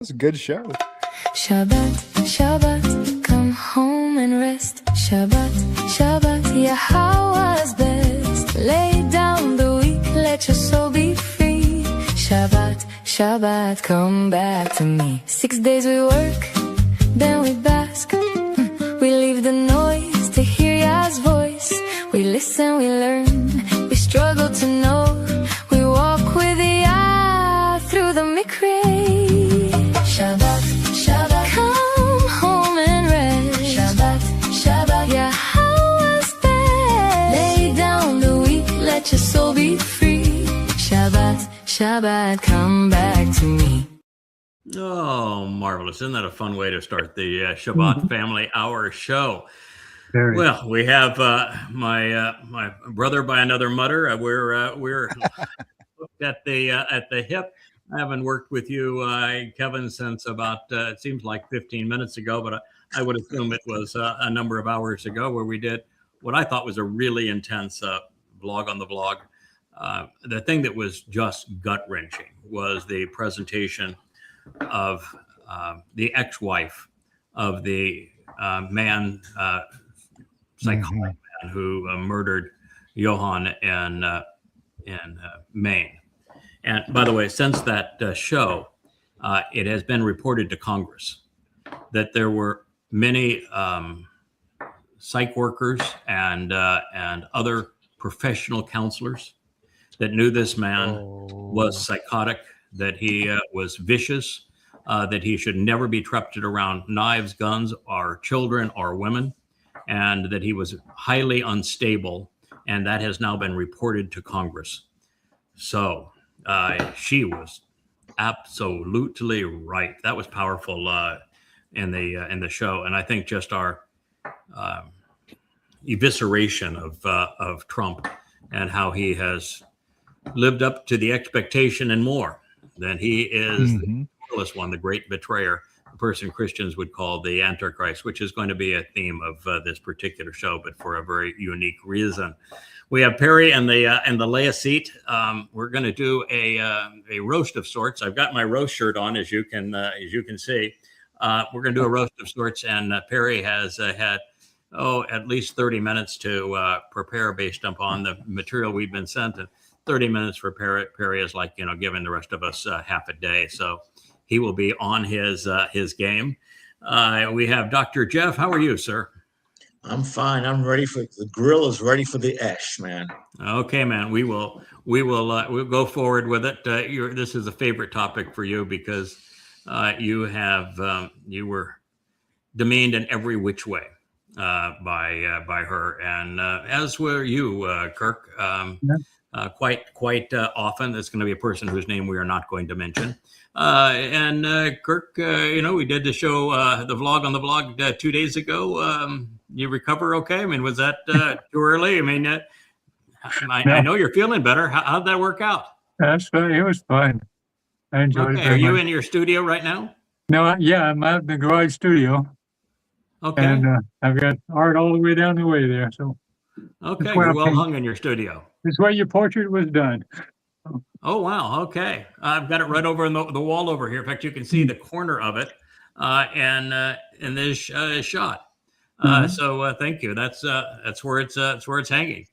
It's a good show. Shabbat, Shabbat, come home and rest. Shabbat, Shabbat, Yahowah's best. Lay down the weak, let your soul be free. Shabbat, Shabbat, come back to me. 6 days we work, then we bask. We leave the noise to hear Yah's voice. We listen, we learn, we struggle to know. We walk with Yah through the mikveh. Shabbat, Shabbat, come home and rest. Shabbat, Shabbat, Yahowah's best. Lay down the weak, let your soul be free. Shabbat, Shabbat, come back to me. Oh, marvelous. Isn't that a fun way to start the Shabbat Family Hour show? Very. Well, we have my brother by another mother. We're at the hip. I haven't worked with you, Kevin, since about it seems like 15 minutes ago, but I would assume it was a number of hours ago where we did what I thought was a really intense vlog on the vlog. The thing that was just gut-wrenching was the presentation of the ex-wife of the psychotic man who murdered Johan in Maine. And by the way, since that show, it has been reported to Congress that there were many psych workers and other professional counselors that knew this man was psychotic, that he was vicious, that he should never be trusted around knives, guns, or children or women, and that he was highly unstable. And that has now been reported to Congress. So she was absolutely right. That was powerful in the show, and I think just our evisceration of Trump and how he has lived up to the expectation and more. That he is the fearless one, the great betrayer, the person Christians would call the Antichrist, which is going to be a theme of this particular show, but for a very unique reason. We have Perry and the Leah seat. We're going to do a roast of sorts. I've got my roast shirt on, as you can see. We're going to do a roast of sorts, and Perry has had at least 30 minutes to prepare based upon the material we've been sent. And 30 minutes for Perry is like giving the rest of us half a day. So he will be on his game. We have Dr. Jeff. How are you, sir? I'm fine. I'm ready for the grill is ready for the ash, man. Okay, man. We'll go forward with it. This is a favorite topic for you because you were demeaned in every which way by her, and as were you, Kirk. Quite often, there's going to be a person whose name we are not going to mention. And Kirk, we did the show, the vlog on the vlog 2 days ago. You recover okay? I mean, was that too early? I mean, I know you're feeling better. How'd that work out? That's fine. It was fine. I enjoyed it. Are you in your studio right now? No, I'm out in the garage studio. Okay. And I've got art all the way down the way there. So. Okay, you're well hung in your studio. This way your portrait was done. Oh, wow. Okay. I've got it right over in the wall over here. In fact, you can see the corner of it in this shot. So thank you. That's where it's hanging.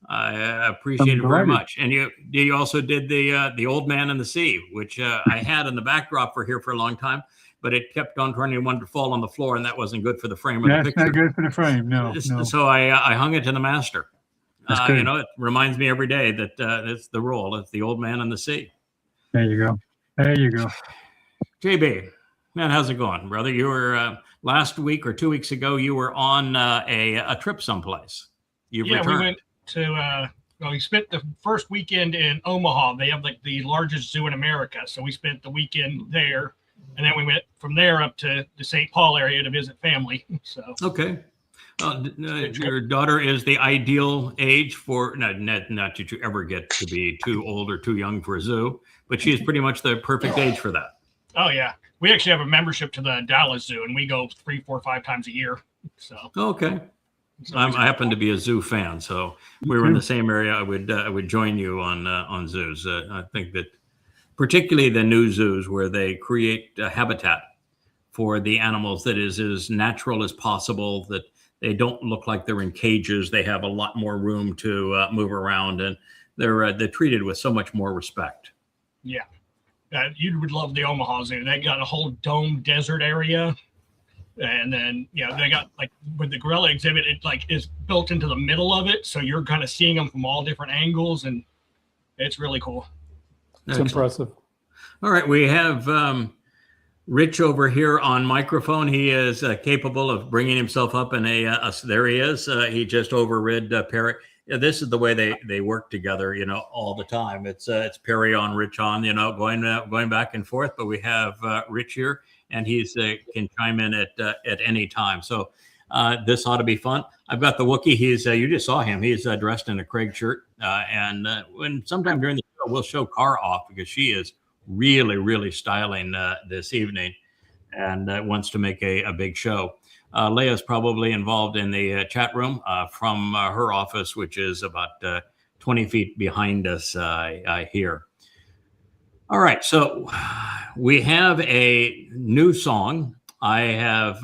I appreciate it very much. And you also did the Old Man in the Sea, which I had in the backdrop for a long time, but it kept on turning and wanted to fall on the floor, and that wasn't good for the frame of the picture. That's not good for the frame. No. So I hung it to the master. Good. It reminds me every day that it's the role. It's the Old Man in the Sea. There you go. JB, man, how's it going, brother? You were last week or 2 weeks ago. You were on a trip someplace. You returned. We went to. We spent the first weekend in Omaha. They have like the largest zoo in America, so we spent the weekend there, and then we went from there up to the St. Paul area to visit family. So okay. Your daughter is the ideal age for not that you ever get to be too old or too young for a zoo, but she is pretty much the perfect age for that. Oh yeah, we actually have a membership to the Dallas Zoo, and we go 3, 4, 5 times a year. So okay, I happen to be a zoo fan, so we were in the same area. I would join you on zoos. I think that particularly the new zoos where they create a habitat for the animals that is as natural as possible, that they don't look like they're in cages. They have a lot more room to move around, and they're treated with so much more respect. Yeah. You would love the Omaha Zoo. They got a whole dome desert area. And then, they got like with the gorilla exhibit, it like is built into the middle of it. So you're kind of seeing them from all different angles, and it's really cool. It's impressive. All right. We have Rich over here on microphone. He is capable of bringing himself up in there he is. He just overrid Perry. This is the way they work together, all the time. It's Perry on, Rich on, going back and forth. But we have Rich here, and he's can chime in at any time. So this ought to be fun. I've got the Wookiee. He's you just saw him. He's dressed in a Craig shirt, and when sometime during the show we'll show Car off because she is really, really styling this evening, and wants to make a big show. Leia's probably involved in the chat room from her office, which is about 20 feet behind us here. All right, so we have a new song. I have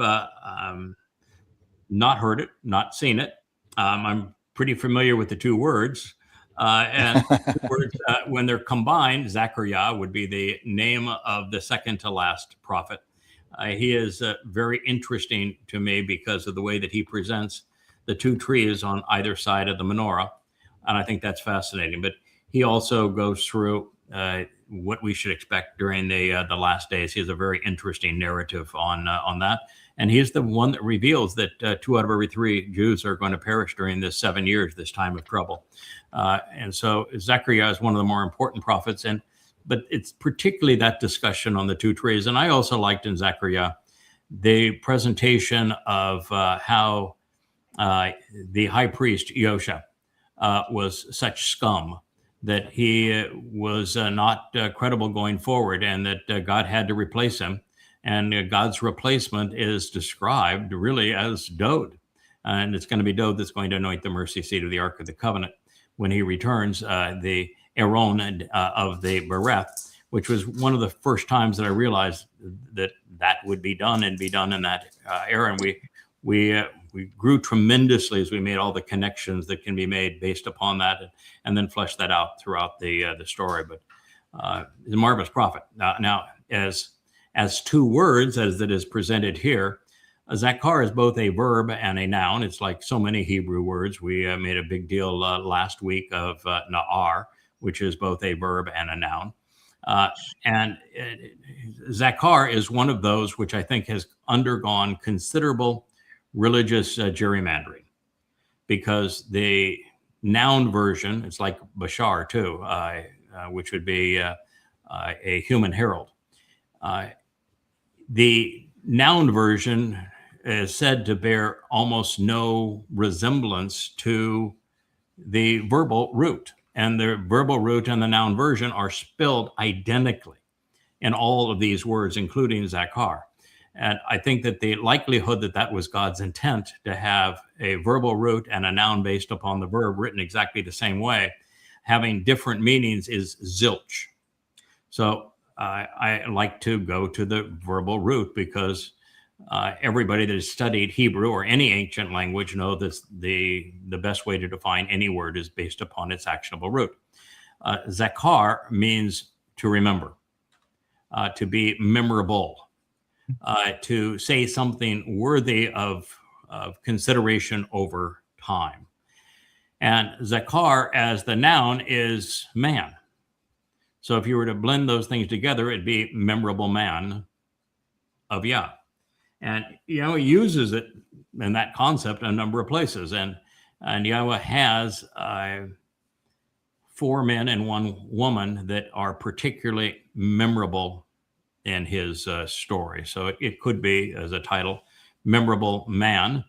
not heard it, not seen it. I'm pretty familiar with the two words. And words, when they're combined, Zakar Yah would be the name of the second to last prophet. He is very interesting to me because of the way that he presents the two trees on either side of the menorah. And I think that's fascinating. But he also goes through what we should expect during the last days. He has a very interesting narrative on that. And he's the one that reveals that 2 out of every 3 Jews are going to perish during this 7 years, this time of trouble. And so Zakar Yah is one of the more important prophets. But it's particularly that discussion on the two trees. And I also liked in Zakar Yah the presentation of how the high priest Yosha was such scum that he was not credible going forward, and that God had to replace him. And God's replacement is described really as Dode. And it's going to be Dode that's going to anoint the mercy seat of the Ark of the Covenant when he returns, the Aaron of the Bereth, which was one of the first times that I realized that would be done in that era. And we grew tremendously as we made all the connections that can be made based upon that, and then fleshed that out throughout the story. But he's a marvelous prophet. Now, as two words, as it is presented here, Zakar is both a verb and a noun. It's like so many Hebrew words. We made a big deal last week of na'ar, which is both a verb and a noun. And Zakar is one of those which I think has undergone considerable religious gerrymandering, because the noun version, it's like Bashar too, which would be a human herald. The noun version is said to bear almost no resemblance to the verbal root. And the verbal root and the noun version are spelled identically in all of these words, including Zakar. And I think that the likelihood that was God's intent, to have a verbal root and a noun based upon the verb written exactly the same way, having different meanings, is zilch. So I like to go to the verbal root, because everybody that has studied Hebrew or any ancient language know that the best way to define any word is based upon its actionable root. Zakar means to remember, to be memorable, to say something worthy of consideration over time. And Zakar as the noun is man. So if you were to blend those things together, it'd be memorable man of Yah. And, he uses it in that concept a number of places. And Yahweh has 4 men and 1 woman that are particularly memorable in his story. So it could be, as a title, Memorable Man,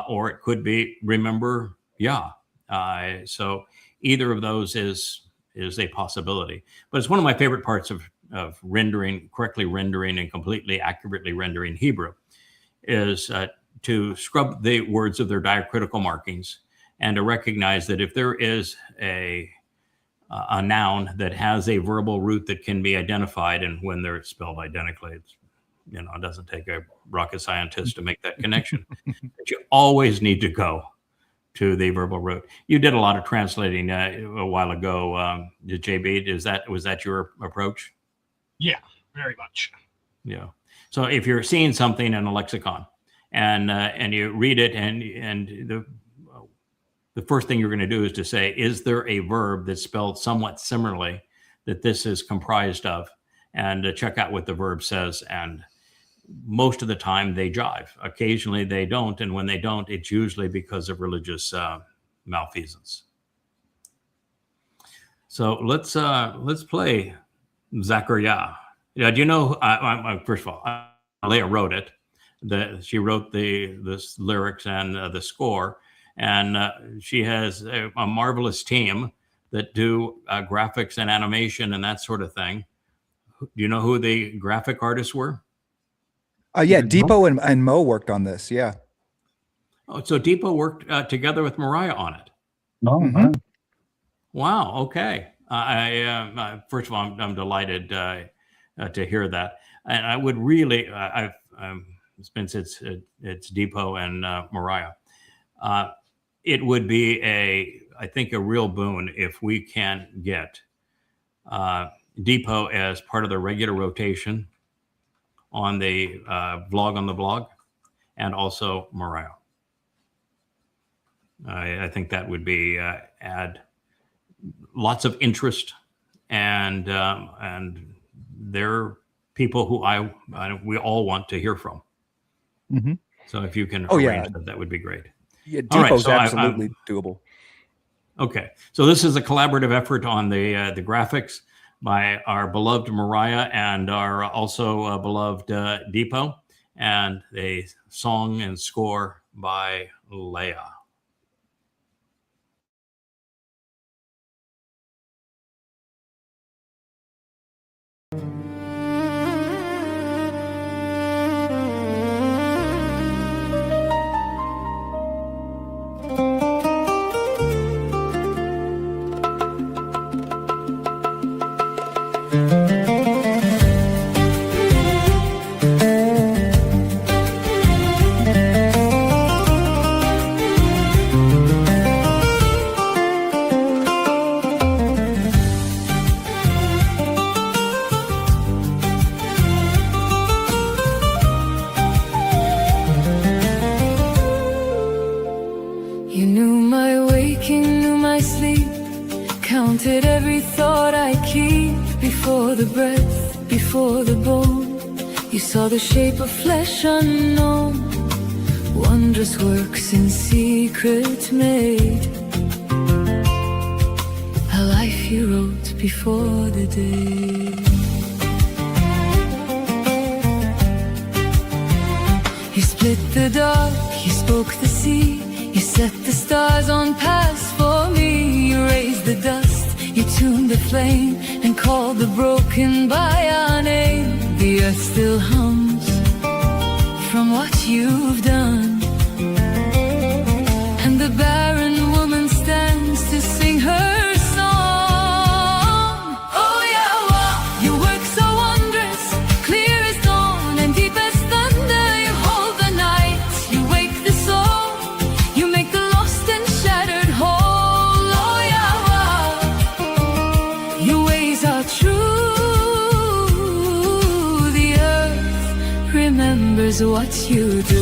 or it could be Remember Yah. So either of those is a possibility. But it's one of my favorite parts of correctly rendering and completely accurately rendering Hebrew, is to scrub the words of their diacritical markings, and to recognize that if there is a a noun that has a verbal root that can be identified, and when they're spelled identically, it's, it doesn't take a rocket scientist to make that connection. But you always need to go to the verbal root. You did a lot of translating a while ago, JB. Was that your approach? Yeah, very much. Yeah. So if you're seeing something in a lexicon and you read it, and the first thing you're going to do is to say, is there a verb that's spelled somewhat similarly that this is comprised of? And check out what the verb says. And most of the time they jive. Occasionally they don't. And when they don't, it's usually because of religious malfeasance. So let's play Zakar Yah. Yeah, do you know, first of all, Leah wrote it. She wrote the lyrics and the score. And she has a marvelous team that do graphics and animation and that sort of thing. Do you know who the graphic artists were? Yeah, Depot and Mo worked on this. Yeah. Oh, so Depot worked together with Mariah on it. No, Mhm. Wow. Okay. First of all, I'm delighted to hear that, and I would really, since it's Depot and Mariah, it would be I think a real boon if we can get Depot as part of the regular rotation on the vlog on the blog, and also Mariah. I think that would be add lots of interest, and they're people who we all want to hear from. Mhm. So if you can Oh, arrange yeah. that would be great. Yeah, All right, Depot's so absolutely doable. Okay, so this is a collaborative effort on the graphics by our beloved Mariah and our also beloved Depot, and a song and score by Leah. You knew my waking, knew my sleep, counted every thought I keep. Before the breath, before the bone, you saw the shape of flesh unknown. Wondrous works in secret made, a life you wrote before the day. You split the dark, you spoke the sea, you set the stars on paths for me. You raised the dust, you tuned the flame, and called the broken by our name. The earth still hums from what you've done, and the barren woman stands to sing her song. Oh Yahowah, you work so wondrous, clear as dawn and deep as thunder. You hold the night, you wake the soul, you make the lost and shattered whole. Oh Yahowah, your ways are true. The earth remembers what you do.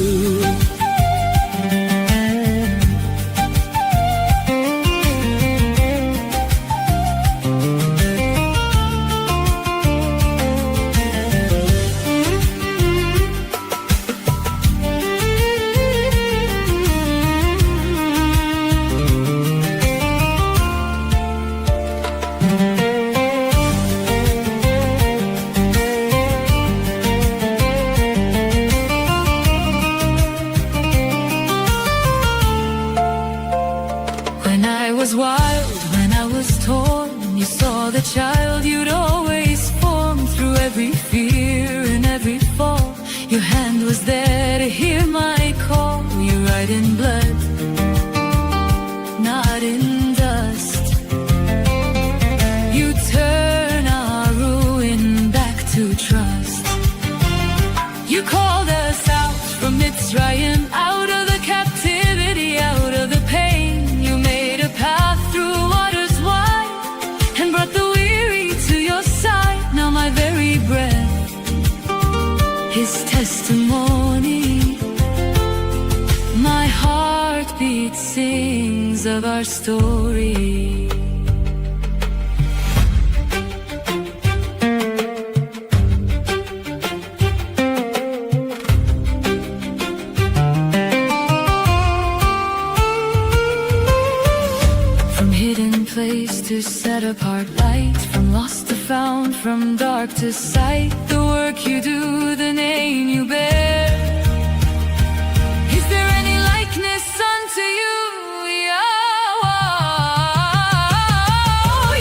You called us out from Mitzrayim, out of the captivity, out of the pain. You made a path through waters wide and brought the weary to your side. Now my very breath is testimony. My heartbeat sings of our story. Place to set apart light, from lost to found, from dark to sight. The work you do, the name you bear. Is there any likeness unto you, Yahweh?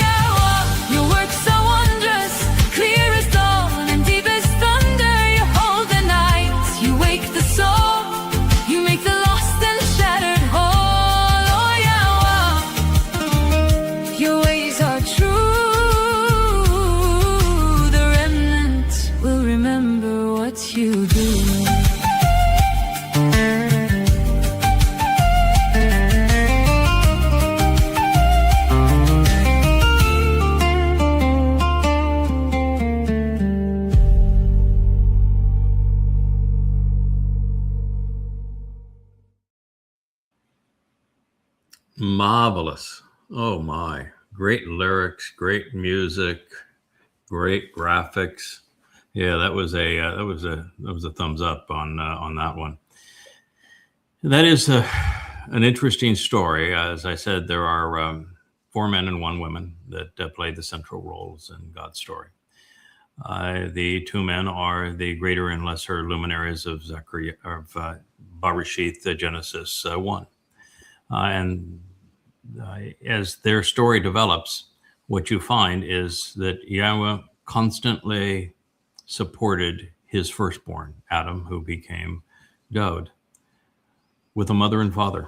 Yahweh, your works are wondrous, clear as dawn and deep as thunder. You hold the night, you wake the soul, you make the lost and shattered whole. Your ways are true. The remnant will remember what you do. Marvelous. Oh my. Great lyrics, great music, great graphics. Yeah, that was a thumbs up on that one. That is an interesting story. As I said, there are 4 men and 1 woman that play the central roles in God's story. The 2 men are the greater and lesser luminaries of Zakar Yah, of Bereshith, Genesis 1, and as their story develops, what you find is that Yahweh constantly supported his firstborn, Adam, who became Dowd, with a mother and father,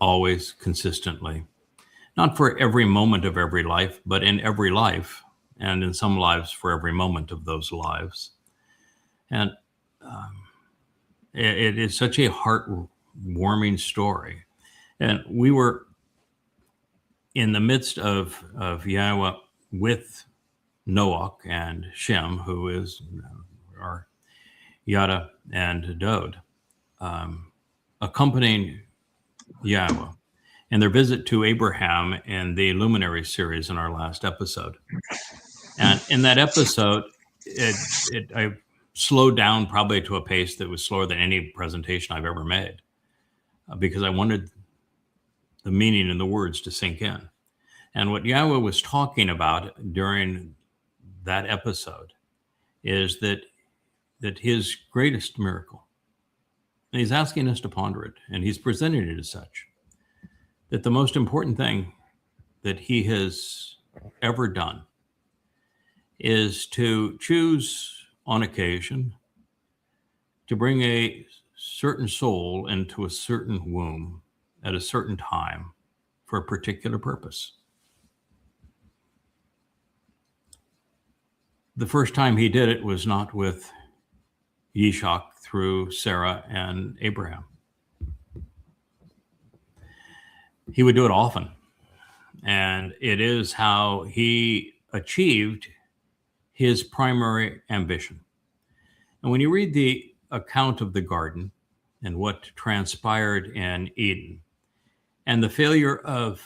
always consistently. Not for every moment of every life, but in every life, and in some lives for every moment of those lives. And it is such a heartwarming story. And we were in the midst of Yahweh with Noach and Shem, who is our Yada and Dowd, accompanying Yahweh in their visit to Abraham in the Luminaries series in our last episode. And in that episode, I slowed down probably to a pace that was slower than any presentation I've ever made, because I wanted the meaning and the words to sink in. And what Yahweh was talking about during that episode is that his greatest miracle, and he's asking us to ponder it, and he's presenting it as such, that the most important thing that he has ever done is to choose on occasion to bring a certain soul into a certain womb at a certain time for a particular purpose. The first time he did it was not with Yishak through Sarah and Abraham. He would do it often. And it is how he achieved his primary ambition. And when you read the account of the garden and what transpired in Eden, and the failure of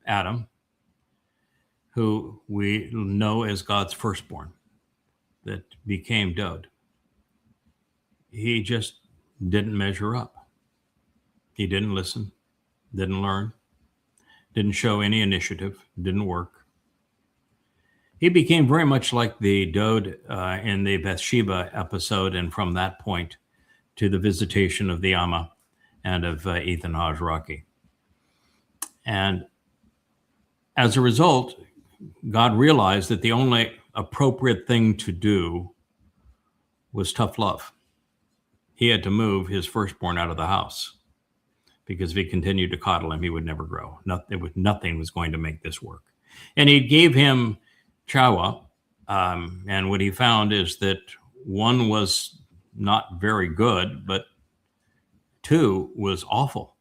Adam, who we know as God's firstborn, that became Dowd, he just didn't measure up. He didn't listen, didn't learn, didn't show any initiative, didn't work. He became very much like the Dowd in the Bathsheba episode, and from that point to the visitation of the Amma and of Ethan Hajraki. And as a result, God realized that the only appropriate thing to do was tough love. He had to move his firstborn out of the house, because if he continued to coddle him, he would never grow. Nothing was going to make this work. And he gave him Towrah, and what he found is that one was not very good, but 2 was awful.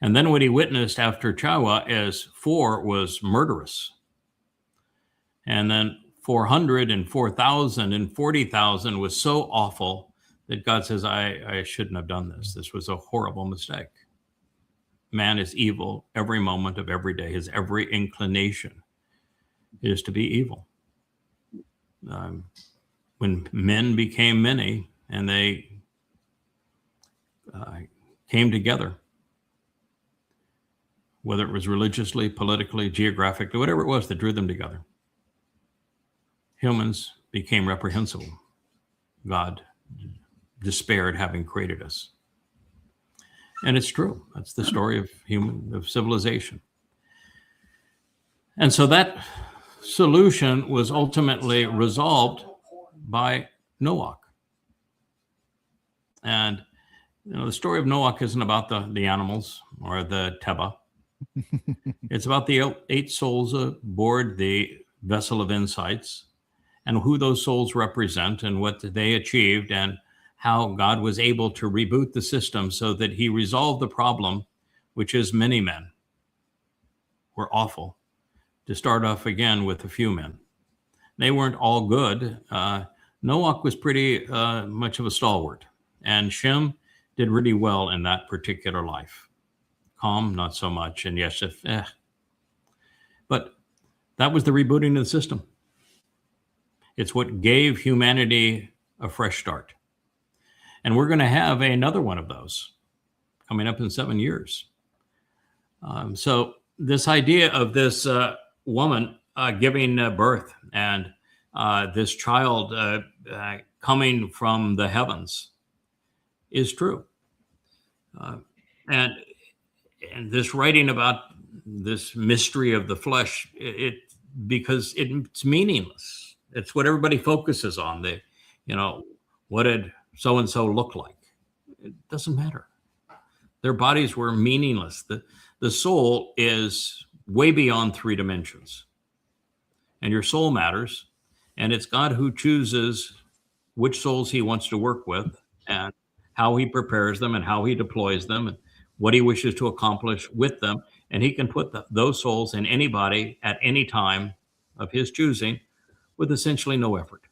And then what he witnessed after Towrah is 4 was murderous. And then 400 and 4,000 and 40,000 was so awful that God says, I shouldn't have done this. This was a horrible mistake. Man is evil every moment of every day. His every inclination is to be evil. When men became many and they came together, whether it was religiously, politically, geographically, whatever it was that drew them together, humans became reprehensible. God despaired having created us. And it's true. That's the story of civilization. And so that solution was ultimately resolved by Noach. And the story of Noach isn't about the animals or the Teba. It's about the 8 souls aboard the vessel of insights and who those souls represent and what they achieved and how God was able to reboot the system so that he resolved the problem, which is many men were awful, to start off again with a few men. They weren't all good. Noach was pretty much of a stalwart, and Shem did really well in that particular life. Calm, not so much, and yes, but that was the rebooting of the system. It's what gave humanity a fresh start. And we're going to have another one of those coming up in 7 years. So this idea of this woman giving birth and this child coming from the heavens is true. And this writing about this mystery of the flesh, because it's meaningless. It's what everybody focuses on. What did so-and-so look like? It doesn't matter. Their bodies were meaningless. The soul is way beyond 3 dimensions. And your soul matters. And it's God who chooses which souls he wants to work with and how he prepares them and how he deploys them and what he wishes to accomplish with them. And he can put those souls in anybody at any time of his choosing with essentially no effort.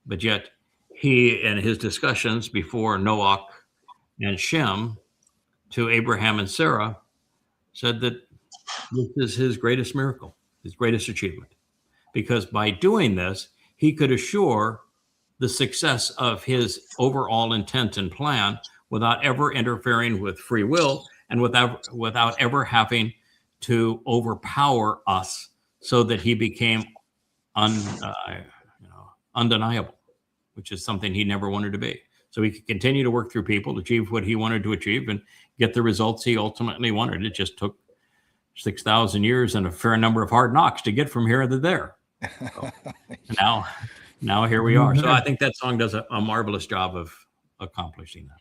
But yet he, in his discussions before Noach and Shem to Abraham and Sarah, said that this is his greatest miracle, his greatest achievement. Because by doing this, he could assure the success of his overall intent and plan without ever interfering with free will and without ever having to overpower us so that he became undeniable, which is something he never wanted to be. So he could continue to work through people, achieve what he wanted to achieve, and get the results he ultimately wanted. It just took 6,000 years and a fair number of hard knocks to get from here to there. So now here we are. So I think that song does a marvelous job of accomplishing that.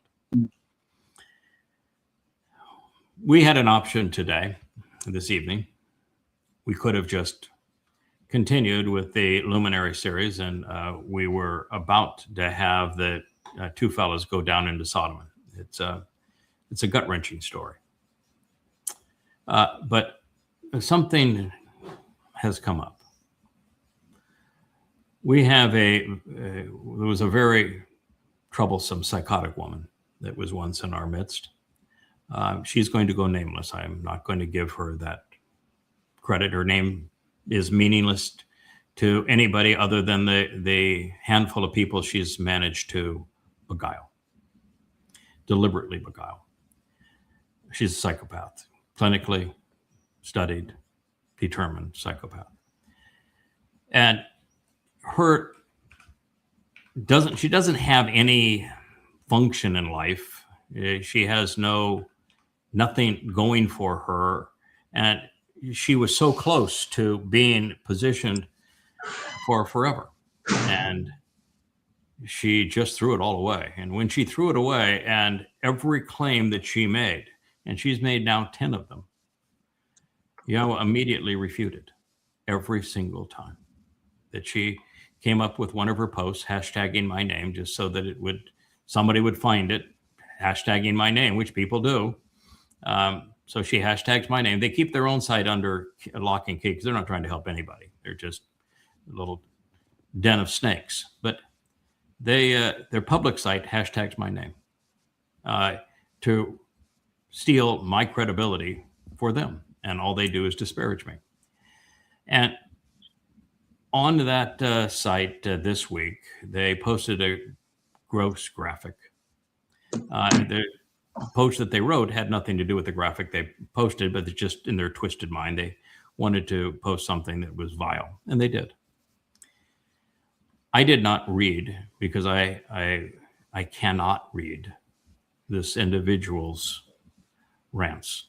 We had an option today, this evening. We could have just continued with the Luminary series, and we were about to have the 2 fellows go down into Sodom. It's a gut-wrenching story. But something has come up. We have there was a very troublesome psychotic woman that was once in our midst. She's going to go nameless. I'm not going to give her that credit. Her name is meaningless to anybody other than the handful of people she's managed to beguile, deliberately beguile. She's a psychopath, clinically studied, determined psychopath. And she doesn't have any function in life. She has nothing going for her. And she was so close to being positioned for forever. And she just threw it all away. And when she threw it away, and every claim that she made, and she's made now 10 of them, Yahowah immediately refuted every single time that she came up with one of her posts hashtagging my name just so that somebody would find it, hashtagging my name, which people do. So she hashtags my name. They keep their own site under lock and key because they're not trying to help anybody. They're just a little den of snakes. But their public site hashtags my name to steal my credibility for them. And all they do is disparage me. And on that site this week, they posted a gross graphic. The post that they wrote had nothing to do with the graphic they posted, but it's just in their twisted mind, they wanted to post something that was vile, and they did. I did not read because I cannot read this individual's rants.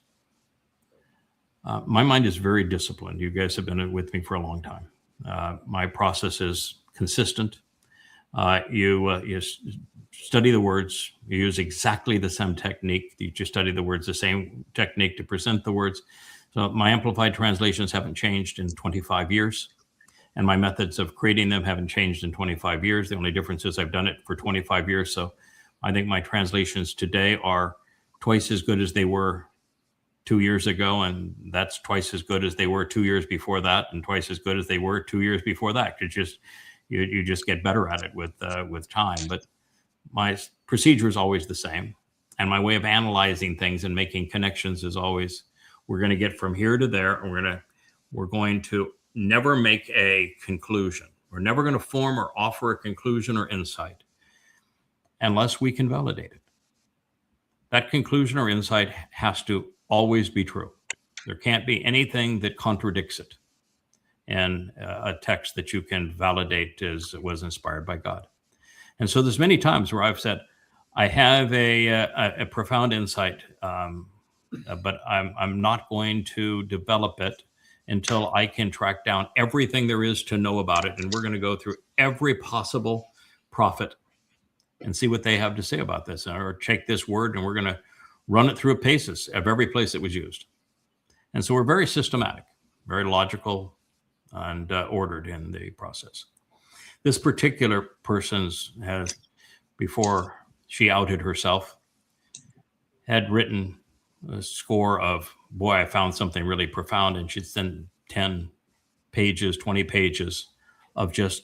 My mind is very disciplined. You guys have been with me for a long time. My process is consistent. You study the words. You use exactly the same technique. You just study the words, the same technique to present the words. So my amplified translations haven't changed in 25 years. And my methods of creating them haven't changed in 25 years. The only difference is I've done it for 25 years. So I think my translations today are twice as good as they were 2 years ago, and that's twice as good as they were 2 years before that, and twice as good as they were 2 years before that. You just get better at it with time. But my procedure is always the same, and my way of analyzing things and making connections is always, we're going to get from here to there, and we're going to never make a conclusion. We're never going to form or offer a conclusion or insight unless we can validate it. That conclusion or insight has to always be true. There can't be anything that contradicts it. And a text that you can validate was inspired by God. And so there's many times where I've said, I have a profound insight, but I'm not going to develop it until I can track down everything there is to know about it. And we're going to go through every possible prophet and see what they have to say about this, or take this word and we're going to run it through a paces of every place it was used. And so we're very systematic, very logical, and ordered in the process. This particular person's has, before she outed herself, had written a score of, boy, I found something really profound, and she'd send 10 pages, 20 pages of just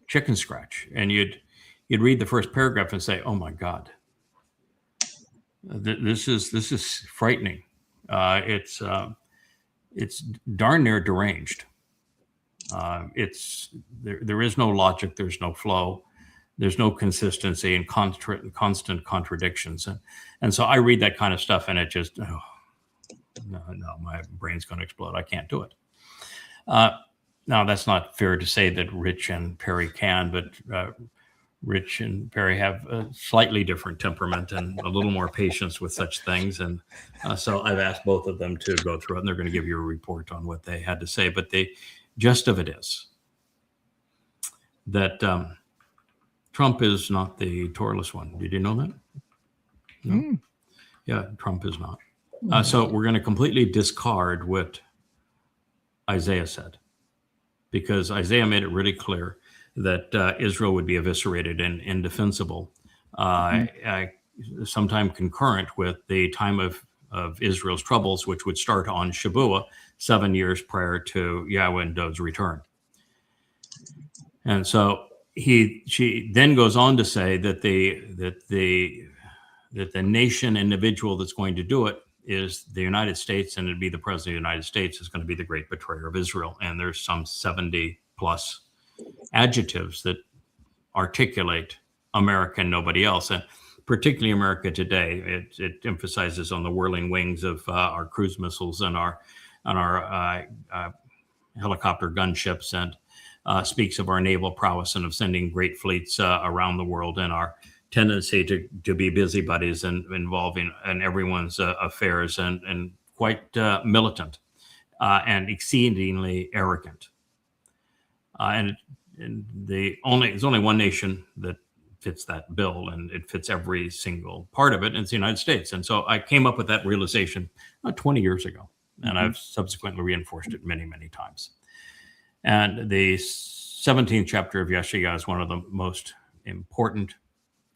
chicken scratch. And you'd read the first paragraph and say, oh my God, this is frightening. It's darn near deranged. There is no logic, there's no flow, there's no consistency, and constant contradictions. And so I read that kind of stuff, and it just, no, my brain's going to explode. I can't do it. Now, that's not fair to say that Rich and Perry can, but Rich and Perry have a slightly different temperament and a little more patience with such things. And so I've asked both of them to go through it, and they're going to give you a report on what they had to say. But the gist of it is that Trump is not the Torahless one. Did you know that? No. Yeah, Trump is not. So we're going to completely discard what Isaiah said, because Isaiah made it really clear that Israel would be eviscerated and indefensible sometime concurrent with the time of Israel's troubles, which would start on Shabbat, 7 years prior to Yahweh and Dod's return. And so she then goes on to say that the nation individual that's going to do it is the United States, and it'd be the president of the United States is going to be the great betrayer of Israel. And there's some 70 plus adjectives that articulate America and nobody else, and particularly America today. It emphasizes on the whirling wings of our cruise missiles and our helicopter gunships, and speaks of our naval prowess and of sending great fleets around the world, and our tendency to be busybodies and involving in everyone's affairs, and quite militant and exceedingly arrogant. And there's only one nation that fits that bill, and it fits every single part of it, and it's the United States. And so I came up with that realization 20 years ago, and I've subsequently reinforced it many, many times. And the 17th chapter of Yeshayah is one of the most important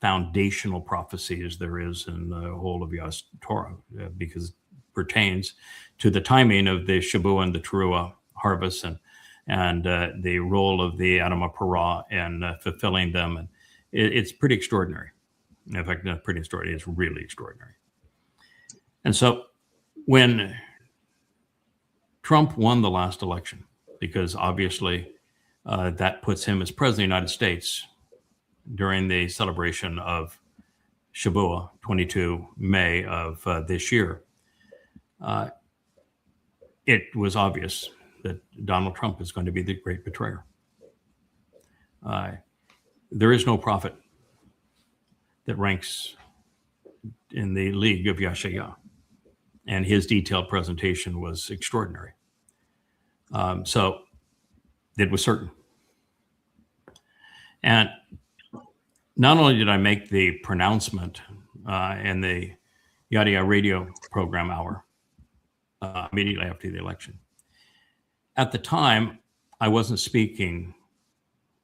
foundational prophecies there is in the whole of Yah's Torah, because it pertains to the timing of the Shabbat and the Towrah harvest, and the role of the Adamah Parah and fulfilling them. And it's pretty extraordinary. In fact, not pretty extraordinary, it's really extraordinary. And so when Trump won the last election, because obviously that puts him as president of the United States during the celebration of Shabbat, 22 May of this year, it was obvious that Donald Trump is going to be the great betrayer. There is no prophet that ranks in the league of Yeshayah, and his detailed presentation was extraordinary. So it was certain. And not only did I make the pronouncement in the Yada Yah radio program hour immediately after the election, at the time, I wasn't speaking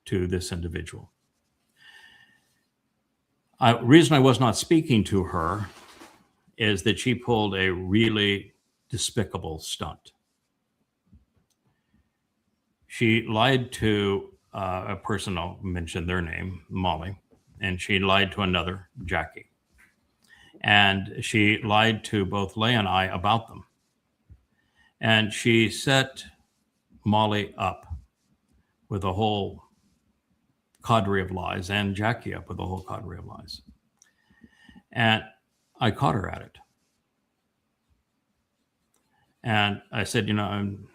to this individual. Reason I was not speaking to her is that she pulled a really despicable stunt. She lied to a person, I'll mention their name, Molly, and she lied to another, Jackie. And she lied to both Leah and I about them. And she set Molly up with a whole cadre of lies, and Jackie up with a whole cadre of lies. And I caught her at it. And I said, when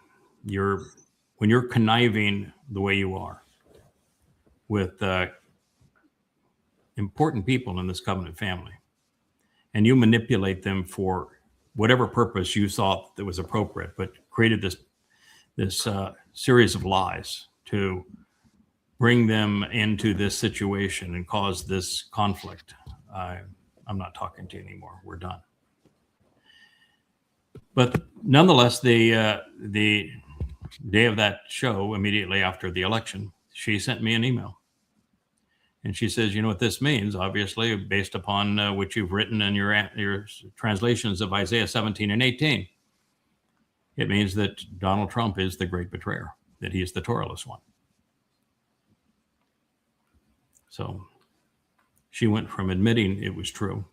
you're conniving the way you are with important people in this covenant family, and you manipulate them for whatever purpose you thought that was appropriate, but created this series of lies to bring them into this situation and cause this conflict, I'm not talking to you anymore. We're done. But nonetheless, the day of that show, immediately after the election, she sent me an email. And she says, you know what this means, obviously, based upon what you've written in your translations of Isaiah 17 and 18. It means that Donald Trump is the great betrayer, that he is the Torahless one. So she went from admitting it was true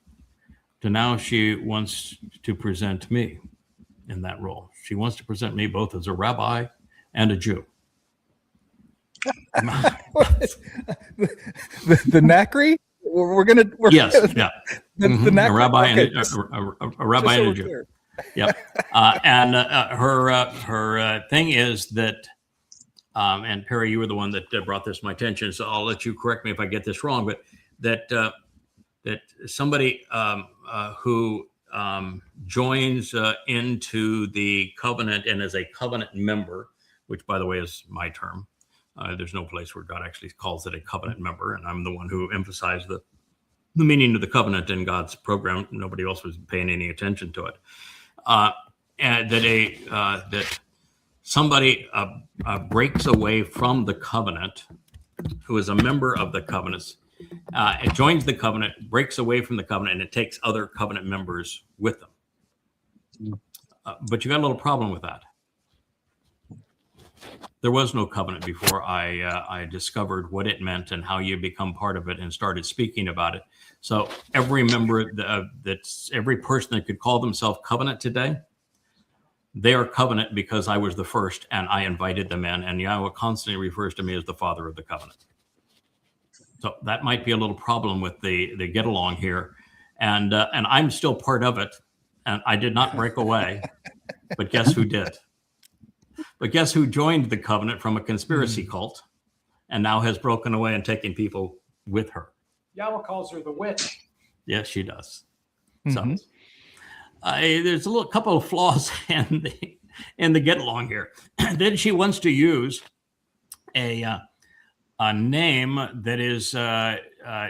to now she wants to present me in that role. She wants to present me both as a rabbi and a Jew. the Nacri? Yes, yeah. The Nacri? A rabbi okay, and a rabbi and a Jew. Clear. Yep. And her thing is that, and Perry, you were the one that brought this to my attention, so I'll let you correct me if I get this wrong, but that somebody who joins into the covenant and is a covenant member, which by the way is my term. There's no place where God actually calls it a covenant member, and I'm the one who emphasized the meaning of the covenant in God's program. Nobody else was paying any attention to it. And that somebody breaks away from the covenant, who is a member of the covenants, it joins the covenant, breaks away from the covenant, and it takes other covenant members with them. But you got a little problem with that. There was no covenant before I discovered what it meant and how you become part of it and started speaking about it. So every member, every person that could call themselves covenant today, they are covenant because I was the first and I invited them in. And Yahweh constantly refers to me as the father of the covenant. So that might be a little problem with the get along here. And I'm still part of it. And I did not break away. But guess who did? But guess who joined the covenant from a conspiracy cult and now has broken away and taken people with her? Yahweh calls her the witch. Yes, she does. So there's a couple of flaws in the get along here. Then she wants to use a name that is that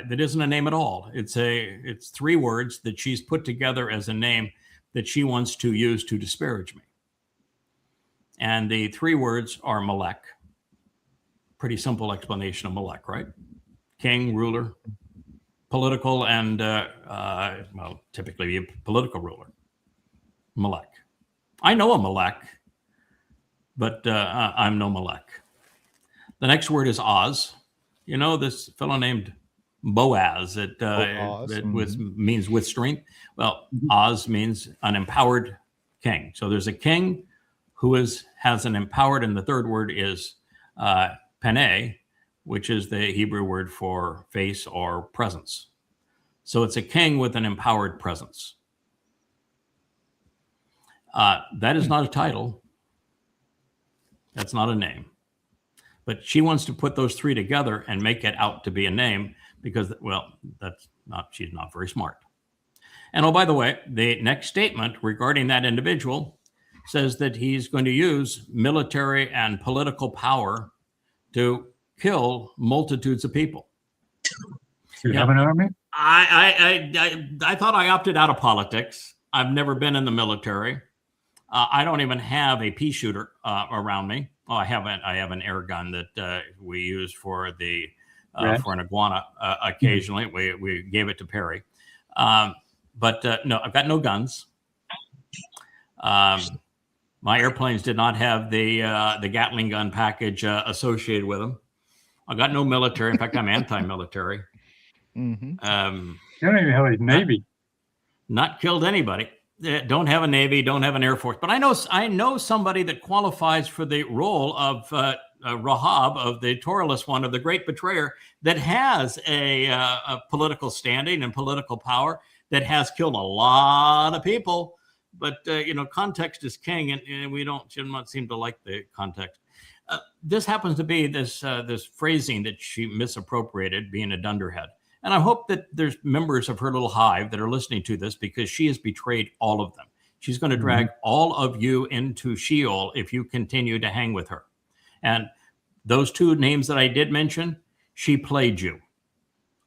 isn't a name at all. It's three words that she's put together as a name that she wants to use to disparage me. And the three words are Melech, pretty simple explanation of Melech, right? King, ruler, political, and well, typically a political ruler. Melech. I know a Melech, but I'm no Melech. The next word is Oz. You know this fellow named Boaz means with strength. Well, Oz means an empowered king. So there's a king who has an empowered, and the third word is Paneh, which is the Hebrew word for face or presence. So it's a king with an empowered presence. That is not a title. That's not a name. But she wants to put those three together and make it out to be a name because, well, she's not very smart. And oh, by the way, the next statement regarding that individual says that he's going to use military and political power to kill multitudes of people. Do you have an army? I thought I opted out of politics. I've never been in the military. I don't even have a pea shooter around me. Oh, I have an air gun that we use for for an iguana occasionally. We gave it to Perry, but no, I've got no guns. My airplanes did not have the Gatling gun package associated with them. I got no military. In fact, I'm anti-military. You don't even have a navy. Not killed anybody. Don't have a navy. Don't have an air force. But I know somebody that qualifies for the role of Rahab, of the Torahless one, of the great betrayer, that has a political standing and political power, that has killed a lot of people. But context is king, and we should not seem to like the context. This happens to be this phrasing that she misappropriated, being a dunderhead. And I hope that there's members of her little hive that are listening to this, because she has betrayed all of them. She's going to drag all of you into Sheol if you continue to hang with her. And those two names that I did mention, she played you.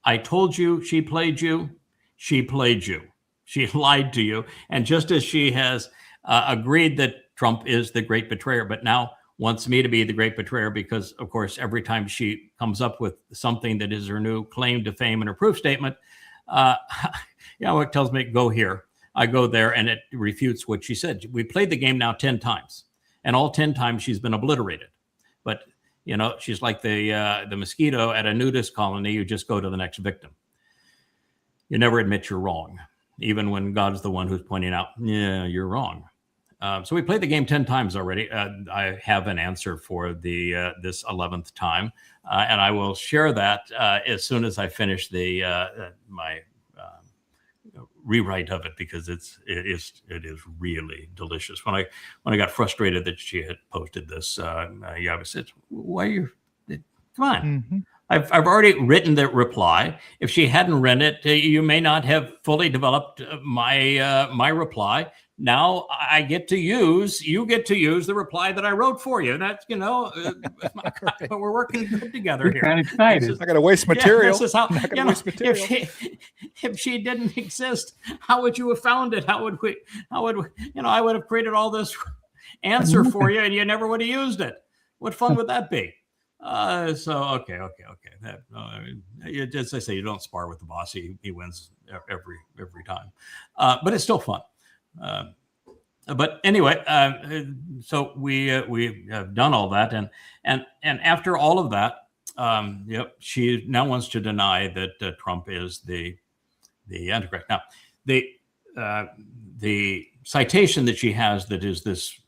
I told you she played you. She played you. She lied to you. And just as she has agreed that Trump is the great betrayer, but now wants me to be the great betrayer because, of course, every time she comes up with something that is her new claim to fame in her proof statement, it tells me, go here. I go there, and it refutes what she said. We played the game now 10 times, and all 10 times she's been obliterated. But, she's like the mosquito at a nudist colony. You just go to the next victim. You never admit you're wrong, even when God's the one who's pointing out, yeah, you're wrong. So we played the game 10 times already. I have an answer for this 11th time, and I will share that as soon as I finish my rewrite of it, because it is really delicious. When I got frustrated that she had posted this, Yahowah said, "Why you? Come on." Mm-hmm. I've already written the reply. If she hadn't written it, you may not have fully developed my reply. Now you get to use the reply that I wrote for you. That's, but we're working good together here. I'm excited. Not going to waste material. This is how, if she didn't exist, how would you have found it? I would have created all this answer for you, and you never would have used it. What fun would that be? Okay. That, as I say, you don't spar with the boss. He wins every time. But it's still fun. But anyway, so we have done all that, and after all of that, she now wants to deny that Trump is the Antichrist. Now, the citation that she has, that is this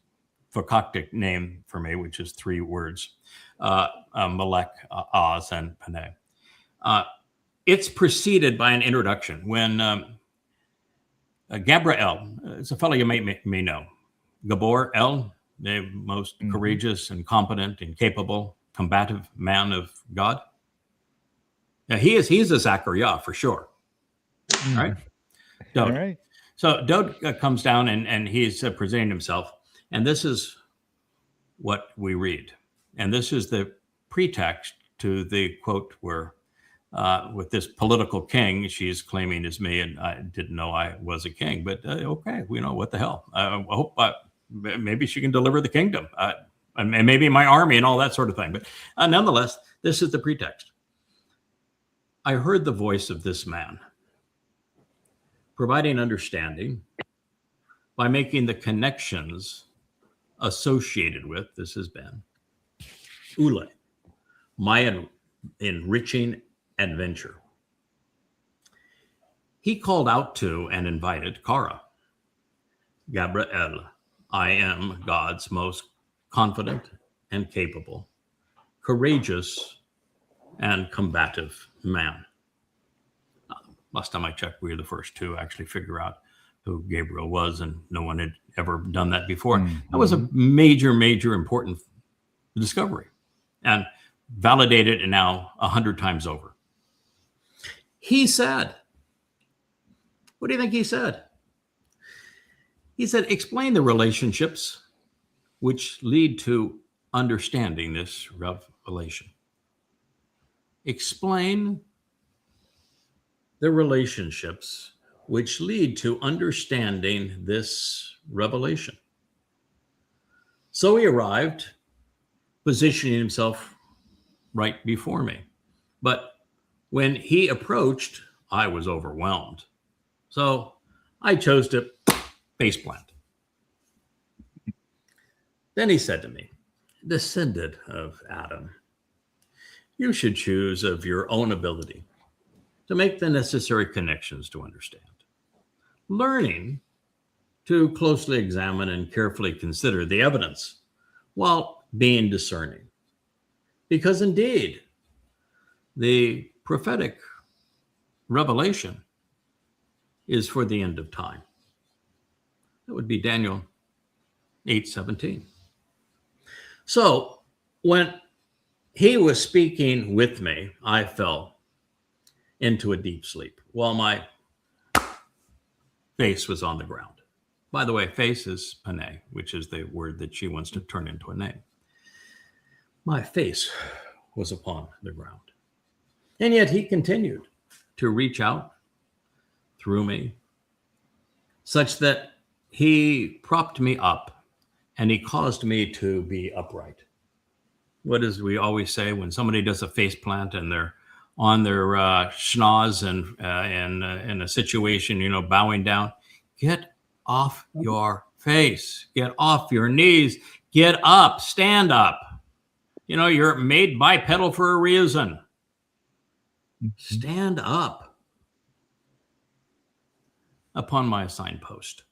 Fakaktic name for me, which is 3 words, Melech, Oz, and Paneh. It's preceded by an introduction when Gabriel, it's a fellow you may know. Gabor, the most courageous and competent and capable, combative man of God. Yeah, he's a Zakar Yah for sure. Right? Dode. All right. So Dode comes down and he's presenting himself. And this is what we read. And this is the pretext to the quote where with this political king, she's claiming is me, and I didn't know I was a king, but okay, we know what the hell. I hope maybe she can deliver the kingdom. and maybe my army and all that sort of thing. But nonetheless, this is the pretext. I heard the voice of this man providing understanding by making the connections associated with, this has been, Ule, my enriching adventure. He called out to and invited Kara. Gabriel, I am God's most confident and capable, courageous and combative man. Last time I checked, we were the first to actually figure out who Gabriel was, and no one had ever done that before. That was a major, major important discovery, and validated it now 100 times over. He said, what do you think he said? He said, explain the relationships which lead to understanding this revelation. Explain the relationships which lead to understanding this revelation. So he arrived, positioning himself right before me. But when he approached, I was overwhelmed. So I chose to face plant. Then he said to me, descendant of Adam, you should choose of your own ability to make the necessary connections to understand. Learning to closely examine and carefully consider the evidence while being discerning. Because indeed, the prophetic revelation is for the end of time. That would be Daniel 8:17. So when he was speaking with me, I fell into a deep sleep while my face was on the ground. By the way, face is pane, which is the word that she wants to turn into a name. My face was upon the ground. And yet he continued to reach out through me, such that he propped me up and he caused me to be upright. What does we always say when somebody does a face plant and they're on their schnoz and in a situation, bowing down? Get off your face. Get off your knees. Get up. Stand up. You're made bipedal for a reason. Stand up upon my assigned post.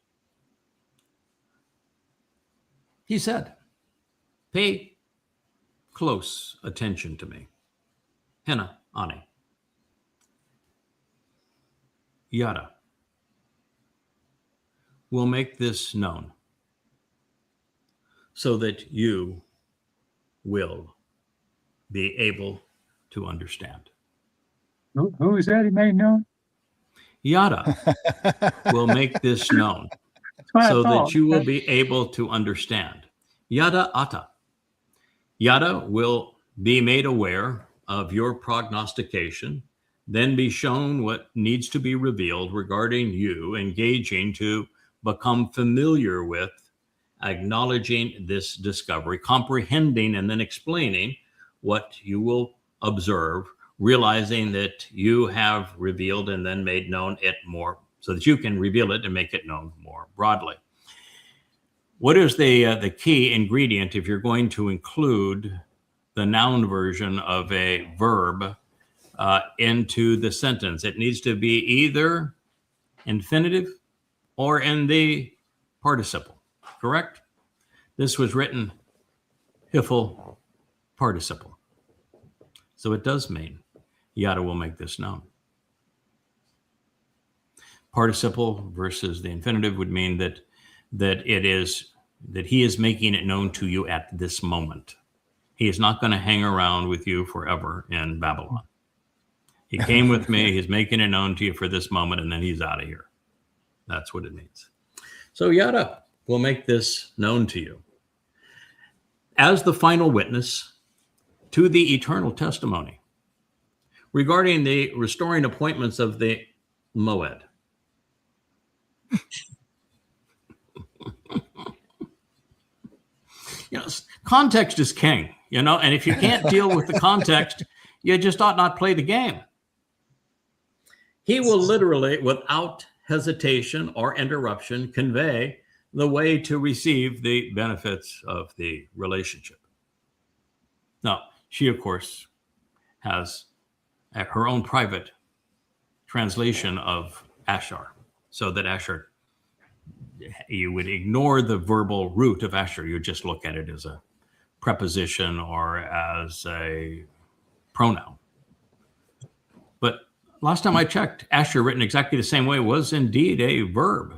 He said, pay close attention to me. Hena, Ani. Yada will make this known so that you will be able to understand. Who is that he made known? Yada will make this known so that you will be able to understand. Yada ata. Yada will be made aware of your prognostication, then be shown what needs to be revealed regarding you, engaging to become familiar with, acknowledging this discovery, comprehending and then explaining what you will observe, realizing that you have revealed and then made known it more so that you can reveal it and make it known more broadly. What is the key ingredient if you're going to include the noun version of a verb into the sentence? It needs to be either infinitive or in the participle, correct? This was written Hiffle participle. So it does mean Yada will make this known. Participle versus the infinitive would mean that he is making it known to you at this moment. He is not going to hang around with you forever in Babylon. He came with me. He's making it known to you for this moment, and then he's out of here. That's what it means. So Yada will make this known to you as the final witness to the eternal testimony regarding the restoring appointments of the Moed. context is king, and if you can't deal with the context, you just ought not play the game. He will literally, without hesitation or interruption, convey the way to receive the benefits of the relationship. Now, she, of course, has her own private translation of Ashar, so that Ashar, you would ignore the verbal root of Ashar. You just look at it as a preposition or as a pronoun. But last time I checked, Ashar, written exactly the same way, was indeed a verb.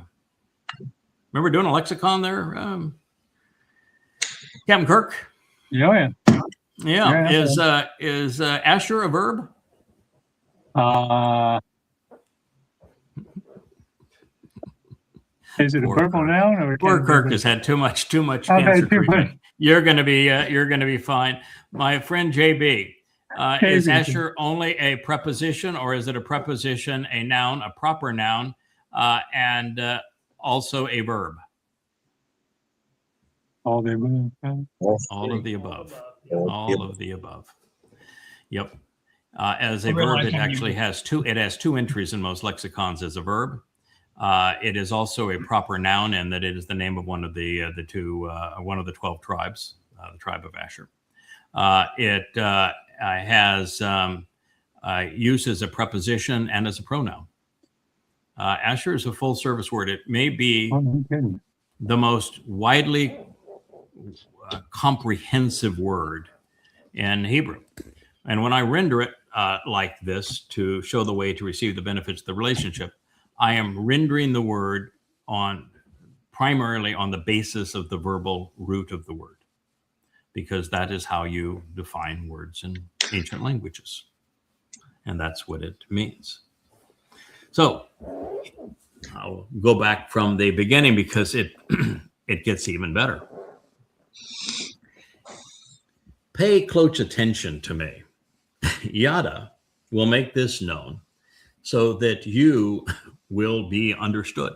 Remember doing a lexicon there, Captain Kirk? Yeah. Yeah. Is Ashar a verb? Is it a purple noun or Poor Kirk has had too much cancer treatment. You're going to be fine. My friend JB, is Ashar only a preposition, or is it a preposition, a noun, a proper noun, and also a verb? All the above. All of the above. All of the above. Yep. As a verb, it actually has two. It has two entries in most lexicons as a verb. It is also a proper noun, in that it is the name of one of the 12 tribes, the tribe of Ashar. It has use as a preposition and as a pronoun. Ashar is a full-service word. It may be the most widely comprehensive word in Hebrew. And when I render it like this to show the way to receive the benefits of the relationship, I am rendering the word primarily on the basis of the verbal root of the word, because that is how you define words in ancient languages. And that's what it means. So I'll go back from the beginning, because it gets even better. Pay close attention to me. Yada will make this known so that you will be understood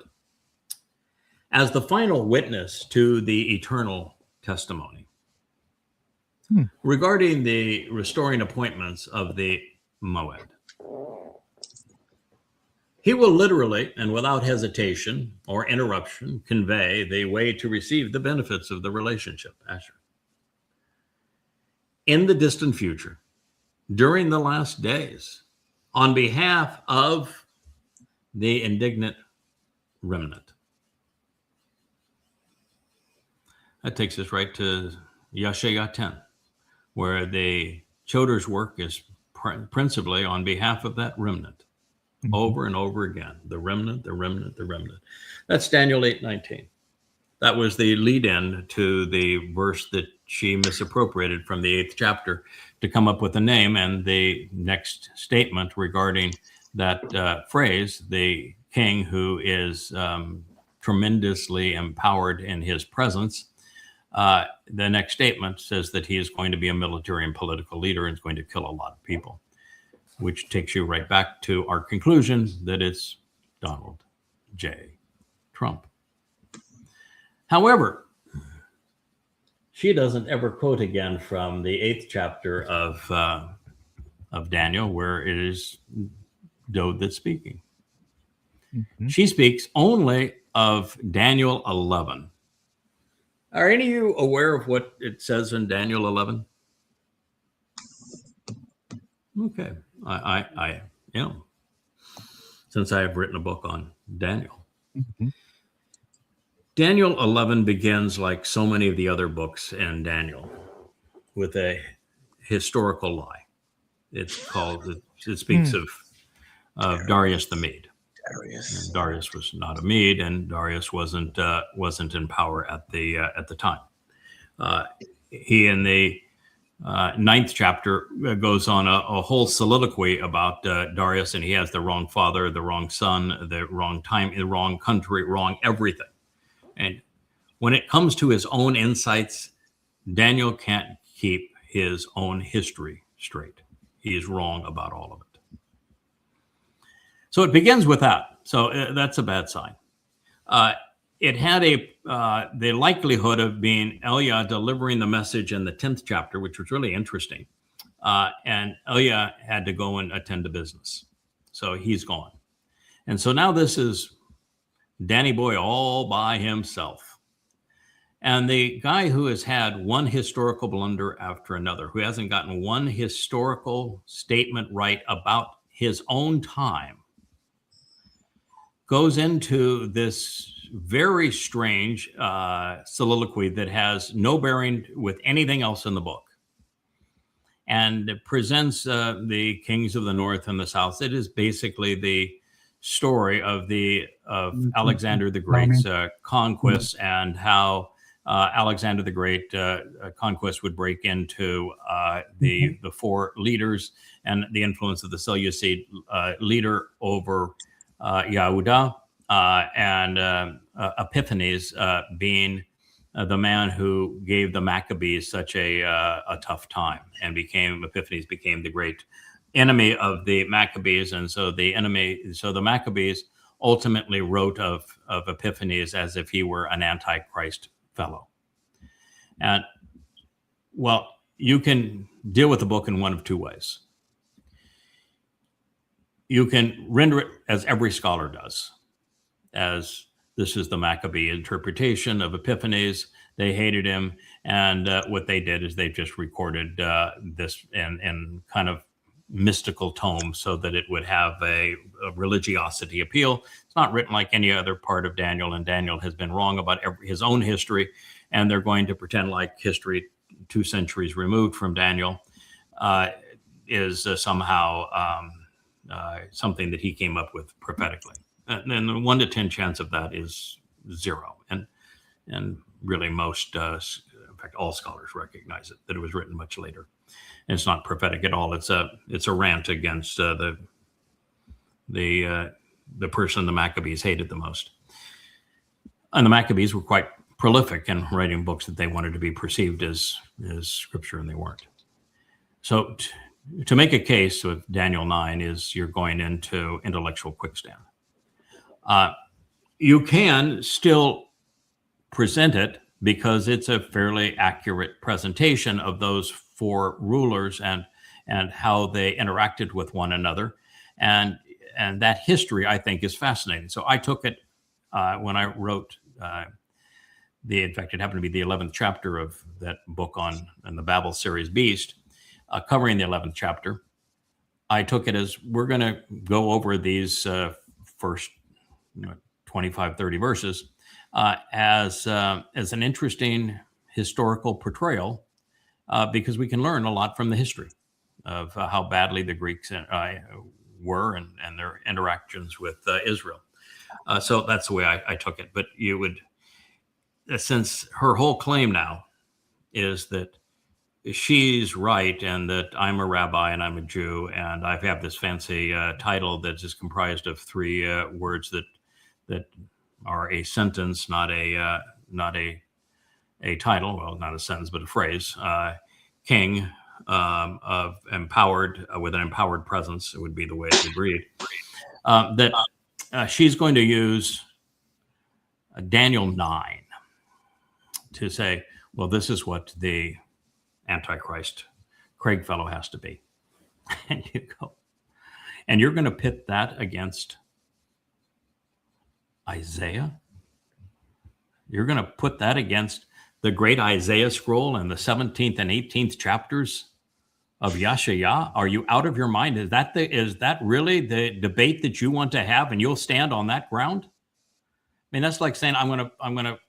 as the final witness to the eternal testimony regarding the restoring appointments of the Moed. He will literally and without hesitation or interruption convey the way to receive the benefits of the relationship, Ashar. In the distant future, during the last days, on behalf of the indignant remnant. That takes us right to Yeshayah 10, where the Choder's work is principally on behalf of that remnant, over and over again. The remnant, the remnant, the remnant. That's Daniel 8:19. That was the lead-in to the verse that she misappropriated from the 8th chapter to come up with a name, and the next statement regarding that phrase, the king who is tremendously empowered in his presence. The next statement says that he is going to be a military and political leader and is going to kill a lot of people, which takes you right back to our conclusion that it's Donald J. Trump. However, she doesn't ever quote again from the 8th chapter of Daniel, where it is Dode that's speaking. She speaks only of Daniel 11. Are any of you aware of what it says in Daniel 11? Okay, I am, since I have written a book on Daniel. Daniel 11 begins, like so many of the other books in Daniel, with a historical lie. It speaks of Darius the Mede. Darius was not a Mede, and Darius wasn't in power at the time. He, in the 9th chapter, goes on a whole soliloquy about Darius, and he has the wrong father, the wrong son, the wrong time, the wrong country, wrong everything. And when it comes to his own insights, Daniel can't keep his own history straight. He is wrong about all of it. So it begins with that. So that's a bad sign. it had the likelihood of being Elia delivering the message in the 10th chapter, which was really interesting. And Elia had to go and attend to business. So he's gone. And so now this is Danny Boy all by himself. And the guy who has had one historical blunder after another, who hasn't gotten one historical statement right about his own time, goes into this very strange soliloquy that has no bearing with anything else in the book, and presents the kings of the north and the south. It is basically the story of Alexander the Great's conquests, and how Alexander the Great conquest would break into the four leaders, and the influence of the Seleucid leader over Yehuda, and Epiphanes being the man who gave the Maccabees such a tough time, and Epiphanes became the great enemy of the Maccabees. And so the Maccabees ultimately wrote of Epiphanes as if he were an antichrist fellow. And well, you can deal with the book in one of two ways. You can render it as every scholar does, as this is the Maccabee interpretation of Epiphanes. They hated him, and what they did is they just recorded this in kind of mystical tome so that it would have a religiosity appeal. It's not written like any other part of Daniel, and Daniel has been wrong about his own history, and they're going to pretend like history 2 centuries removed from Daniel is somehow something that he came up with prophetically. And the 1 to 10 chance of that is 0. And really most, in fact, all scholars recognize it, that it was written much later. And it's not prophetic at all. It's a rant against the person the Maccabees hated the most. And the Maccabees were quite prolific in writing books that they wanted to be perceived as scripture, and they weren't. So to make a case with Daniel 9 is you're going into intellectual quicksand. You can still present it because it's a fairly accurate presentation of those 4 rulers and how they interacted with one another. And that history, I think, is fascinating. So I took it when I wrote in fact, it happened to be the 11th chapter of that book on the Babel series Beast, covering the 11th chapter. I took it as we're going to go over these first 25, 30 verses as an interesting historical portrayal, because we can learn a lot from the history of how badly the Greeks were and their interactions with Israel. So that's the way I took it. But you would, since her whole claim now is that she's right and that I'm a rabbi and I'm a Jew and I have this fancy title that is comprised of 3 words that are a sentence, not a title. Well, not a sentence, but a phrase. King of empowered, with an empowered presence, it would be the way it would read. That she's going to use Daniel 9 to say, well, this is what the Antichrist Craig fellow has to be. And you go, and you're going to pit that against Isaiah? You're going to put that against the great Isaiah scroll and the 17th and 18th chapters of Yah? Are you out of your mind? Is that really the debate that you want to have, and you'll stand on that ground? I mean, that's like saying I'm going to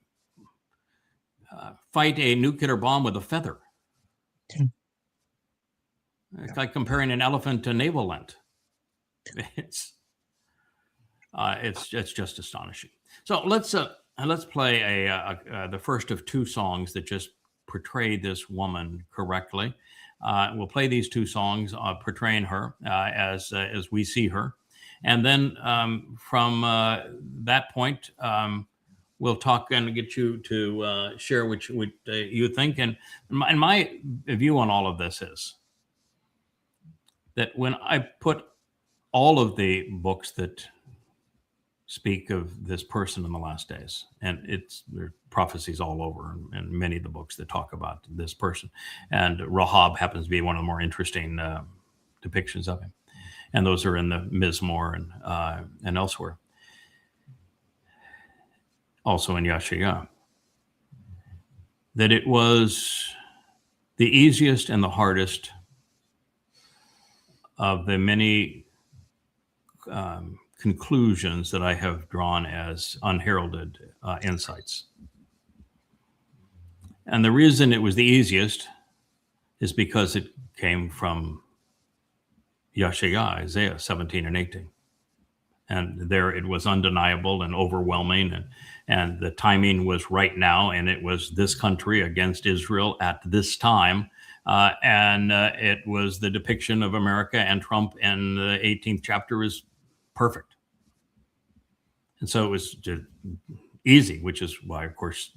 fight a nuclear bomb with a feather. It's like comparing an elephant to naval length. It's just astonishing. So let's play the first of 2 songs that just portray this woman correctly. We'll play these 2 songs portraying her as we see her, and then from that point, we'll talk and get you to share what you think. And my view on all of this is that when I put all of the books that speak of this person in the last days, and there are prophecies all over, and many of the books that talk about this person. And Rahab happens to be one of the more interesting depictions of him, and those are in the Mizmor and elsewhere, also in Yahowah. That it was the easiest and the hardest of the many conclusions that I have drawn as unheralded insights. And the reason it was the easiest is because it came from Yahowah, Isaiah 17 and 18. And there it was undeniable and overwhelming, and the timing was right now, and it was this country against Israel at this time. And it was the depiction of America and Trump in the 18th chapter is perfect. And so it was just easy, which is why, of course,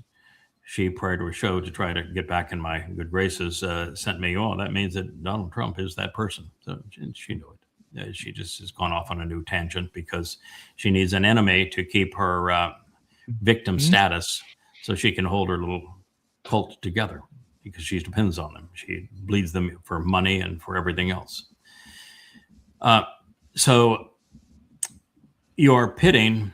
she, prior to a show, to try to get back in my good graces, sent me, oh, that means that Donald Trump is that person. So she knew it. She just has gone off on a new tangent because she needs an enemy to keep her victim status so she can hold her little cult together, because she depends on them. She bleeds them for money and for everything else. So you're pitting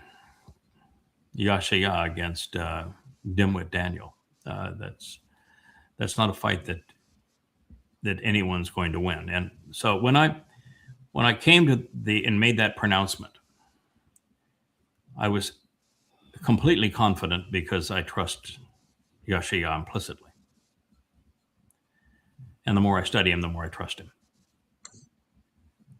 Yahowah against dimwit Daniel. That's not a fight that anyone's going to win. And so when I came to and made that pronouncement, I was completely confident because I trust Yahowah implicitly. And the more I study him, the more I trust him.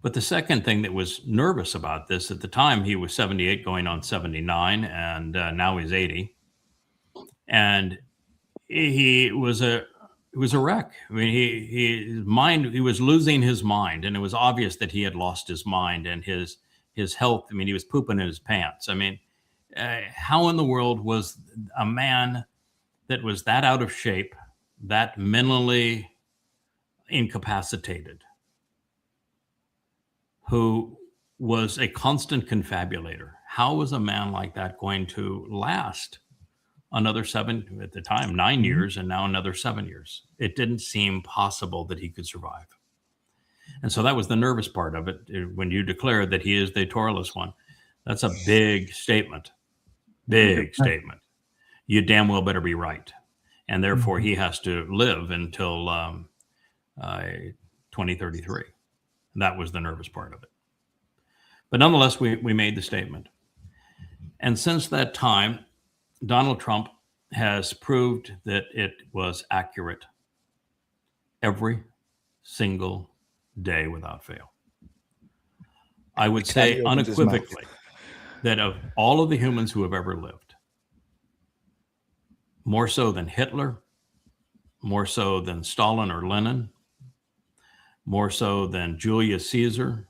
But the second thing that was nervous about this, at the time he was 78 going on 79, and now he's 80. And he was a wreck. I mean, he was losing his mind, and it was obvious that he had lost his mind and his health. I mean, he was pooping in his pants. I mean, how in the world was a man that was that out of shape, that mentally incapacitated, who was a constant confabulator? How was a man like that going to last another 7, at the time, 9 years, and now another 7 years? It didn't seem possible that he could survive. And so that was the nervous part of it. When you declare that he is the Torahless one, that's a big statement. Big statement. You damn well better be right. And therefore he has to live until 2033. That was the nervous part of it. But nonetheless, we made the statement. And since that time, Donald Trump has proved that it was accurate every single day without fail. I would say unequivocally that of all of the humans who have ever lived, more so than Hitler, more so than Stalin or Lenin, more so than Julius Caesar,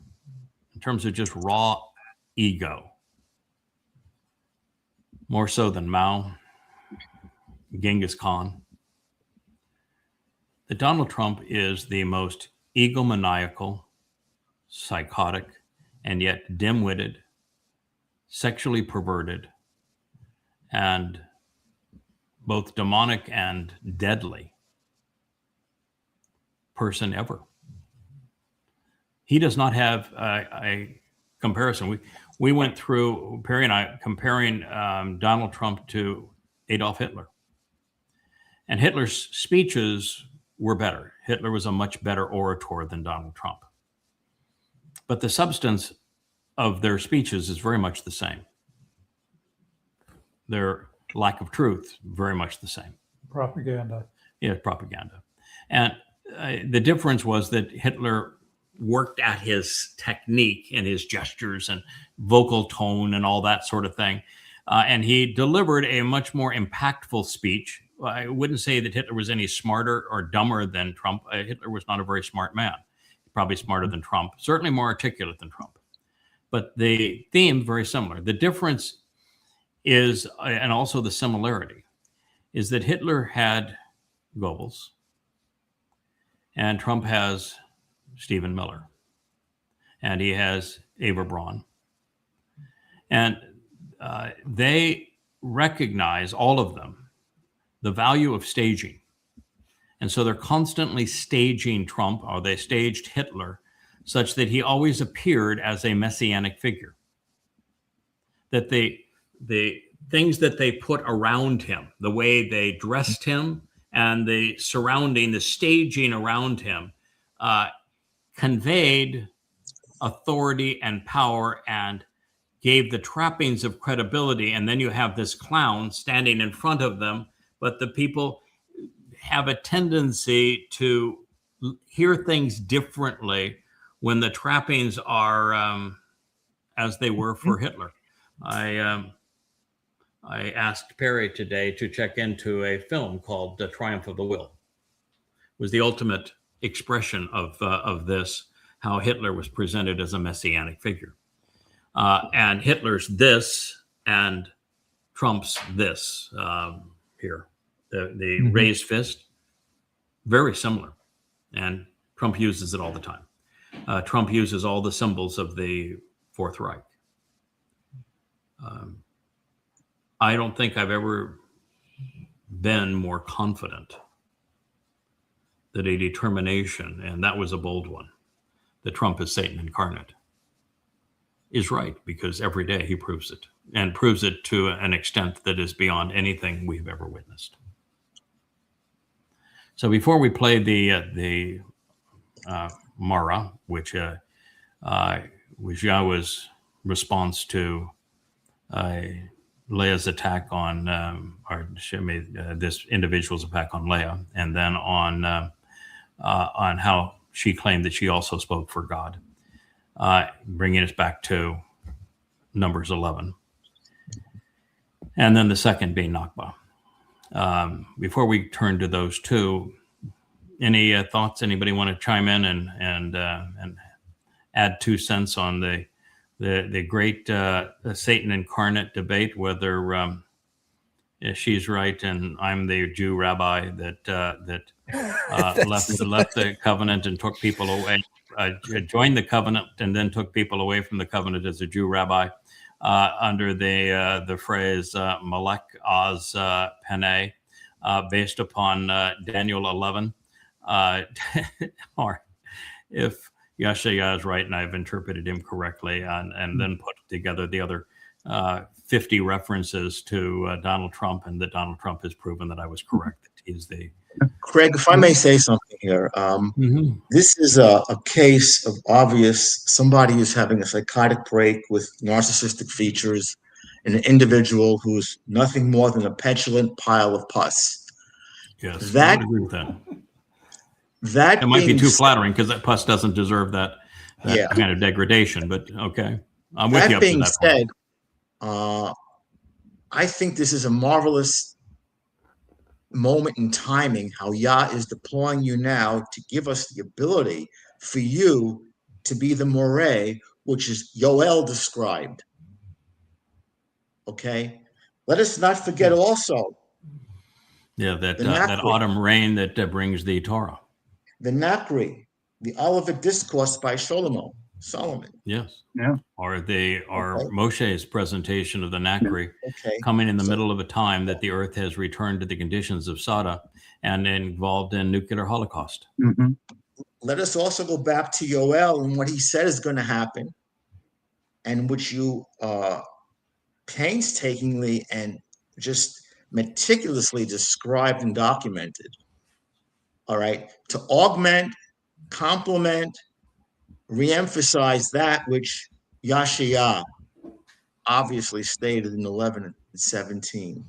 in terms of just raw ego, more so than Mao, Genghis Khan, that Donald Trump is the most egomaniacal, psychotic, and yet dim-witted, sexually perverted, and both demonic and deadly person ever. He does not have a comparison. We went through, Perry and I, comparing Donald Trump to Adolf Hitler. And Hitler's speeches were better. Hitler was a much better orator than Donald Trump. But the substance of their speeches is very much the same. Their lack of truth, very much the same. Propaganda. Yeah, propaganda. And the difference was that Hitler worked at his technique and his gestures and vocal tone and all that sort of thing. And he delivered a much more impactful speech. I wouldn't say that Hitler was any smarter or dumber than Trump. Hitler was not a very smart man. Probably smarter than Trump, certainly more articulate than Trump. But the theme, very similar. The difference is, and also the similarity, is that Hitler had Goebbels and Trump has Stephen Miller, and he has Eva Braun. And they recognize, all of them, the value of staging. And so they're constantly staging Trump, or they staged Hitler, such that he always appeared as a messianic figure. That the things that they put around him, the way they dressed him, and the surrounding, the staging around him, conveyed authority and power and gave the trappings of credibility. And then you have this clown standing in front of them, but the people have a tendency to hear things differently when the trappings are as they were for Hitler. I asked Perry today to check into a film called The Triumph of the Will. It was the ultimate expression of this, how Hitler was presented as a messianic figure. And Hitler's this and Trump's this here. The raised fist, very similar. And Trump uses it all the time. Trump uses all the symbols of the Fourth Reich. I don't think I've ever been more confident that a determination, and that was a bold one, that Trump is Satan incarnate, is right, because every day he proves it, and proves it to an extent that is beyond anything we've ever witnessed. So before we play the Menorah, which was Yahweh's response to Leah's attack on, this individual's attack on Leah, and then on how she claimed that she also spoke for God, bringing us back to Numbers 11, and then the second being Nakba. Before we turn to those two, any thoughts? Anybody want to chime in and add 2 cents on the great Satan incarnate debate, whether she's right and I'm the Jew rabbi that left the covenant and took people away, joined the covenant and then took people away from the covenant as a Jew rabbi under the phrase Malek Az Pene, based upon Daniel 11, or if Yah is right and I've interpreted him correctly, and then put together the other 50 references to Donald Trump, and that Donald Trump has proven that I was correct. That he's the Craig, if I may say something here, this is a case of obvious somebody who's having a psychotic break with narcissistic features, an individual who's nothing more than a petulant pile of pus. Yes, I would agree with that. It might be too flattering because that pus doesn't deserve that kind of degradation, but okay. I'm with you up to that point. That being said, I think this is a marvelous moment in timing, how Yah is deploying you now to give us the ability for you to be the Moreh, which is Yoel described. Okay? Let us not forget also. Yeah, that autumn rain that brings the Torah. The Nakri, the Olivet Discourse by Solomon. Yes. Yeah. Or Moshe's presentation of the Nakri, coming in the middle of a time that the earth has returned to the conditions of Sodom and involved in nuclear holocaust. Let us also go back to Yoel and what he said is going to happen, and which you painstakingly and just meticulously described and documented. All right, to augment, complement, reemphasize that which Yah obviously stated in 11 and 17.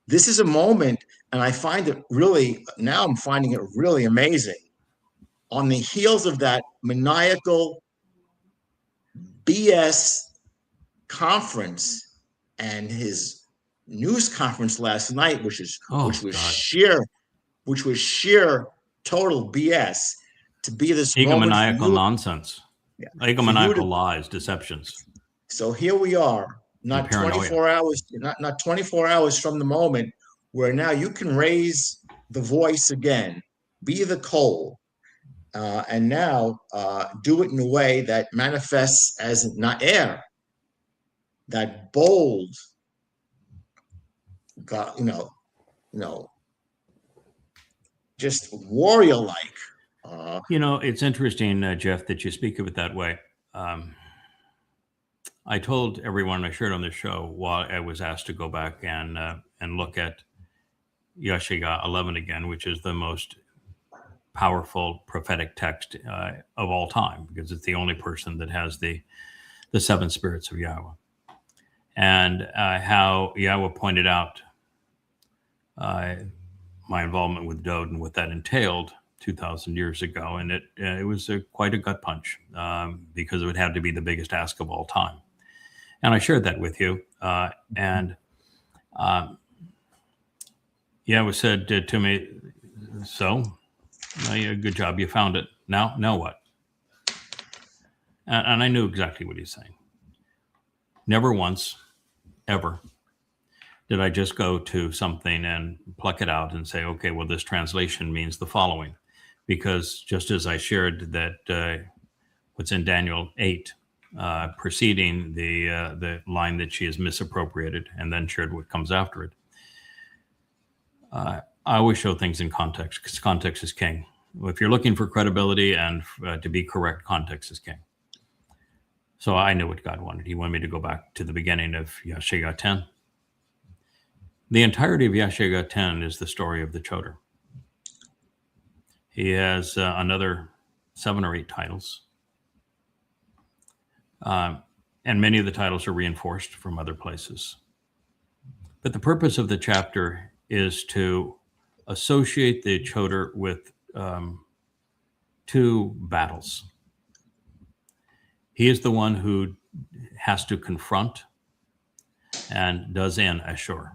This is a moment, and I find it really, now I'm finding it really amazing. On the heels of that maniacal BS conference and his news conference last night, which was sheer total BS, to be this egomaniacal nonsense, egomaniacal lies, deceptions. So here we are, not 24 hours, not 24 hours from the moment where now you can raise the voice again, be the coal, and now do it in a way that manifests as Na'er, that bold, God, just warrior-like. It's interesting, Jeff, that you speak of it that way. I told everyone I shared on the show while I was asked to go back and look at Yahshua 11 again, which is the most powerful prophetic text of all time, because it's the only person that has the seven spirits of Yahweh. And how Yahweh pointed out my involvement with Dode and what that entailed 2,000 years ago. And it was quite a gut punch because it would have to be the biggest ask of all time. And I shared that with you. Yahweh said to me, so, good job, you found it. Now what? And I knew exactly what he's saying. Never once, ever, did I just go to something and pluck it out and say, okay, well, this translation means the following. Because just as I shared that what's in Daniel 8, preceding the line that she has misappropriated, and then shared what comes after it, I always show things in context, because context is king. If you're looking for credibility and to be correct, context is king. So I knew what God wanted. He wanted me to go back to the beginning of Yahshua 10. The entirety of Yahshua 10 is the story of the Choder. He has another 7 or 8 titles. And many of the titles are reinforced from other places. But the purpose of the chapter is to associate the Choder with 2 battles. He is the one who has to confront and does in Ashur.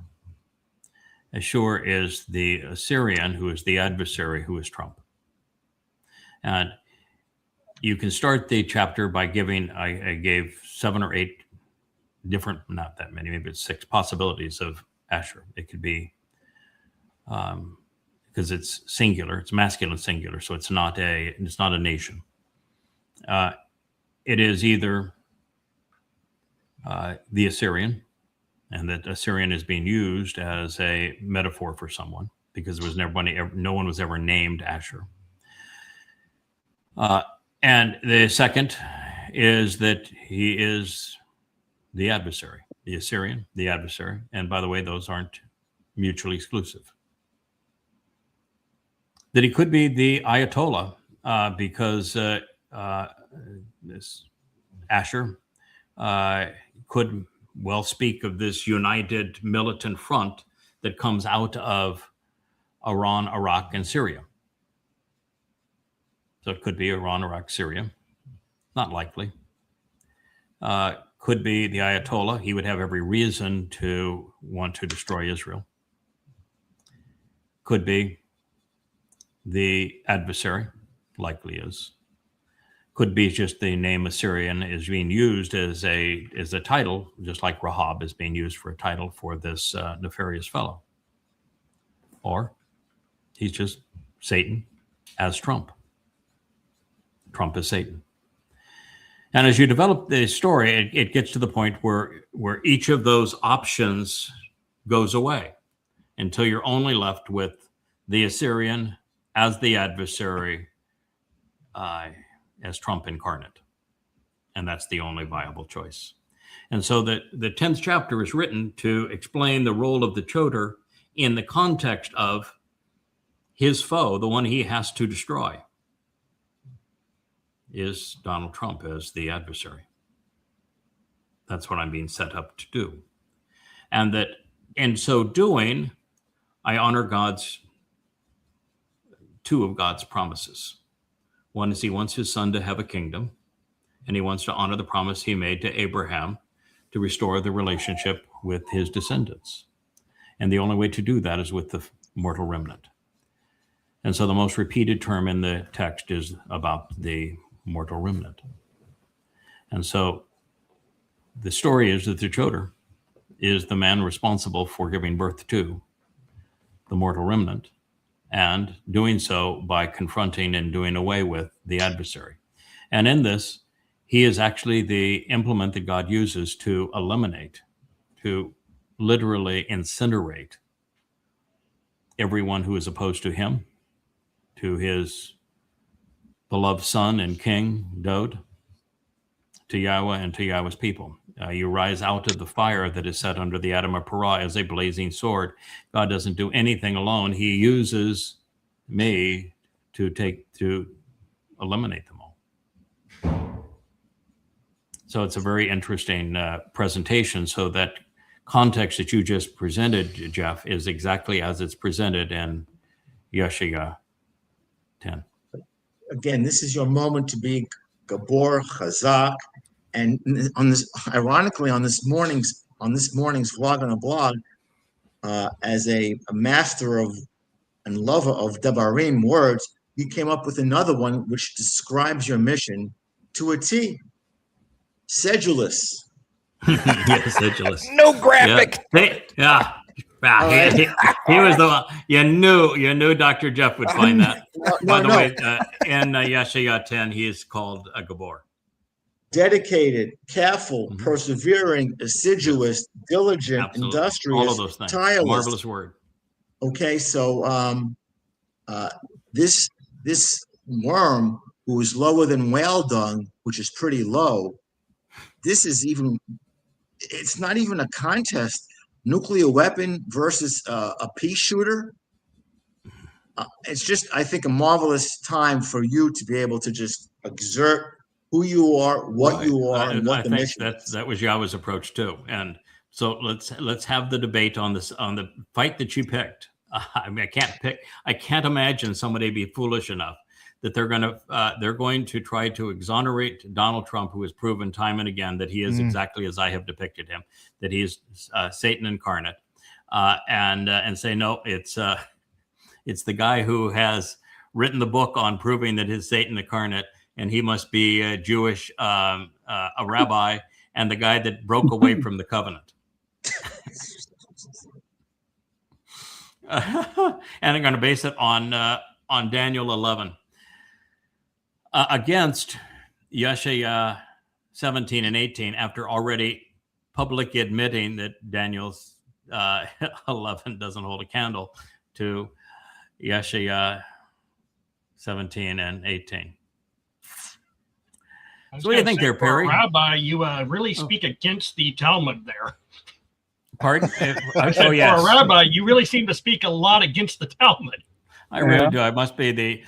Ashur is the Assyrian, who is the adversary, who is Trump. And you can start the chapter by giving, I gave 7 or 8 different, not that many, maybe it's 6 possibilities of Ashur. It could be, because it's singular, it's masculine singular, so it's not a nation. It is either the Assyrian, and that Assyrian is being used as a metaphor for someone, because there was no one was ever named Ashur. And the second is that he is the adversary, the Assyrian, the adversary. And by the way, those aren't mutually exclusive. That he could be the Ayatollah, because this Ashur could well speak of this united militant front that comes out of Iran, Iraq, and Syria. So it could be Iran, Iraq, Syria. Not likely. Could be the Ayatollah. He would have every reason to want to destroy Israel. Could be the adversary, likely is. Could be just the name Assyrian is being used as a title, just like Rahab is being used for a title for this nefarious fellow. Or he's just Satan as Trump. Trump is Satan. And as you develop the story, it gets to the point where each of those options goes away until you're only left with the Assyrian as the adversary, as Trump incarnate. And that's the only viable choice. And so the 10th chapter is written to explain the role of the Choder in the context of his foe, the one he has to destroy, is Donald Trump as the adversary. That's what I'm being set up to do. And that in so doing, I honor two of God's promises. One is he wants his son to have a kingdom, and he wants to honor the promise he made to Abraham to restore the relationship with his descendants. And the only way to do that is with the mortal remnant. And so the most repeated term in the text is about the mortal remnant. And so the story is that the Choder is the man responsible for giving birth to the mortal remnant, and doing so by confronting and doing away with the adversary. And in this, he is actually the implement that God uses to eliminate, to literally incinerate everyone who is opposed to him, to his beloved son and king, Dode, to Yahweh and to Yahweh's people. You rise out of the fire that is set under the Adam of Parah as a blazing sword. God doesn't do anything alone. He uses me to eliminate them all. So it's a very interesting presentation. So that context that you just presented, Jeff, is exactly as it's presented in Yeshaya 10. Again, this is your moment to be Gabor, Chazak, and on this, ironically, on this morning's vlog on the blog, as a master of and lover of Devarim words, you came up with another one which describes your mission to a T. Sedulous. Yeah, sedulous. No graphic. Yeah. He was the one. You knew Dr. Jeff would find that. By the way, in Yeshaya 10, he is called a Gabor. Dedicated, careful, persevering, assiduous, diligent, Absolutely. industrious, all of those things. tireless. Marvelous word. Okay, so this worm, who is lower than whale dung, which is pretty low, it's not even a contest. Nuclear weapon versus a pea shooter. It's just, I think, a marvelous time for you to be able to just exert who you are, what you are, and what the mission is. That was Yahweh's approach too. And so let's have the debate on this, on the fight that you picked. I mean, I can't imagine somebody be foolish enough that they're going to try to exonerate Donald Trump, who has proven time and again that he is exactly as I have depicted him, that he is Satan incarnate, and say no, it's the guy who has written the book on proving that he's Satan incarnate, and he must be Jewish, a rabbi, and the guy that broke away from the covenant. And I'm going to base it on Daniel 11. Against Yeshaya 17 and 18, after already publicly admitting that Daniel's 11 doesn't hold a candle to Yeshaya 17 and 18. So what do you think there, Perry? Rabbi, you really speak against the Talmud there. Pardon? Oh, yes. For a rabbi, you really seem to speak a lot against the Talmud. I really do. I must be the,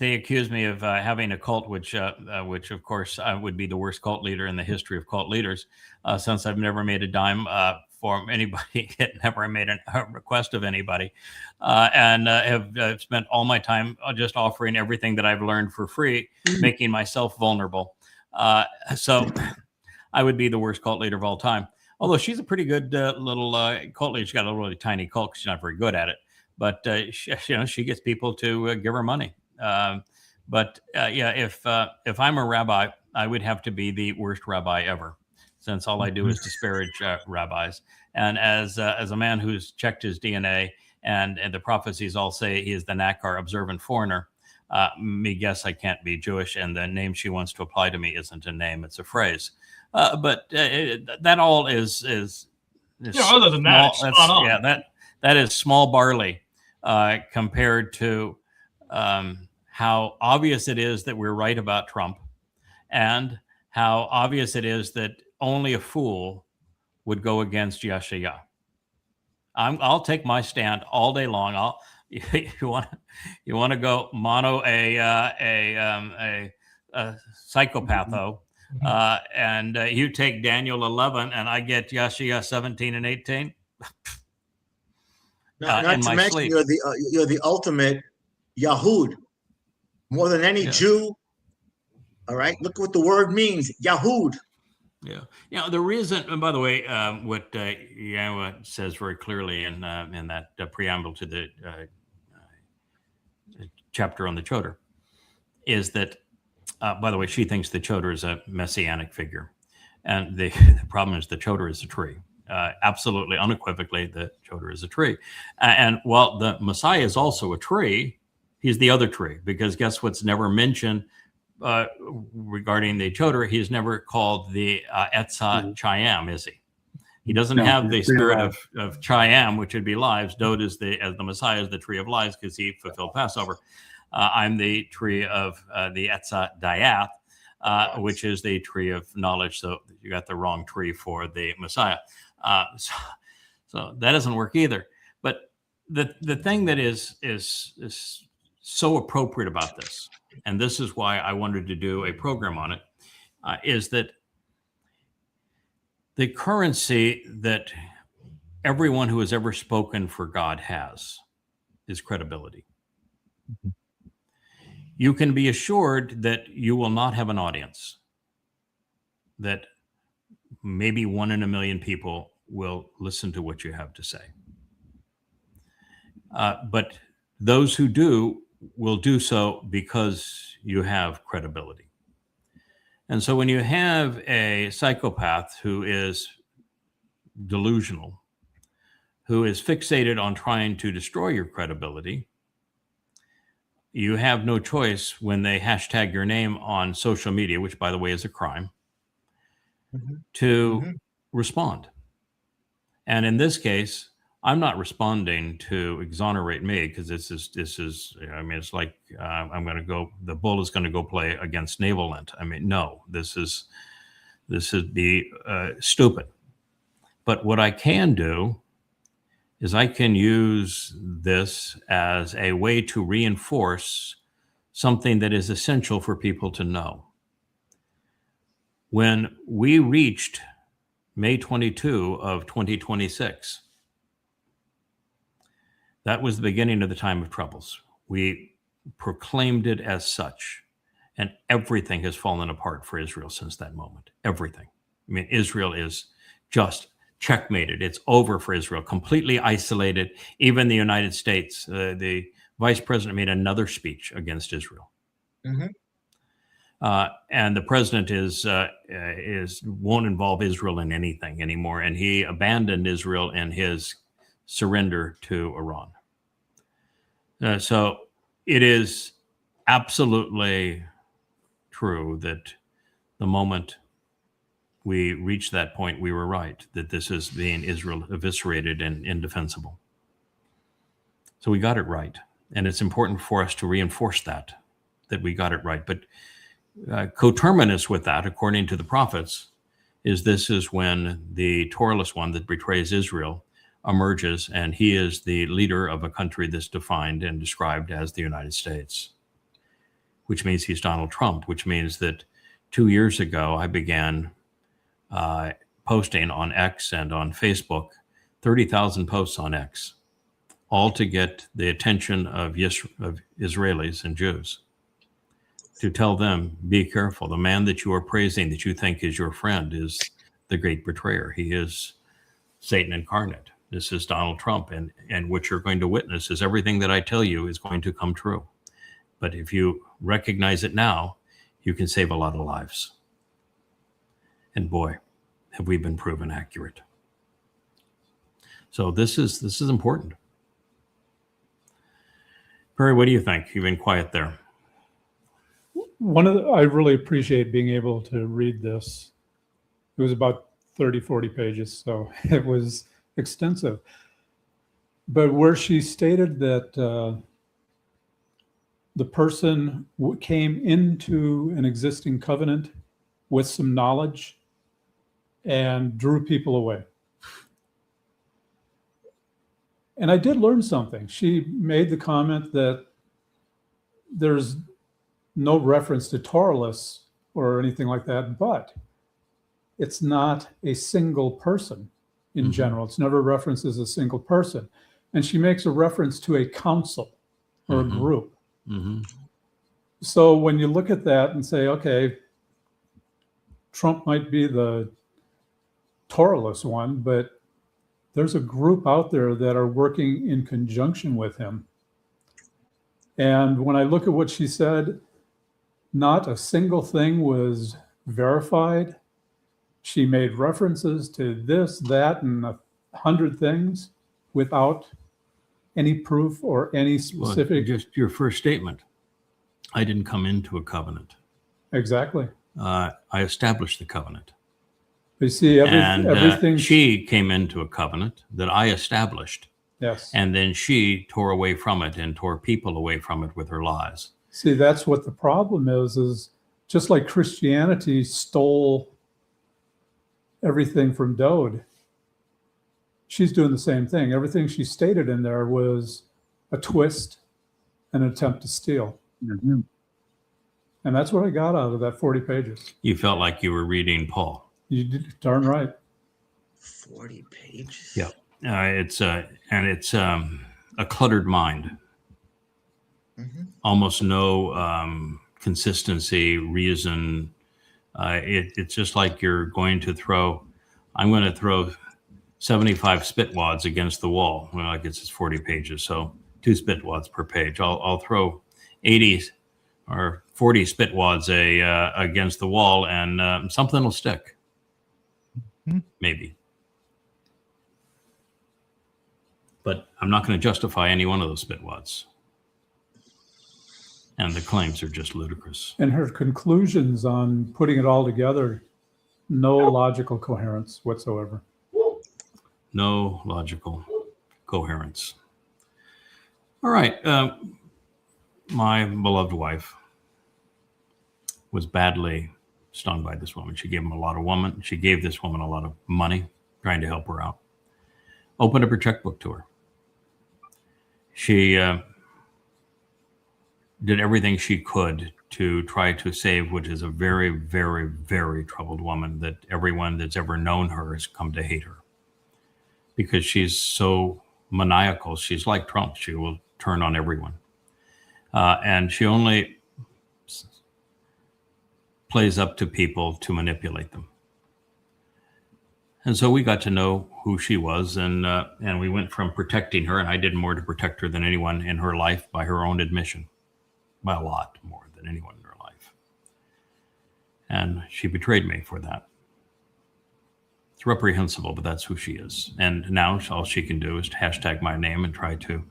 they accuse me of having a cult, which of course would be the worst cult leader in the history of cult leaders, since I've never made a dime for anybody, never made a request of anybody, and have spent all my time just offering everything that I've learned for free, making myself vulnerable. So I would be the worst cult leader of all time. Although she's a pretty good little cult leader. She's got a really tiny cult because she's not very good at it. But she gets people to give her money. If I'm a rabbi, I would have to be the worst rabbi ever, since all I do is disparage rabbis. And as a man who's checked his DNA, and the prophecies all say he is the Nakar observant foreigner, me guess I can't be Jewish, and the name she wants to apply to me isn't a name; it's a phrase. But that all is other than that, it's spot on. Yeah, that is small barley compared to how obvious it is that we're right about Trump, and how obvious it is that only a fool would go against Yeshaya. I'll take my stand all day long. You want to go mono a psychopatho, and you take Daniel 11, and I get Yeshaya 17 and 18. Not to mention, sleep. You're the ultimate Yahud, more than any Jew. All right, look what the word means, Yahud. Yeah. The reason, and by the way, what Yahweh says very clearly in that preamble to the chapter on the Chodar is that, by the way, she thinks the Chodar is a messianic figure, and the problem is the Chodar is a tree. Absolutely, unequivocally, the Chodar is a tree. And while the Messiah is also a tree, he's the other tree, because guess what's never mentioned regarding the Towrah, he's never called the Etzah Chayam, is he? He doesn't have the spirit of Chayam, which would be lives. Dode is as the Messiah is the tree of lives because he fulfilled Passover. I'm the tree of the Etzah Dayath, which is the tree of knowledge. So you got the wrong tree for the Messiah. So that doesn't work either. But the thing that is so appropriate about this, and this is why I wanted to do a program on it, is that the currency that everyone who has ever spoken for God has is credibility. Mm-hmm. You can be assured that you will not have an audience, that maybe 1 in a million people will listen to what you have to say. But those who do will do so because you have credibility. And so when you have a psychopath who is delusional, who is fixated on trying to destroy your credibility, you have no choice when they hashtag your name on social media, which, by the way, is a crime, to respond. And in this case, I'm not responding to exonerate me because this is. I mean, it's like I'm going to go. The bull is going to go play against Navalent. I mean, no, this is be stupid. But what I can do is I can use this as a way to reinforce something that is essential for people to know. When we reached May 22 of 2026, that was the beginning of the time of troubles. We proclaimed it as such, and everything has fallen apart for Israel since that moment. Everything. I mean, Israel is just checkmated. It's over for Israel, completely isolated. Even the United States, the vice president made another speech against Israel. Mm-hmm. And the president won't involve Israel in anything anymore. And he abandoned Israel in his surrender to Iran. So it is absolutely true that the moment we reached that point, we were right, that this is being Israel eviscerated and indefensible. So we got it right. And it's important for us to reinforce that we got it right. But coterminous with that, according to the prophets, this is when the Torahless one that betrays Israel emerges, and he is the leader of a country that's defined and described as the United States, which means he's Donald Trump, which means that 2 years ago, I began posting on X and on Facebook, 30,000 posts on X, all to get the attention of Israelis and Jews, to tell them, be careful. The man that you are praising, that you think is your friend, is the great betrayer. He is Satan incarnate. This is Donald Trump. And what you're going to witness is everything that I tell you is going to come true. But if you recognize it now, you can save a lot of lives. And boy, have we been proven accurate. So this is important. Perry, what do you think? You've been quiet there. I really appreciate being able to read this. It was about 30, 40 pages, so it was extensive. But where she stated that the person came into an existing covenant with some knowledge and drew people away. And I did learn something. She made the comment that there's no reference to Torahless or anything like that, but it's not a single person in general. It's never referenced as a single person. And she makes a reference to a council or a group. Mm-hmm. So when you look at that and say, okay, Trump might be the Torahless one, but there's a group out there that are working in conjunction with him. And when I look at what she said, not a single thing was verified. She made references to this, that, and 100 things without any proof or any specific. Well, just your first statement. I didn't come into a covenant. Exactly. I established the covenant. You see, everything. She came into a covenant that I established. Yes. And then she tore away from it and tore people away from it with her lies. See, that's what the problem is just like Christianity stole everything from Dode, she's doing the same thing. Everything she stated in there was a twist, an attempt to steal. Mm-hmm. And that's what I got out of that 40 pages. You felt like you were reading Paul. You did darn right. 40 pages. Yeah. It's a cluttered mind. Mm-hmm. Almost no consistency, reason. It's just like you're going to throw. I'm going to throw 75 spitwads against the wall. Well, I guess it's 40 pages, so 2 spitwads per page. I'll throw 80 or 40 spitwads against the wall, and something will stick. Mm-hmm. Maybe. But I'm not going to justify any one of those spitwads. And the claims are just ludicrous. And her conclusions on putting it all together, no logical coherence whatsoever. No logical coherence. All right. My beloved wife was badly stung by this woman. She gave this woman a lot of money, trying to help her out. Opened up her checkbook to her. She did everything she could to try to save, which is a very, very, very troubled woman that everyone that's ever known her has come to hate her. Because she's so maniacal. She's like Trump. She will turn on everyone. And she only plays up to people to manipulate them. And so we got to know who she was, and we went from protecting her, and I did more to protect her than anyone in her life by her own admission, by a lot more than anyone in her life. And she betrayed me for that. It's reprehensible, but that's who she is. And now all she can do is to hashtag my name and try to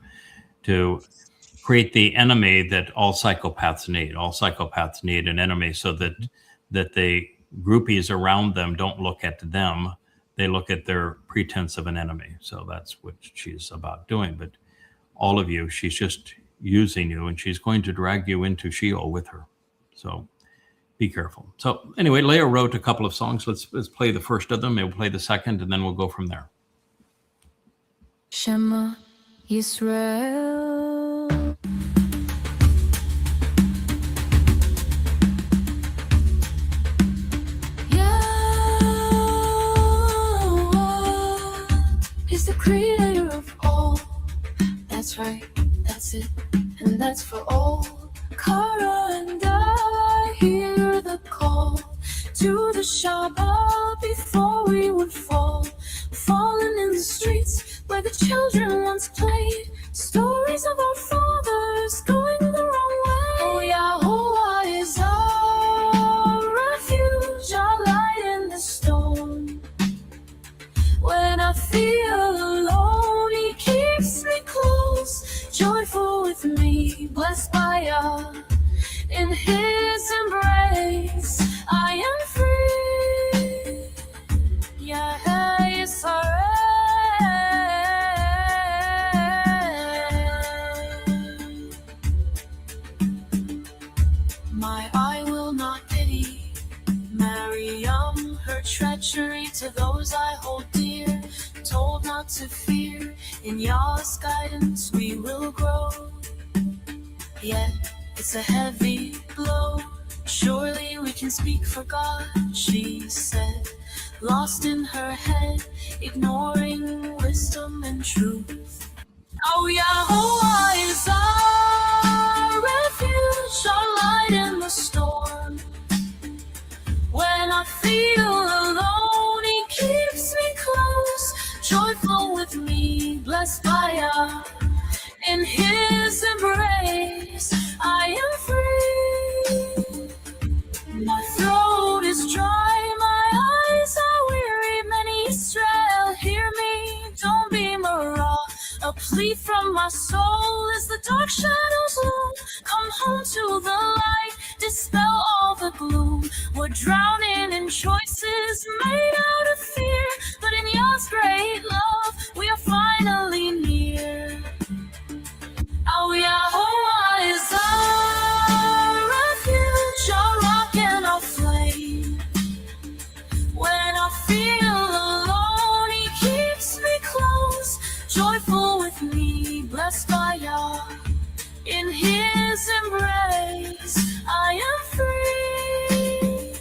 create the enemy that all psychopaths need. All psychopaths need an enemy so that the groupies around them don't look at them. They look at their pretense of an enemy. So that's what she's about doing. But all of you, she's just using you, and she's going to drag you into Sheol with her. So be careful. So anyway, Leah wrote a couple of songs. Let's play the first of them. We'll play the second, and then we'll go from there. Shema Yisrael. Yahweh is the creator of all. That's right, that's it, and that's for all. Kara and I hear the call to the Shabbat before we would fall. Falling in the streets where the children once played. Stories of our fathers going the wrong way. Oh, Yahowah is our refuge, our light in the storm. When I feel alone, He keeps me close, joyful with me, blessed by Yah. In His embrace, I am free. Yah Yisrael. My eye will not pity Mariam, her treachery to those I hold dear, told not to fear. In Yah's guidance we will grow. Yet it's a heavy blow. Surely we can speak for God, she said, lost in her head, ignoring wisdom and truth. Oh, Yahowah is our refuge, our light in the storm. When I feel alone, He keeps me close, joyful with me, blessed by Yah. In His embrace, I am free. My throat is dry, my eyes are weary. Many Israel, hear me, don't be Menorah. A plea from my soul as the dark shadows loom. Come home to the light, dispel all the gloom. We're drowning in choices made out of fear, but in Yah's great love, we are finally near. Our Yahowah is our refuge, our rock and our flame. When I feel alone, He keeps me close, joyful with me, blessed by Yah. In His embrace, I am free.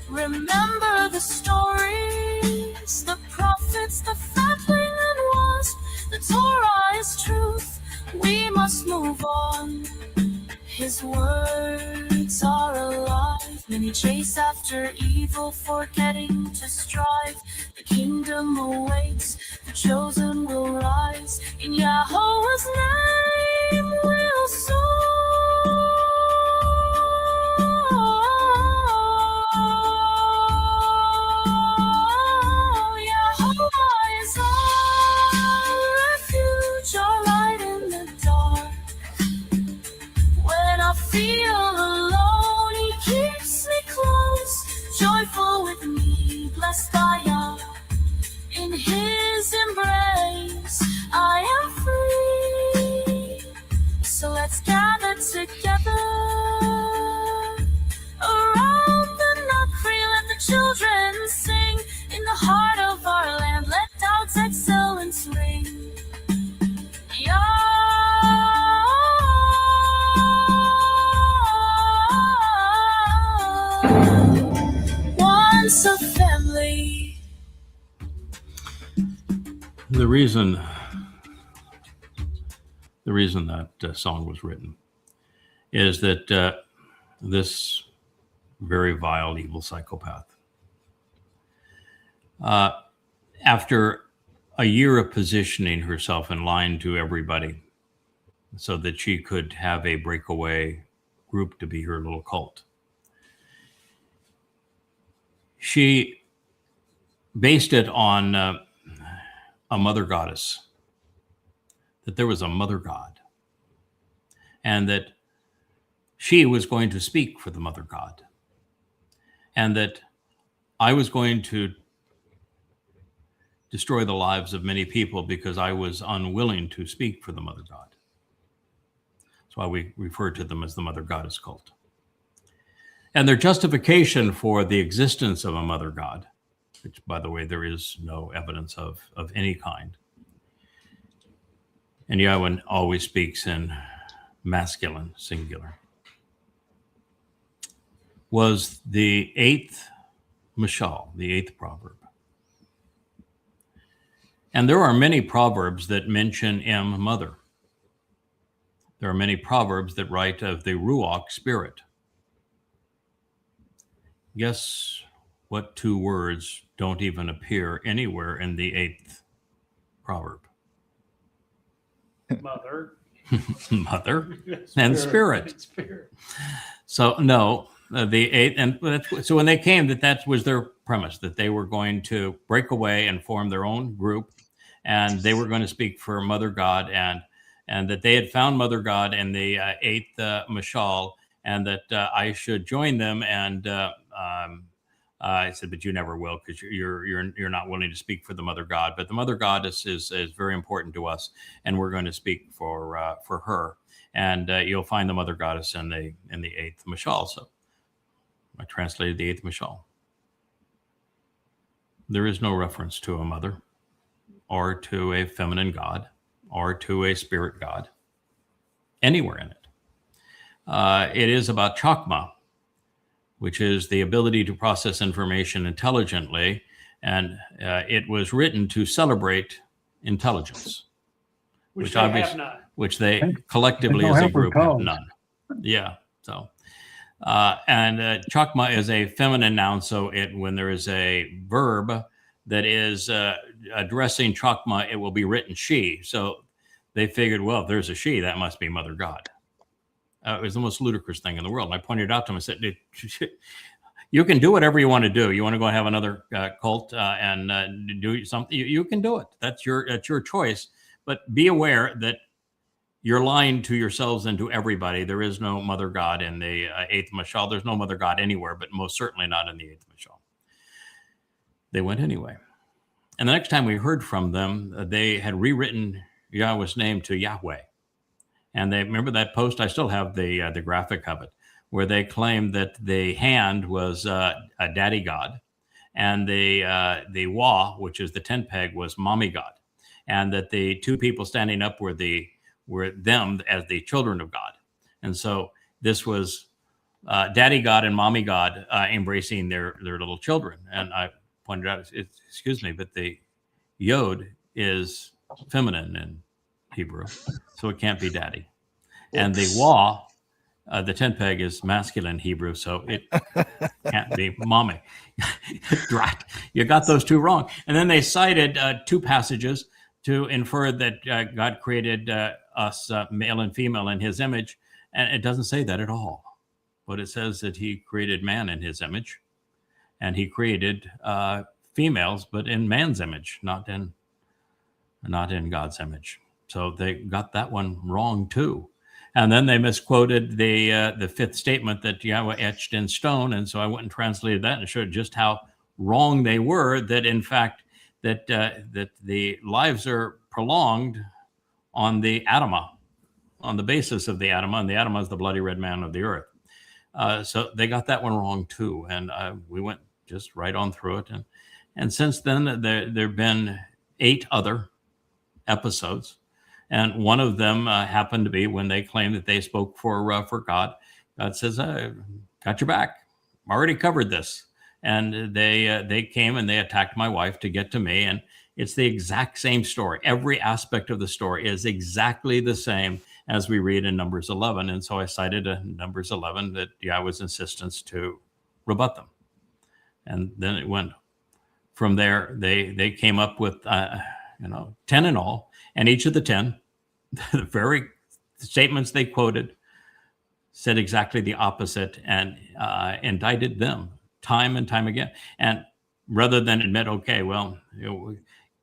Remember the stories, the prophets, the fatling and wasp. The Torah is truth, we must move on. His words are alive. Many chase after evil, forgetting to strive. The kingdom awaits, the chosen will rise. In Yahowah's name we'll soar. Yahowah is our refuge, our light in the dark. When I feel alone, He keeps me close, joyful with me, blessed by Yah. In His embrace, I am free. So let's gather together around the nut tree. Let the children sing in the heart of our land. Let doubt's excellence ring. Once a family. The reason that song was written is that this very vile, evil psychopath, after a year of positioning herself and lying to everybody so that she could have a breakaway group to be her little cult, she based it on a mother goddess, that there was a mother god, and that she was going to speak for the mother god, and that I was going to destroy the lives of many people because I was unwilling to speak for the mother god. That's why we refer to them as the mother goddess cult. And their justification for the existence of a mother god, which, by the way, there is no evidence of any kind. And Yahweh always speaks in masculine, singular. Was the eighth mashal, the eighth proverb. And there are many proverbs that mention mother. There are many proverbs that write of the Ruach spirit. Guess what two words don't even appear anywhere in the eighth proverb? Mother. Mother and spirit. So no, the eighth, and so when they came, that was their premise, that they were going to break away and form their own group, and they were going to speak for Mother God, and that they had found Mother God in the eighth mashal, and that I should join them. And I said, but you never will, because you're not willing to speak for the Mother God. But the Mother Goddess is very important to us, and we're going to speak for her. And you'll find the Mother Goddess in the eighth mashal. So I translated the eighth mashal. There is no reference to a mother, or to a feminine god, or to a spirit god anywhere in it. It is about chakma, which is the ability to process information intelligently. And it was written to celebrate intelligence, which they have none. Which they collectively as a group have none. Yeah. So, and chakma is a feminine noun. So when there is a verb that is addressing chakma, it will be written she. So they figured, well, if there's a she, that must be Mother God. It was the most ludicrous thing in the world. And I pointed out to him, I said, you can do whatever you want to do. You want to go and have another cult and do something, you can do it. That's your choice. But be aware that you're lying to yourselves and to everybody. There is no mother god in the eighth mashal. There's no mother god anywhere, but most certainly not in the eighth mashal. They went anyway. And the next time we heard from them, they had rewritten Yahweh's name to Yahweh. And they remember that post. I still have the graphic of it, where they claimed that the hand was a daddy god, and the Wah, which is the tent peg, was mommy god, and that the two people standing up were them as the children of God. And so this was daddy god and mommy god embracing their little children. And I pointed out, excuse me, but the Yod is feminine in Hebrew, so it can't be daddy. And the Wah, the tent peg, is masculine Hebrew, so it can't be mommy. Right. You got those two wrong. And then they cited two passages to infer that God created us male and female in his image. And it doesn't say that at all. But it says that he created man in his image. And he created females, but in man's image, not in God's image. So they got that one wrong too. And then they misquoted the fifth statement that Yahweh etched in stone. And so I went and translated that and showed just how wrong they were, that in fact, that the lives are prolonged on the Adamah, on the basis of the Adamah, and the Adamah is the bloody red man of the earth. So they got that one wrong too. And we went just right on through it. And since then, there have been 8 other episodes. And one of them happened to be when they claimed that they spoke for God. God says, got your back. Already covered this. And they came and they attacked my wife to get to me. And it's the exact same story. Every aspect of the story is exactly the same as we read in Numbers 11. And so I cited Numbers 11 that Yahweh's insistence to rebut them. And then it went from there. They came up with 10 in all, and each of the 10, the very statements they quoted, said exactly the opposite and indicted them time and time again. And rather than admit, okay, well,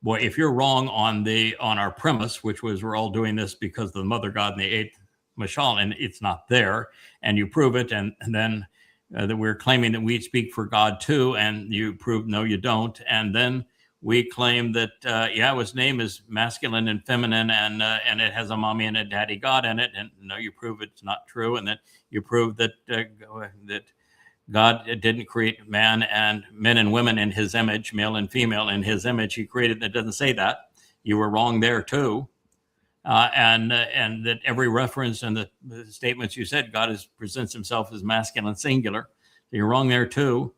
boy, if you're wrong on our premise, which was we're all doing this because of the mother god in the eighth mashal, and it's not there, and you prove it, and then that we're claiming that we speak for God too, and you prove no, you don't, and then we claim that Yahweh's name is masculine and feminine, and it has a mommy and a daddy God in it, and no, you prove it's not true, and then you prove that that God didn't create man and men and women in his image, male and female in his image. He created, that doesn't say that. You were wrong there too. And that every reference in the statements you said, God presents himself as masculine singular. So you're wrong there too.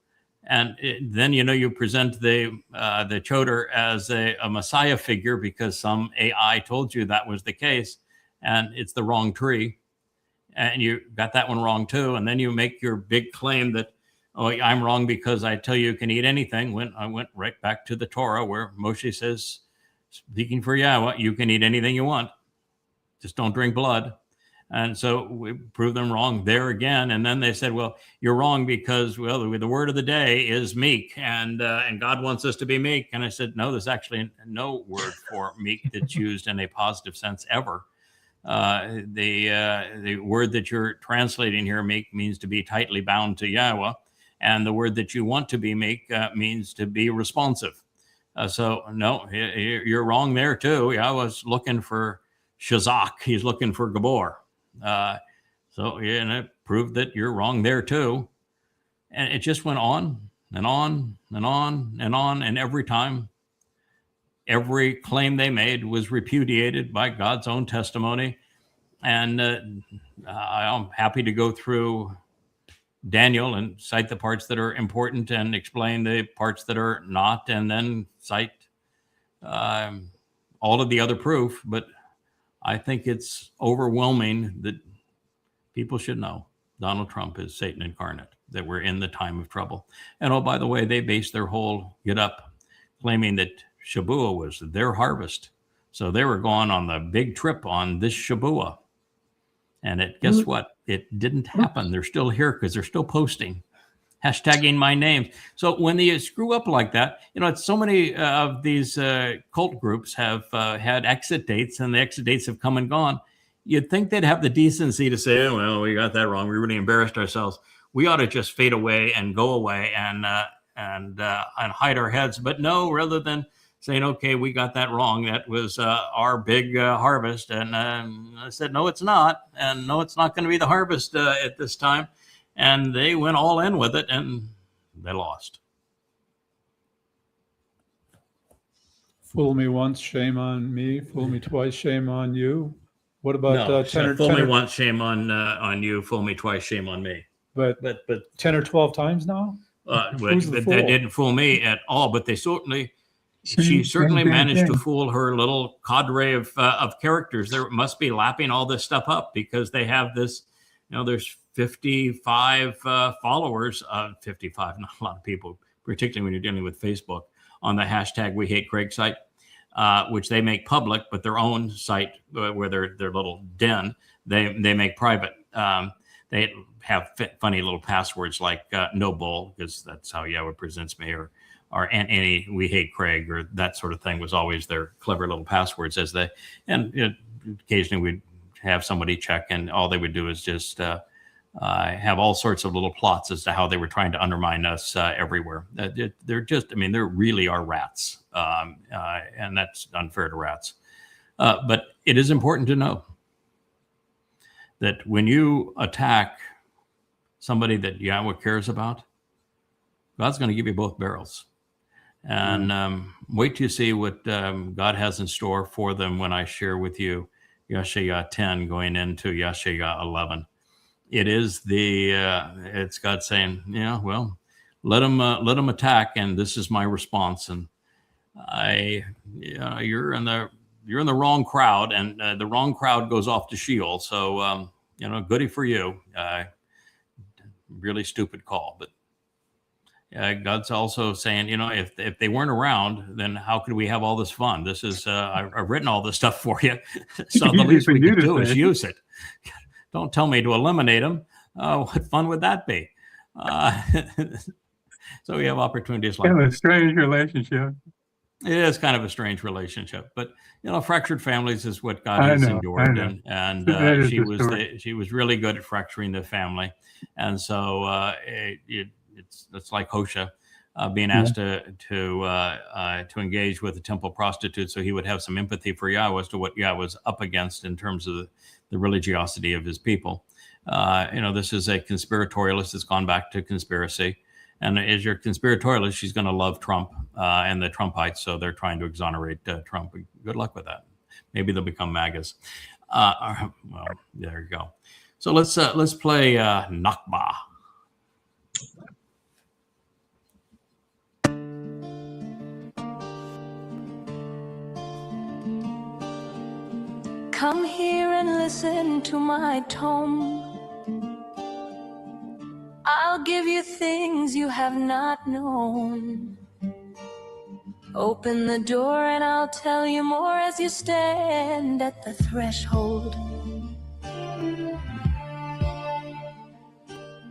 And then, you present the Choder as a Messiah figure because some AI told you that was the case, and it's the wrong tree. And you got that one wrong too. And then you make your big claim that, oh, I'm wrong because I tell you can eat anything. When I went right back to the Torah where Moshe says, speaking for Yahweh, you can eat anything you want. Just don't drink blood. And so we proved them wrong there again. And then they said, well, you're wrong because, well, the word of the day is meek, and God wants us to be meek. And I said, no, there's actually no word for meek that's used in a positive sense ever. The word that you're translating here, meek, means to be tightly bound to Yahweh. And the word that you want to be meek means to be responsive. So no, you're wrong there too. Yahweh's looking for Shazak. He's looking for Gabor. And it proved that you're wrong there too. And it just went on and on and on and on. And every time, every claim they made was repudiated by God's own testimony. And I'm happy to go through Daniel and cite the parts that are important and explain the parts that are not, and then cite all of the other proof. But I think it's overwhelming that people should know Donald Trump is Satan incarnate, that we're in the time of trouble. And oh, by the way, they base their whole get up claiming that Shabbat was their harvest. So they were going on the big trip on this Shabbat. And guess what? It didn't happen. They're still here because they're still posting, hashtagging my name. So when they screw up like that, it's so many of these cult groups have had exit dates, and the exit dates have come and gone. you'd think they'd have the decency to say, oh, well, we got that wrong. We really embarrassed ourselves. We ought to just fade away and go away and hide our heads. But no, rather than saying, okay, we got that wrong. That was our big harvest. And I said, no, it's not. And no, it's not going to be the harvest at this time. And they went all in with it and they lost. Fool me once, shame on me. Fool me twice, shame on you. What about 10 or fool me once, shame on you. Fool me twice, shame on me. But 10 or 12 times now? They didn't fool me at all, but they she certainly managed to fool her little cadre of characters. There must be lapping all this stuff up because they have this, there's 55 followers, 55, not a lot of people, particularly when you're dealing with Facebook, on the hashtag We Hate Craig site, which they make public, but their own site where their little den, they make private. They have funny little passwords like no bull, because that's how Yahweh presents me, or any We Hate Craig, or that sort of thing was always their clever little passwords and occasionally we'd have somebody check and all they would do is just have all sorts of little plots as to how they were trying to undermine us everywhere. There really are rats, and that's unfair to rats. But it is important to know that when you attack somebody that Yahweh cares about, God's going to give you both barrels. And wait till you see what God has in store for them when I share with you Yahshua 10 going into Yahshua 11. It is it's God saying, let them attack, and this is my response. And you're in the wrong crowd, and the wrong crowd goes off to Sheol. So goody for you. Really stupid call, but God's also saying, if they weren't around, then how could we have all this fun? This is I've written all this stuff for you, so the least we can do is use it. Don't tell me to eliminate them. What fun would that be? So we have opportunities like a strange relationship. It is kind of a strange relationship, but fractured families is what God has endured, and she was really good at fracturing the family, and so it's like Hosea being asked to engage with a temple prostitute, so he would have some empathy for Yahweh as to what Yahweh was up against in terms of the religiosity of his people. This is a conspiratorialist that's gone back to conspiracy. And as your conspiratorialist, she's going to love Trump and the Trumpites, so they're trying to exonerate Trump. Good luck with that. Maybe they'll become MAGAs. Well, there you go. So let's play Nakba. Come here and listen to my tome. I'll give you things you have not known. Open the door and I'll tell you more as you stand at the threshold.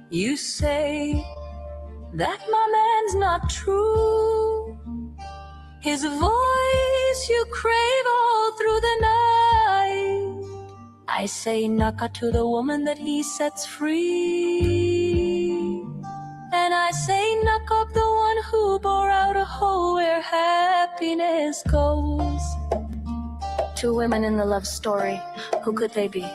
You say that my man's not true. His voice you crave all through the night. I say Naka to the woman that he sets free. And I say knock up the one who bore out a hole where happiness goes. Two women in the love story, who could they be?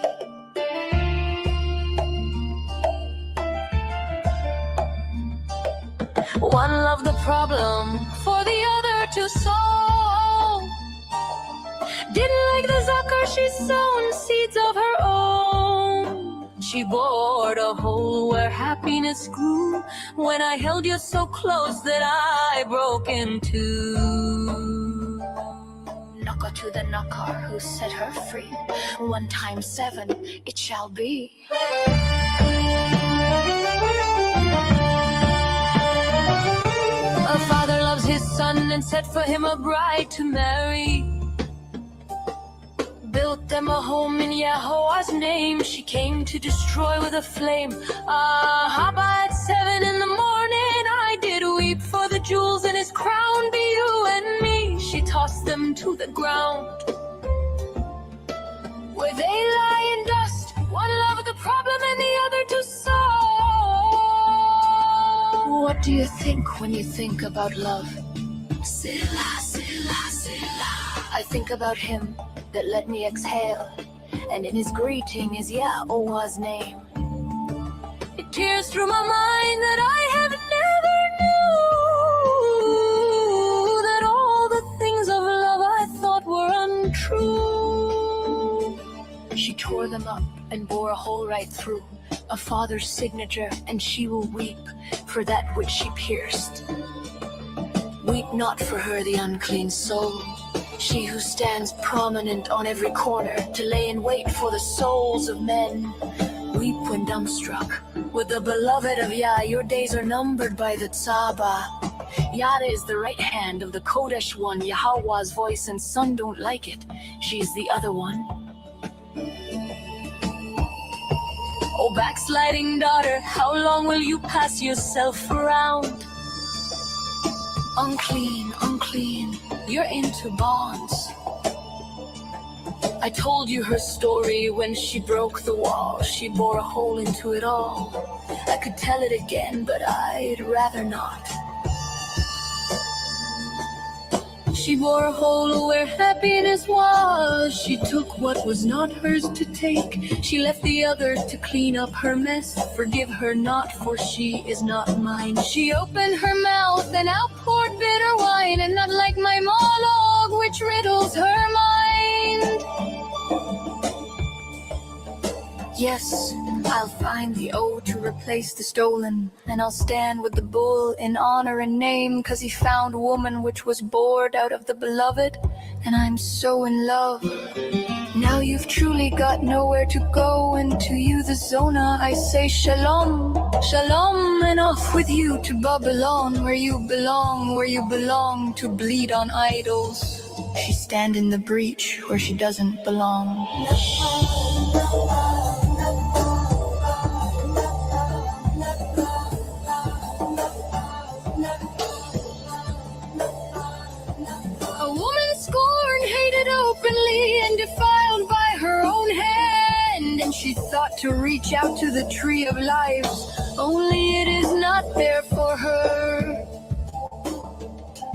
One loved the problem for the other to solve. Didn't like the Zakar, she sown seeds of her own. She bored a hole where happiness grew. When I held you so close that I broke in two. Knocker to the knocker who set her free. 1 times 7 it shall be. A father loves his son and set for him a bride to marry. Built them a home in Yahowah's name. She came to destroy with a flame. At 7 in the morning I did weep for the jewels in his crown. Be you and me, she tossed them to the ground. Where they lie in do you think when you think about love? Selah, Selah, Selah. I think about him that let me exhale, and in his greeting is Yahowah's name. It tears through my mind that I have never knew that all the things of love I thought were untrue. She tore them up and bore a hole right through a father's signature, and she will weep for that which she pierced. Weep not for her, the unclean soul, she who stands prominent on every corner to lay in wait for the souls of men. Weep when dumbstruck with the beloved of Yah. Your days are numbered by the Tzaba. Yada is the right hand of the Kodesh one. Yahowah's voice and son don't like it. She's the other one. Oh, backsliding daughter, how long will you pass yourself around? Unclean, unclean, you're into bonds. I told you her story when she broke the wall. She bore a hole into it all. I could tell it again, but I'd rather not. She bore a hole where happiness was. She took what was not hers to take. She left the other to clean up her mess. Forgive her not, for she is not mine. She opened her mouth and outpoured bitter wine, and not like my monologue, which riddles her mind. Yes, I'll find the O to replace the stolen, and I'll stand with the bull in honor and name, 'cause he found woman which was bored out of the beloved, and I'm so in love. Now you've truly got nowhere to go, and to you the Zona I say shalom, shalom, and off with you to Babylon, where you belong to bleed on idols. She stand in the breach where she doesn't belong. Openly and defiled by her own hand, and she thought to reach out to the tree of life, only it is not there for her.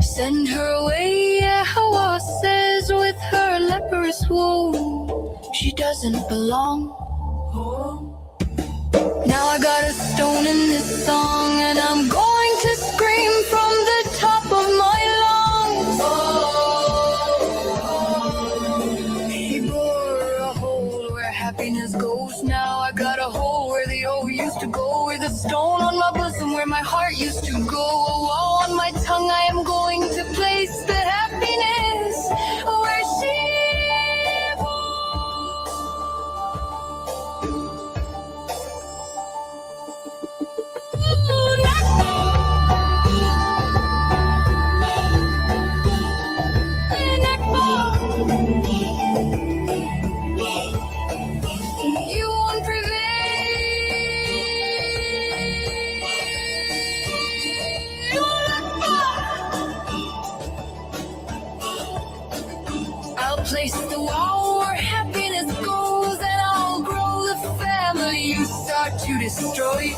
Send her away, Yahowah says, with her leprous wound. She doesn't belong. Now I got a stone in this song, and I'm going to scream from the top of my lungs. Happiness goes now. I got a hole where the O used to go, with a stone on my bosom where my heart used to go. A wall on my tongue, I am going to place the happiness where she place the wall where happiness goes, and I'll grow the family you start to destroy.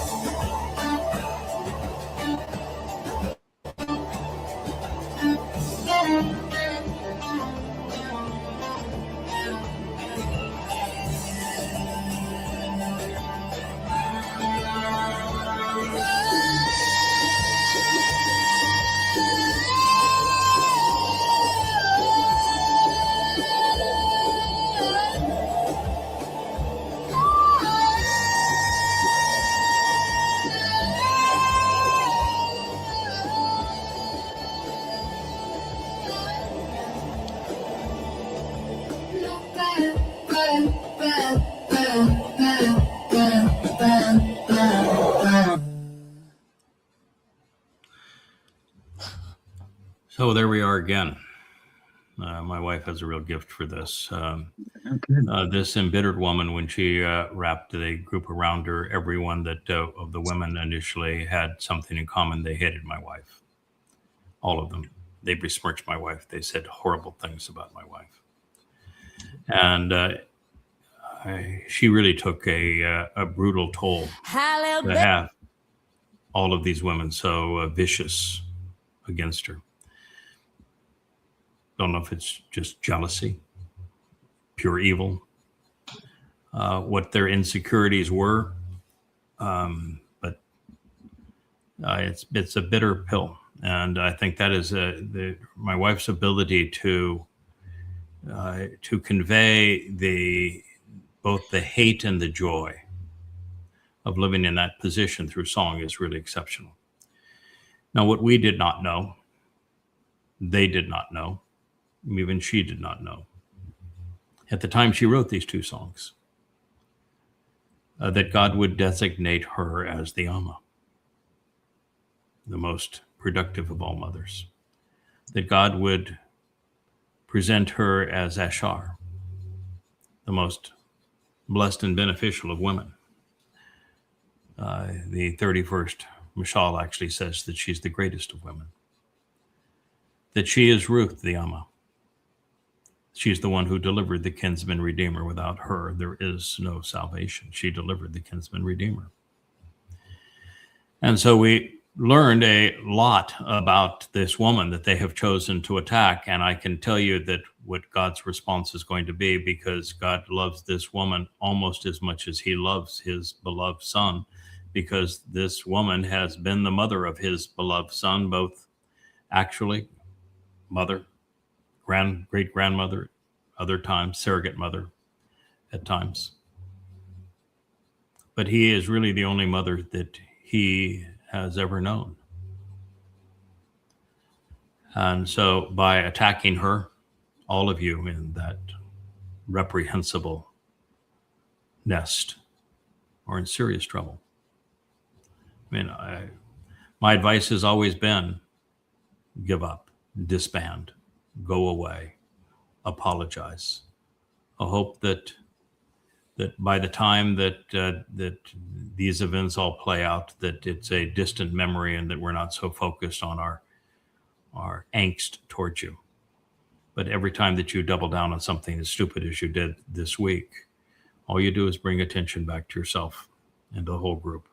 So there we are again. My wife has a real gift for this. This embittered woman, when she wrapped the group around her, everyone that of the women initially had something in common. They hated my wife. All of them. They besmirched my wife. They said horrible things about my wife. And she really took a brutal toll to have all of these women so vicious against her. Don't know if it's just jealousy, pure evil, what their insecurities were, but it's a bitter pill, and I think that is my wife's ability to convey both the hate and the joy of living in that position through song is really exceptional. Now, what we did not know, they did not know, even she did not know, at the time she wrote these two songs, that God would designate her as the Amma, the most productive of all mothers, that God would present her as Ashar, the most blessed and beneficial of women. The 31st Mashal actually says that she's the greatest of women, that she is Ruth, the Amma. She's the one who delivered the kinsman redeemer. Without her, there is no salvation. She delivered the kinsman redeemer. And so we learned a lot about this woman that they have chosen to attack. And I can tell you that what God's response is going to be, because God loves this woman almost as much as he loves his beloved son, because this woman has been the mother of his beloved son, both actually mother, great-grandmother, other times, surrogate mother at times. But he is really the only mother that he has ever known. And so by attacking her, all of you in that reprehensible nest are in serious trouble. I mean, my advice has always been, give up, disband, go away, apologize. I hope that by the time that these events all play out, that it's a distant memory and that we're not so focused on our angst towards you. But every time that you double down on something as stupid as you did this week, all you do is bring attention back to yourself and the whole group.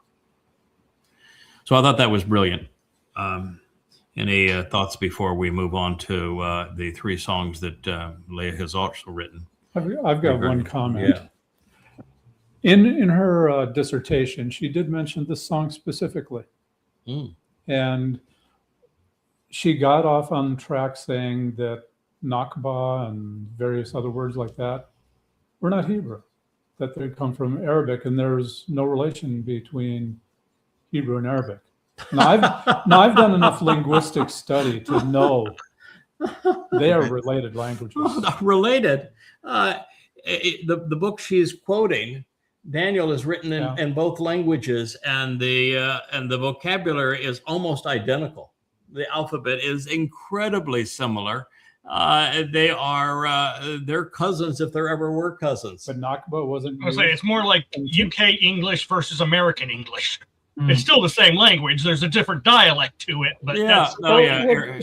So I thought that was brilliant. Any thoughts before we move on to the three songs that Leah has also written? I've got one comment. Yeah. In her dissertation, she did mention this song specifically. And she got off on track saying that Nakba and various other words like that were not Hebrew, that they come from Arabic, and there's no relation between Hebrew and Arabic. Now I've done enough linguistic study to know they are related languages. Related. The book she's quoting, Daniel, is written in both languages, and the vocabulary is almost identical. The alphabet is incredibly similar. They're cousins if there ever were cousins. But Nakba wasn't. I would say it's more like UK English versus American English. It's still the same language. There's a different dialect to it, but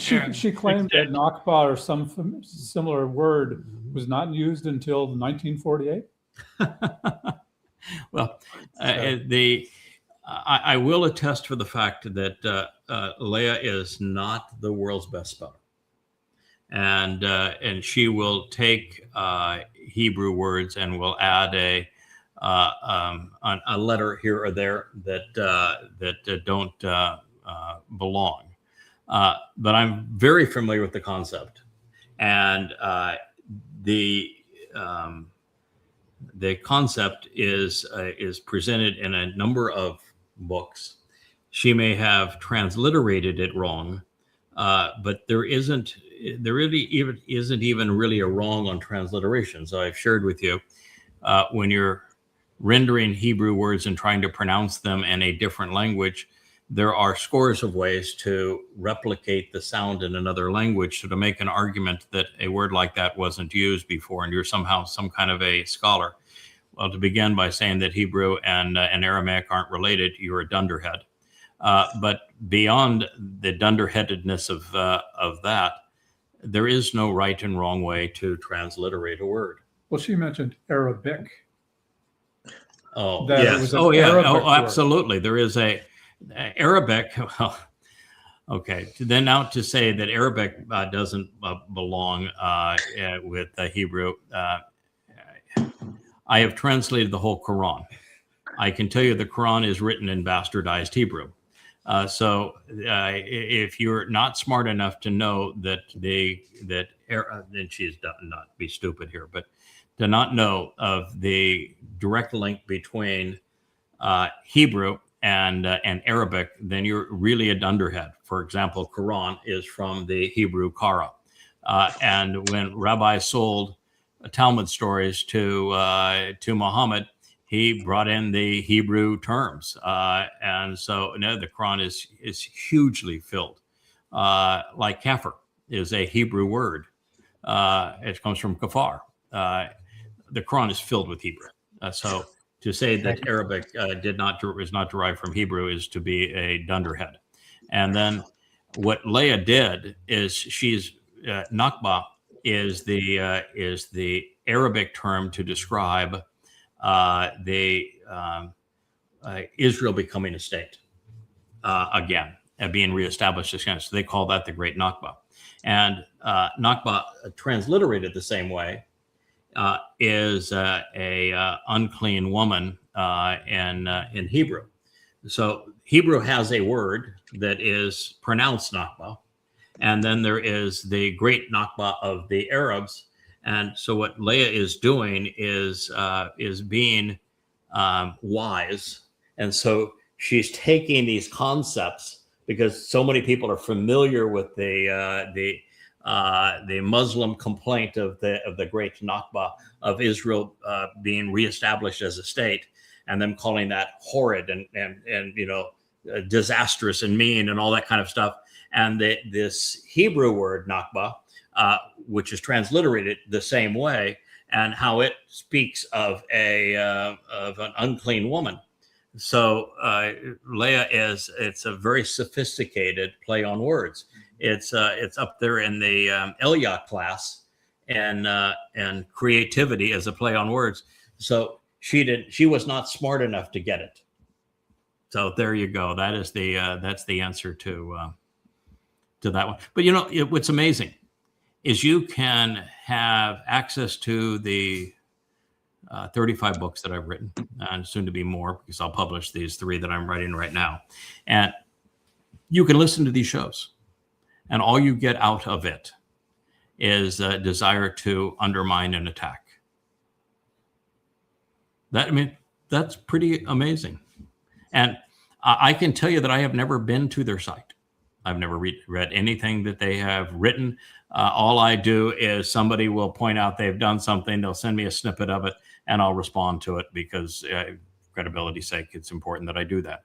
she claimed that Nakba or some similar word was not used until 1948. Well, I will attest for the fact that Leah is not the world's best speller, and she will take Hebrew words and will add a letter here or there that don't belong. But I'm very familiar with the concept, and the concept is presented in a number of books. She may have transliterated it wrong, but there really isn't even really a wrong on transliteration. So I've shared with you when you're rendering Hebrew words and trying to pronounce them in a different language, there are scores of ways to replicate the sound in another language. So to make an argument that a word like that wasn't used before and you're somehow some kind of a scholar, well, to begin by saying that Hebrew and Aramaic aren't related, you're a dunderhead. But beyond the dunderheadedness of that, there is no right and wrong way to transliterate a word. Well, she mentioned Arabic. Oh, yes. Oh, yeah. Oh, absolutely. There is a Arabic, well, okay. Then now to say that Arabic doesn't belong with Hebrew, I have translated the whole Quran. I can tell you the Quran is written in bastardized Hebrew. So if you're not smart enough to know that and she's not be stupid here, but to not know of the direct link between Hebrew and Arabic, then you're really a dunderhead. For example, Quran is from the Hebrew Kara. And when rabbis sold Talmud stories to Muhammad, he brought in the Hebrew terms. And so the Quran is hugely filled. Like kafir is a Hebrew word. It comes from kafar. The Quran is filled with Hebrew. So to say that Arabic is not derived from Hebrew is to be a dunderhead. And then what Leah did is she's Nakba is the Arabic term to describe Israel becoming a state again and being reestablished again. So they call that the Great Nakba. And Nakba, transliterated the same way, is a unclean woman in Hebrew. So Hebrew has a word that is pronounced Nakba, and then there is the Great Nakba of the Arabs. And so what Leah is doing is being wise, and so she's taking these concepts because so many people are familiar with the Muslim complaint of the Great Nakba of Israel being reestablished as a state, and them calling that horrid and disastrous and mean and all that kind of stuff. And this Hebrew word Nakba, which is transliterated the same way, and how it speaks of an unclean woman. So Leah it's a very sophisticated play on words. It's up there in the Elia class and creativity as a play on words. So she was not smart enough to get it. So there you go. That is that's the answer to that one. But what's amazing is you can have access to the 35 books that I've written, and soon to be more, because I'll publish these 3 that I'm writing right now. And you can listen to these shows, and all you get out of it is a desire to undermine and attack. That's pretty amazing. And I can tell you that I have never been to their site. I've never read anything that they have written. All I do is somebody will point out they've done something. They'll send me a snippet of it, and I'll respond to it because credibility's sake, it's important that I do that.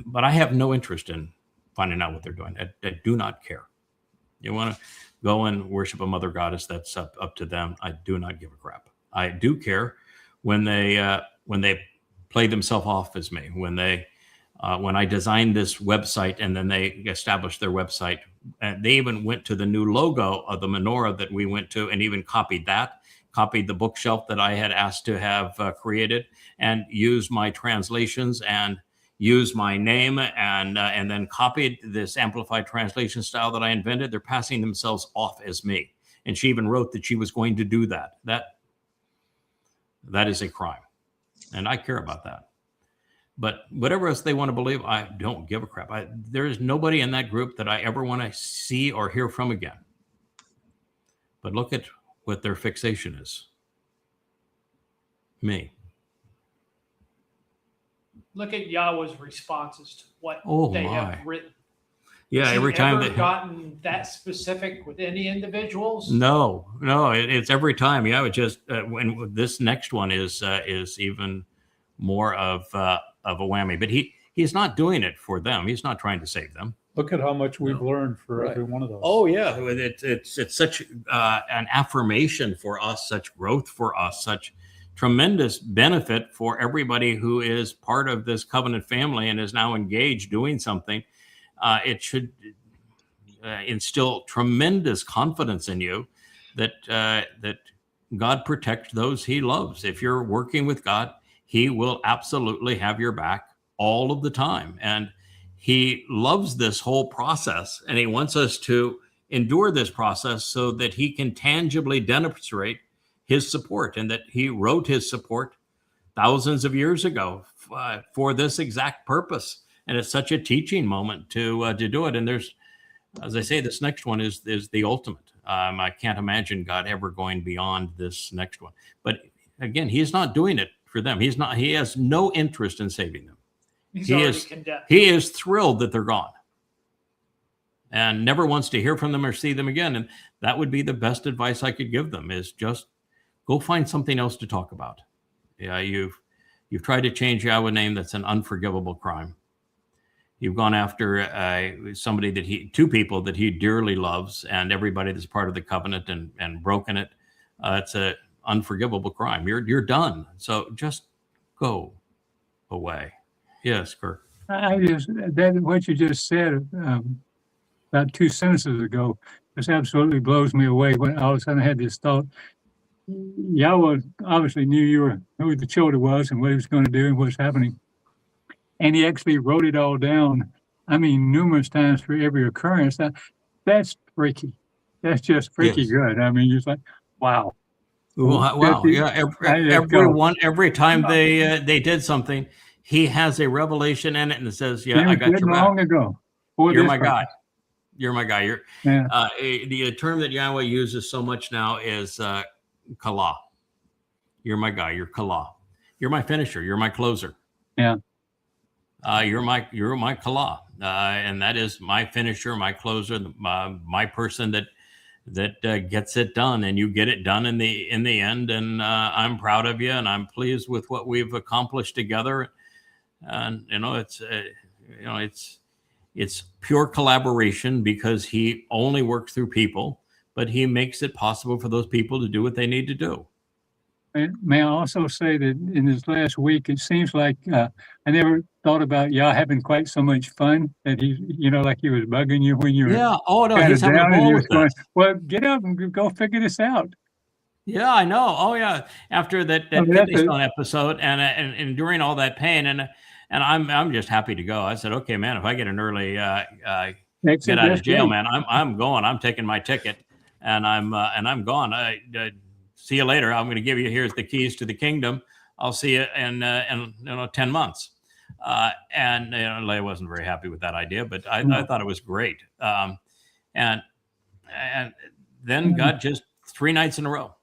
But I have no interest in finding out what they're doing. I do not care. You want to go and worship a mother goddess, that's up to them. I do not give a crap. I do care when they play themselves off as me, when I designed this website and then they established their website, and they even went to the new logo of the menorah that we went to and even copied the bookshelf that I had asked to have created, and used my translations and used my name and then copied this amplified translation style that I invented. They're passing themselves off as me. And she even wrote that she was going to do that. That is a crime. And I care about that. But whatever else they want to believe, I don't give a crap. There is nobody in that group that I ever want to see or hear from again. But look at what their fixation is. Me. Look at Yahweh's responses to what they have written. Yeah, Has every he time ever gotten that specific with any individuals? No, it's every time. Yeah, it just when this next one is even more of a whammy. But he's not doing it for them. He's not trying to save them. Look at how much we've learned for every one of those. Oh yeah, it's such an affirmation for us, such growth for us, such tremendous benefit for everybody who is part of this covenant family and is now engaged doing something. It should instill tremendous confidence in you that God protects those he loves. If you're working with God, he will absolutely have your back all of the time. And he loves this whole process, and he wants us to endure this process so that he can tangibly demonstrate his support, and that he wrote his support thousands of years ago for this exact purpose. And it's such a teaching moment to do it. And there's, as I say, this next one is the ultimate. I can't imagine God ever going beyond this next one. But again, he's not doing it for them. He has no interest in saving them. He's already condemned. He is thrilled that they're gone and never wants to hear from them or see them again. And that would be the best advice I could give them, is just go find something else to talk about. Yeah, you've tried to change Yahweh's name. That's an unforgivable crime. You've gone after two people that he dearly loves, and everybody that's part of the covenant, and broken it. It's an unforgivable crime. You're done. So just go away. Yes, Kirk. What you just said about 2 sentences ago just absolutely blows me away. When all of a sudden I had this thought, Yahweh obviously knew who the children was and what he was going to do and what's happening. And he actually wrote it all down. I mean, numerous times for every occurrence. That's freaky. That's just freaky good. I mean, just like, wow. Wow. Yeah. Every time they did something, he has a revelation in it and it says, yeah, I got your back. Long ago. You're my guy. You're my guy. The term that Yahweh uses so much now is Kala. You're my guy. You're Kala. You're my finisher. You're my closer. Yeah. You're my Kala, and that is my finisher, my closer, my person that gets it done, and you get it done in the end. And I'm proud of you, and I'm pleased with what we've accomplished together. And it's pure collaboration, because he only works through people, but he makes it possible for those people to do what they need to do. May I also say that in this last week, it seems like I never thought about Yah having quite so much fun, that he, like he was bugging you when you were. Yeah. Oh no, he's having a ball with this. Well, get up and go figure this out. Yeah, I know. Oh yeah. After that kidney stone episode, and during all that pain, and I'm just happy to go. I said, okay, man, if I get an early get out of jail, man, I'm going. I'm taking my ticket, and I'm gone. See you later. I'm going to give you, here's the keys to the kingdom. I'll see you in 10 months. And Leah wasn't very happy with that idea, but I thought it was great. And then God just 3 nights in a row,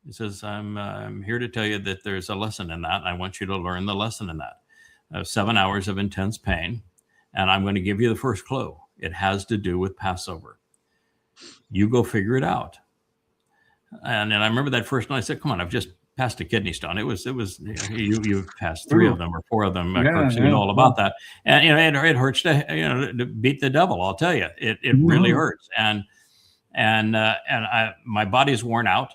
he says, I'm here to tell you that there's a lesson in that. And I want you to learn the lesson in that. 7 hours of intense pain. And I'm going to give you the first clue. It has to do with Passover. You go figure it out. And I remember that first night I said, come on, I've just passed a kidney stone. You've passed 3 of them or 4 of them. You know all about that. And it hurts to beat the devil. I'll tell you, it really hurts. And my body's worn out.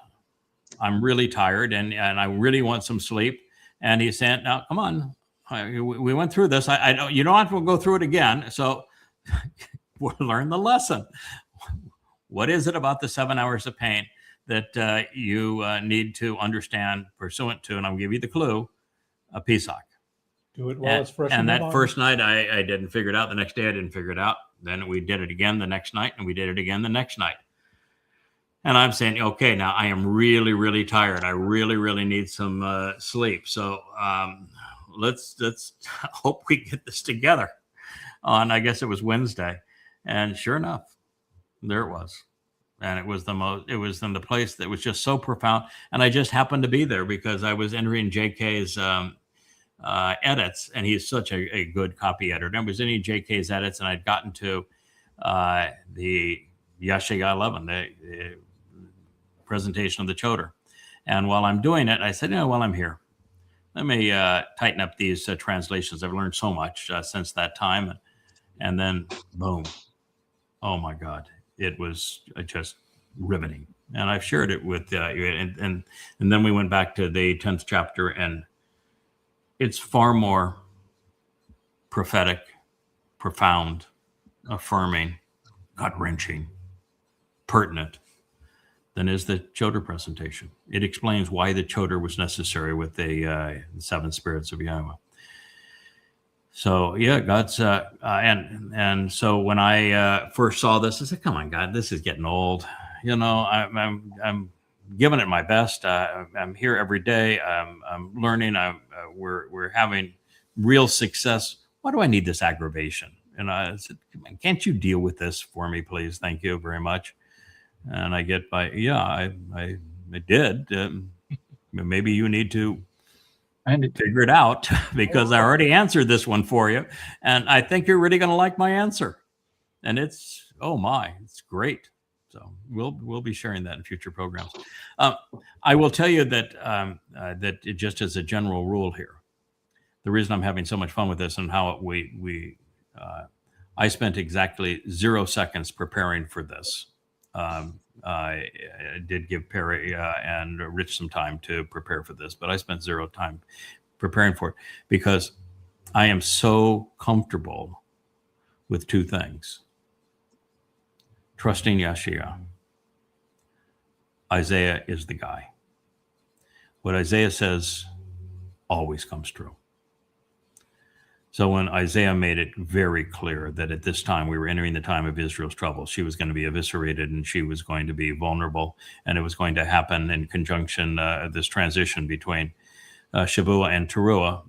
I'm really tired, and I really want some sleep. And he's saying, now come on, we went through this. You don't have to go through it again. So we'll learn the lesson. What is it about the 7 hours of pain that you need to understand pursuant to, and I'll give you the clue, a Pesach. Do it while it's fresh. And that first night I didn't figure it out. The next day I didn't figure it out. Then we did it again the next night, and we did it again the next night. And I'm saying, okay, now I am really, really tired. I really, really need some sleep. So let's hope we get this together on, I guess it was Wednesday. And sure enough, there it was. And it was in the place that was just so profound. And I just happened to be there because I was entering JK's edits, and he's such a good copy editor. I was in JK's edits, and I'd gotten to the Yeshaya 11, the presentation of the Choder. And while I'm doing it, I said, while I'm here, let me tighten up these translations. I've learned so much since that time. And then, boom. Oh, my God. It was just riveting. And I've shared it with you. And then we went back to the 10th chapter, and it's far more prophetic, profound, affirming, gut-wrenching, pertinent than is the Choder presentation. It explains why the Choder was necessary with the 7 spirits of Yahweh. So yeah, God's and so when I first saw this, I said, "Come on, God, this is getting old." You know, I'm giving it my best. I'm here every day. I'm learning. We're having real success. Why do I need this aggravation? And I said, "Can't you deal with this for me, please? Thank you very much." And I get by, yeah, I did. Maybe you need to figure it out because I already answered this one for you. And I think you're really going to like my answer. And it's, oh my, it's great. So we'll be sharing that in future programs. I will tell you that that it just as a general rule here, the reason I'm having so much fun with this and how I spent exactly 0 seconds preparing for this. I did give Perry and Rich some time to prepare for this, but I spent 0 time preparing for it because I am so comfortable with 2 things. Trusting Yahshua. Isaiah is the guy. What Isaiah says always comes true. So when Isaiah made it very clear that at this time we were entering the time of Israel's trouble, she was going to be eviscerated and she was going to be vulnerable, and it was going to happen in conjunction, this transition between Shabbat and Towrah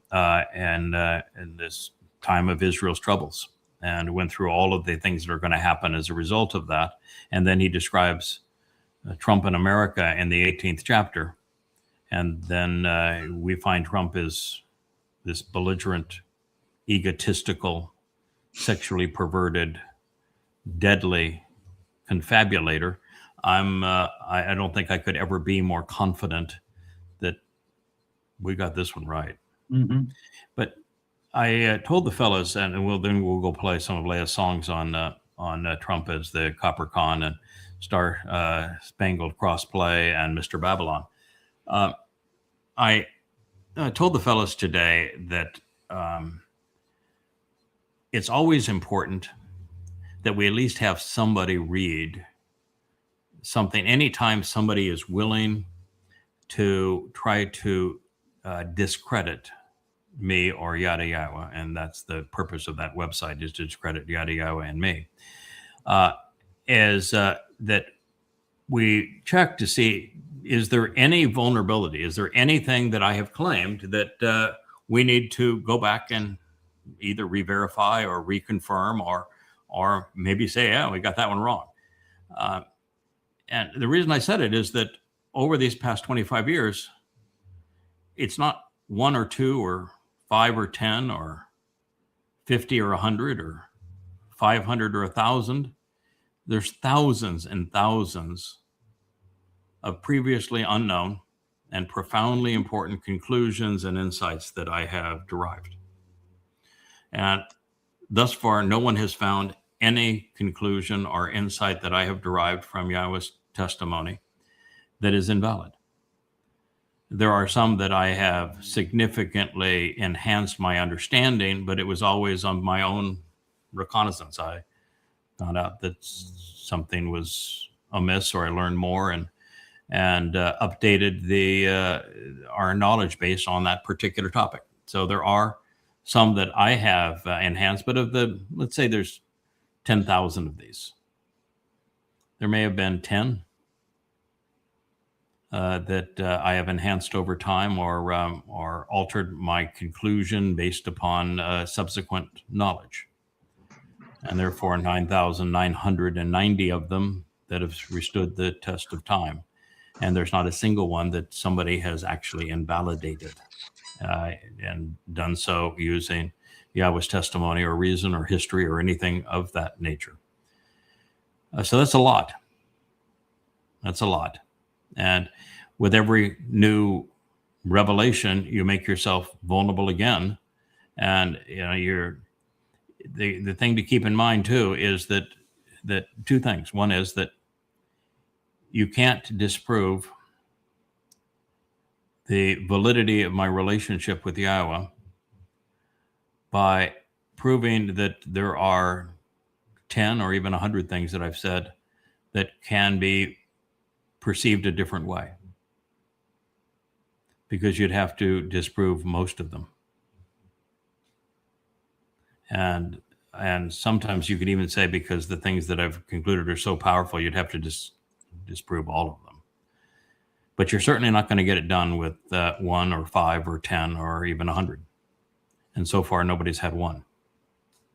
and this time of Israel's troubles, and went through all of the things that are going to happen as a result of that. And then he describes Trump in America in the 18th chapter. And then we find Trump is this belligerent, egotistical, sexually perverted, deadly confabulator. I don't think I could ever be more confident that we got this one right. Mm-hmm. But I told the fellas, and we'll go play some of Leia's songs on Trump as the Copper Con and Star Spangled Cross Play and Mr. Babylon. I told the fellas today that it's always important that we at least have somebody read something. Anytime somebody is willing to try to discredit me or Yada Yahowah, and that's the purpose of that website, is to discredit Yada Yahowah and me, is that we check to see, is there any vulnerability? Is there anything that I have claimed that we need to go back and either re-verify or reconfirm or maybe say, yeah, we got that one wrong. And the reason I said it is that over these past 25 years, it's not 1 or 2 or 5 or 10 or 50 or 100 or 500 or 1,000. There's thousands and thousands of previously unknown and profoundly important conclusions and insights that I have derived. And thus far, no one has found any conclusion or insight that I have derived from Yahweh's testimony that is invalid. There are some that I have significantly enhanced my understanding, but it was always on my own reconnaissance. I found out that something was amiss, or I learned more and updated our knowledge base on that particular topic. So there are some that I have enhanced, but let's say there's 10,000 of these. There may have been 10 that I have enhanced over time or altered my conclusion based upon subsequent knowledge. And therefore 9,990 of them that have withstood the test of time. And there's not a single one that somebody has actually invalidated and done so using Yahweh's testimony or reason or history or anything of that nature. So that's a lot. That's a lot. And with every new revelation, you make yourself vulnerable again. And the thing to keep in mind too is that 2 things. One is that you can't disprove the validity of my relationship with Yahweh by proving that there are 10 or even 100 things that I've said that can be perceived a different way, because you'd have to disprove most of them. And sometimes you could even say, because the things that I've concluded are so powerful, you'd have to disprove all of them. But you're certainly not going to get it done with 1 or 5 or 10 or even 100. And so far, nobody's had one.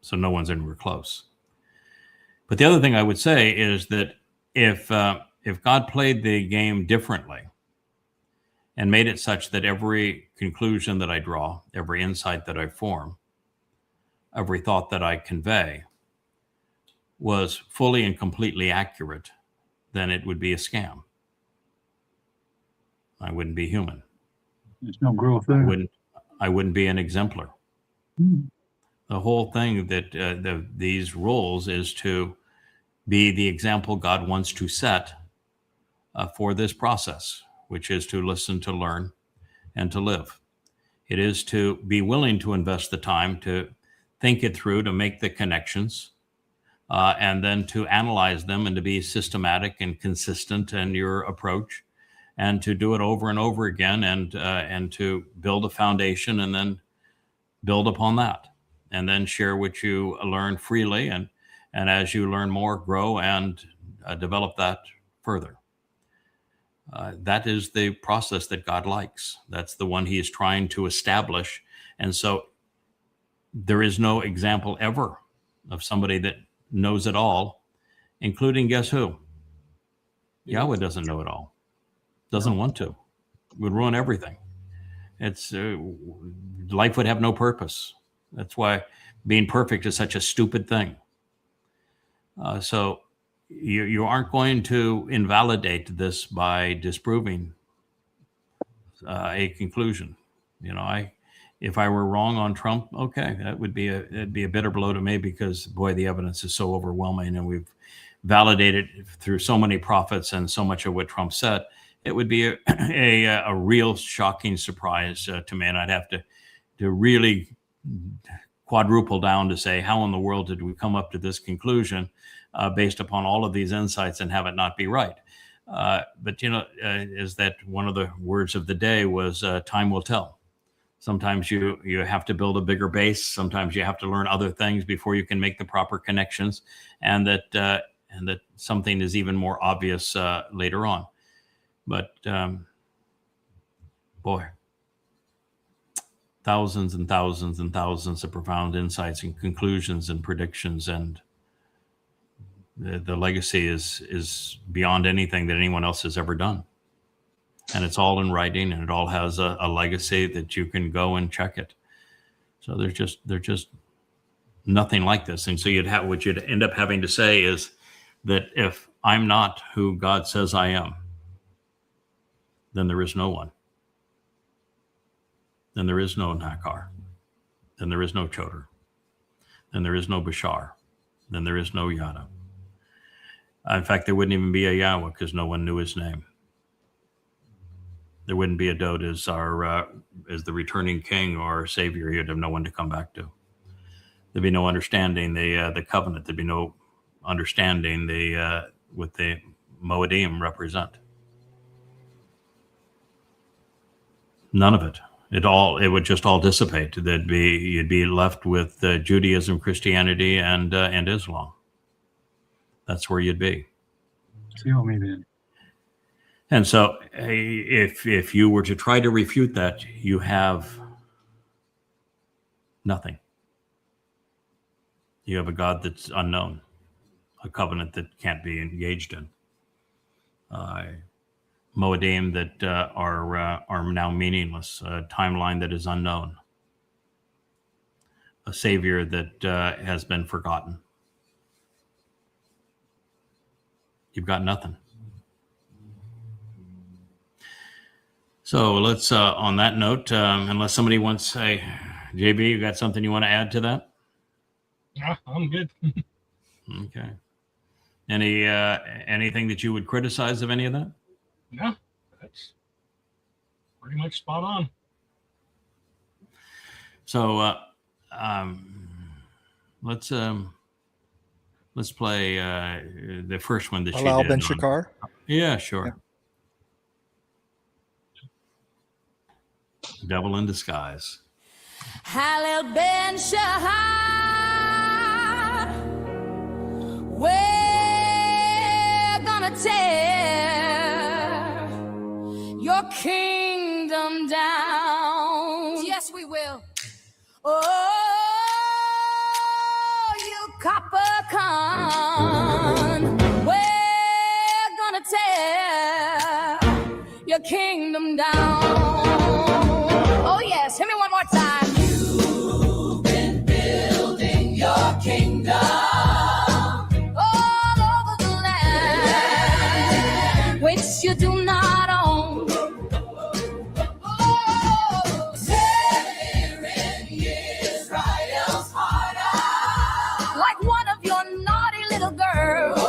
So no one's anywhere close. But the other thing I would say is that if God played the game differently and made it such that every conclusion that I draw, every insight that I form, every thought that I convey was fully and completely accurate, then it would be a scam. I wouldn't be human. There's no growth there. I wouldn't be an exemplar. The whole thing that these roles is to be the example God wants to set for this process, which is to listen, to learn, and to live. It is to be willing to invest the time to think it through, to make the connections, and then to analyze them and to be systematic and consistent in your approach, and to do it over and over again, and to build a foundation and then build upon that, and then share what you learn freely, and as you learn more, grow and develop that further. That is the process that God likes. That's the one he is trying to establish. And so there is no example ever of somebody that knows it all, including, guess who? Yahweh doesn't know it all. Doesn't want to. Would ruin everything. It's life would have no purpose. That's why being perfect is such a stupid thing. So you aren't going to invalidate this by disproving a conclusion. You know, if I were wrong on Trump, okay, it'd be a bitter blow to me, because boy, the evidence is so overwhelming, and we've validated through so many prophets and so much of what Trump said. It would be a real shocking surprise to me, and I'd have to really quadruple down to say, how in the world did we come up to this conclusion based upon all of these insights and have it not be right? But, you know, is that one of the words of the day was time will tell. Sometimes you have to build a bigger base. Sometimes you have to learn other things before you can make the proper connections, and that something is even more obvious later on. But boy, thousands and thousands and thousands of profound insights and conclusions and predictions, and the legacy is beyond anything that anyone else has ever done. And it's all in writing, and it all has a legacy that you can go and check it. So there's just nothing like this. And so what you'd end up having to say is that if I'm not who God says I am, then there is no one. Then there is no Zakar. Then there is no Choder. Then there is no Bashar. Then there is no Yada. In fact, there wouldn't even be a Yahweh, because no one knew his name. There wouldn't be a Dode as the returning king or savior. He'd have no one to come back to. There'd be no understanding the covenant. There'd be no understanding what the Moedim represent. None of it. It would just all dissipate. You'd be left with Judaism, Christianity, and Islam. That's where you'd be. Tell me then. And so, if you were to try to refute that, you have nothing. You have a God that's unknown, a covenant that can't be engaged in. Moedim that are now meaningless, a timeline that is unknown, a savior that has been forgotten. You've got nothing. So let's, on that note, unless somebody wants to say, JB, you got something you want to add to that? Yeah, I'm good. Okay. Anything that you would criticize of any of that? Yeah, that's pretty much spot on. So let's play the first one that she Halal did. Ben Shakar? Yeah, sure. Yeah. Devil in disguise. Halal Ben Shahar. gonna tear your kingdom down. Yes, we will. Oh, you copper con, we're gonna tear your kingdom down. Oh yes, hit me one more time. You've been building your kingdom all over the land, which you do not own. Oh, tearing Israel's heart out like one of your naughty little girls.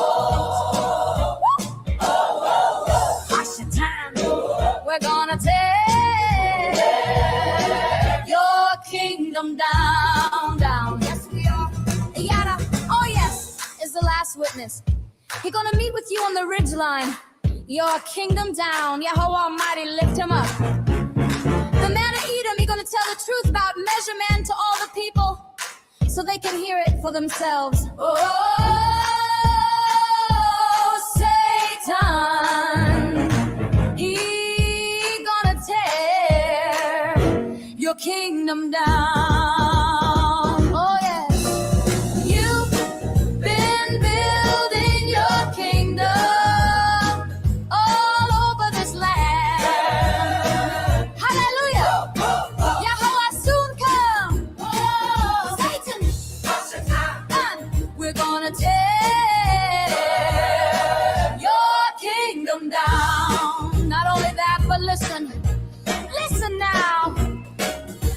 Hush your time. We're gonna tear your kingdom down, down. Yes, we are. Yada. Oh, yes, is the last witness. He's gonna meet with you on the ridge line. Your kingdom down. Yahowah Almighty, lift him up. The man of Edom, he's gonna tell the truth about measurement to all the people so they can hear it for themselves. Oh, Satan, he's gonna tear your kingdom down. Oh, yes. You've been building your kingdom all over this land. Hallelujah. Yahowah soon come. Satan, we're gonna tear your kingdom down. Not only that, but listen now.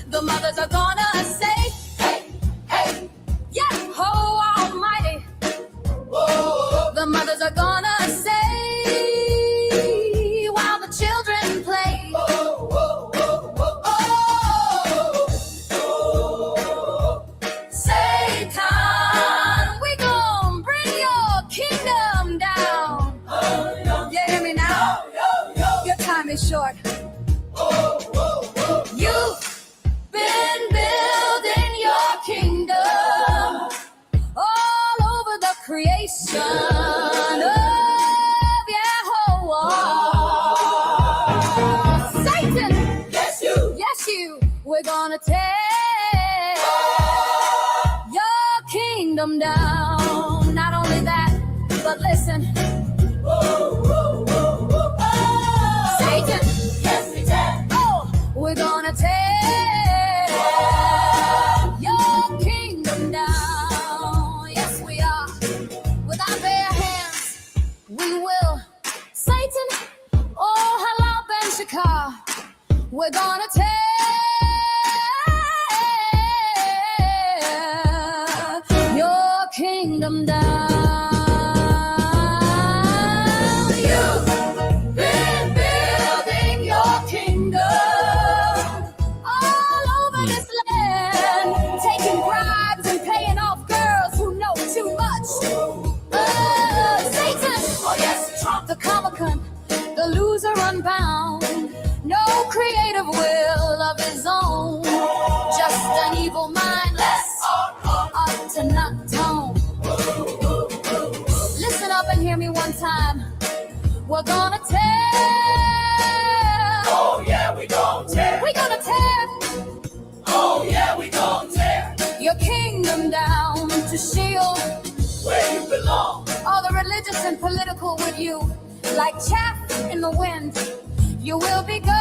The mothers are gonna say, hey, hey, Yahowah Almighty. The mothers are gonna say while the children play. Satan, we gon' bring your kingdom down. You hear me now? Your time is short. You've been building your kingdom all over the creation of Yahowah. Satan, yes you, we're gonna tear your kingdom down. Not only that, but listen. Satan, we're gonna tear your kingdom down. Yes, we are. With our bare hands, we will. Satan, oh, halal ben shakar. We're gonna tear your kingdom down. You've been building your kingdom all over this land, taking bribes and paying off girls who know too much. Satan, oh yes, Trump the Comic-Con, the loser unbound, no creative will of his own, just an evil mindless, up to not tone. Listen up and hear me one time. We're gonna tear. Oh yeah, we gon' tear. We gonna tear. Oh yeah, we gon' tear your kingdom down to shield where you belong. All the religious and political with you, like chaff in the wind, you will be gone.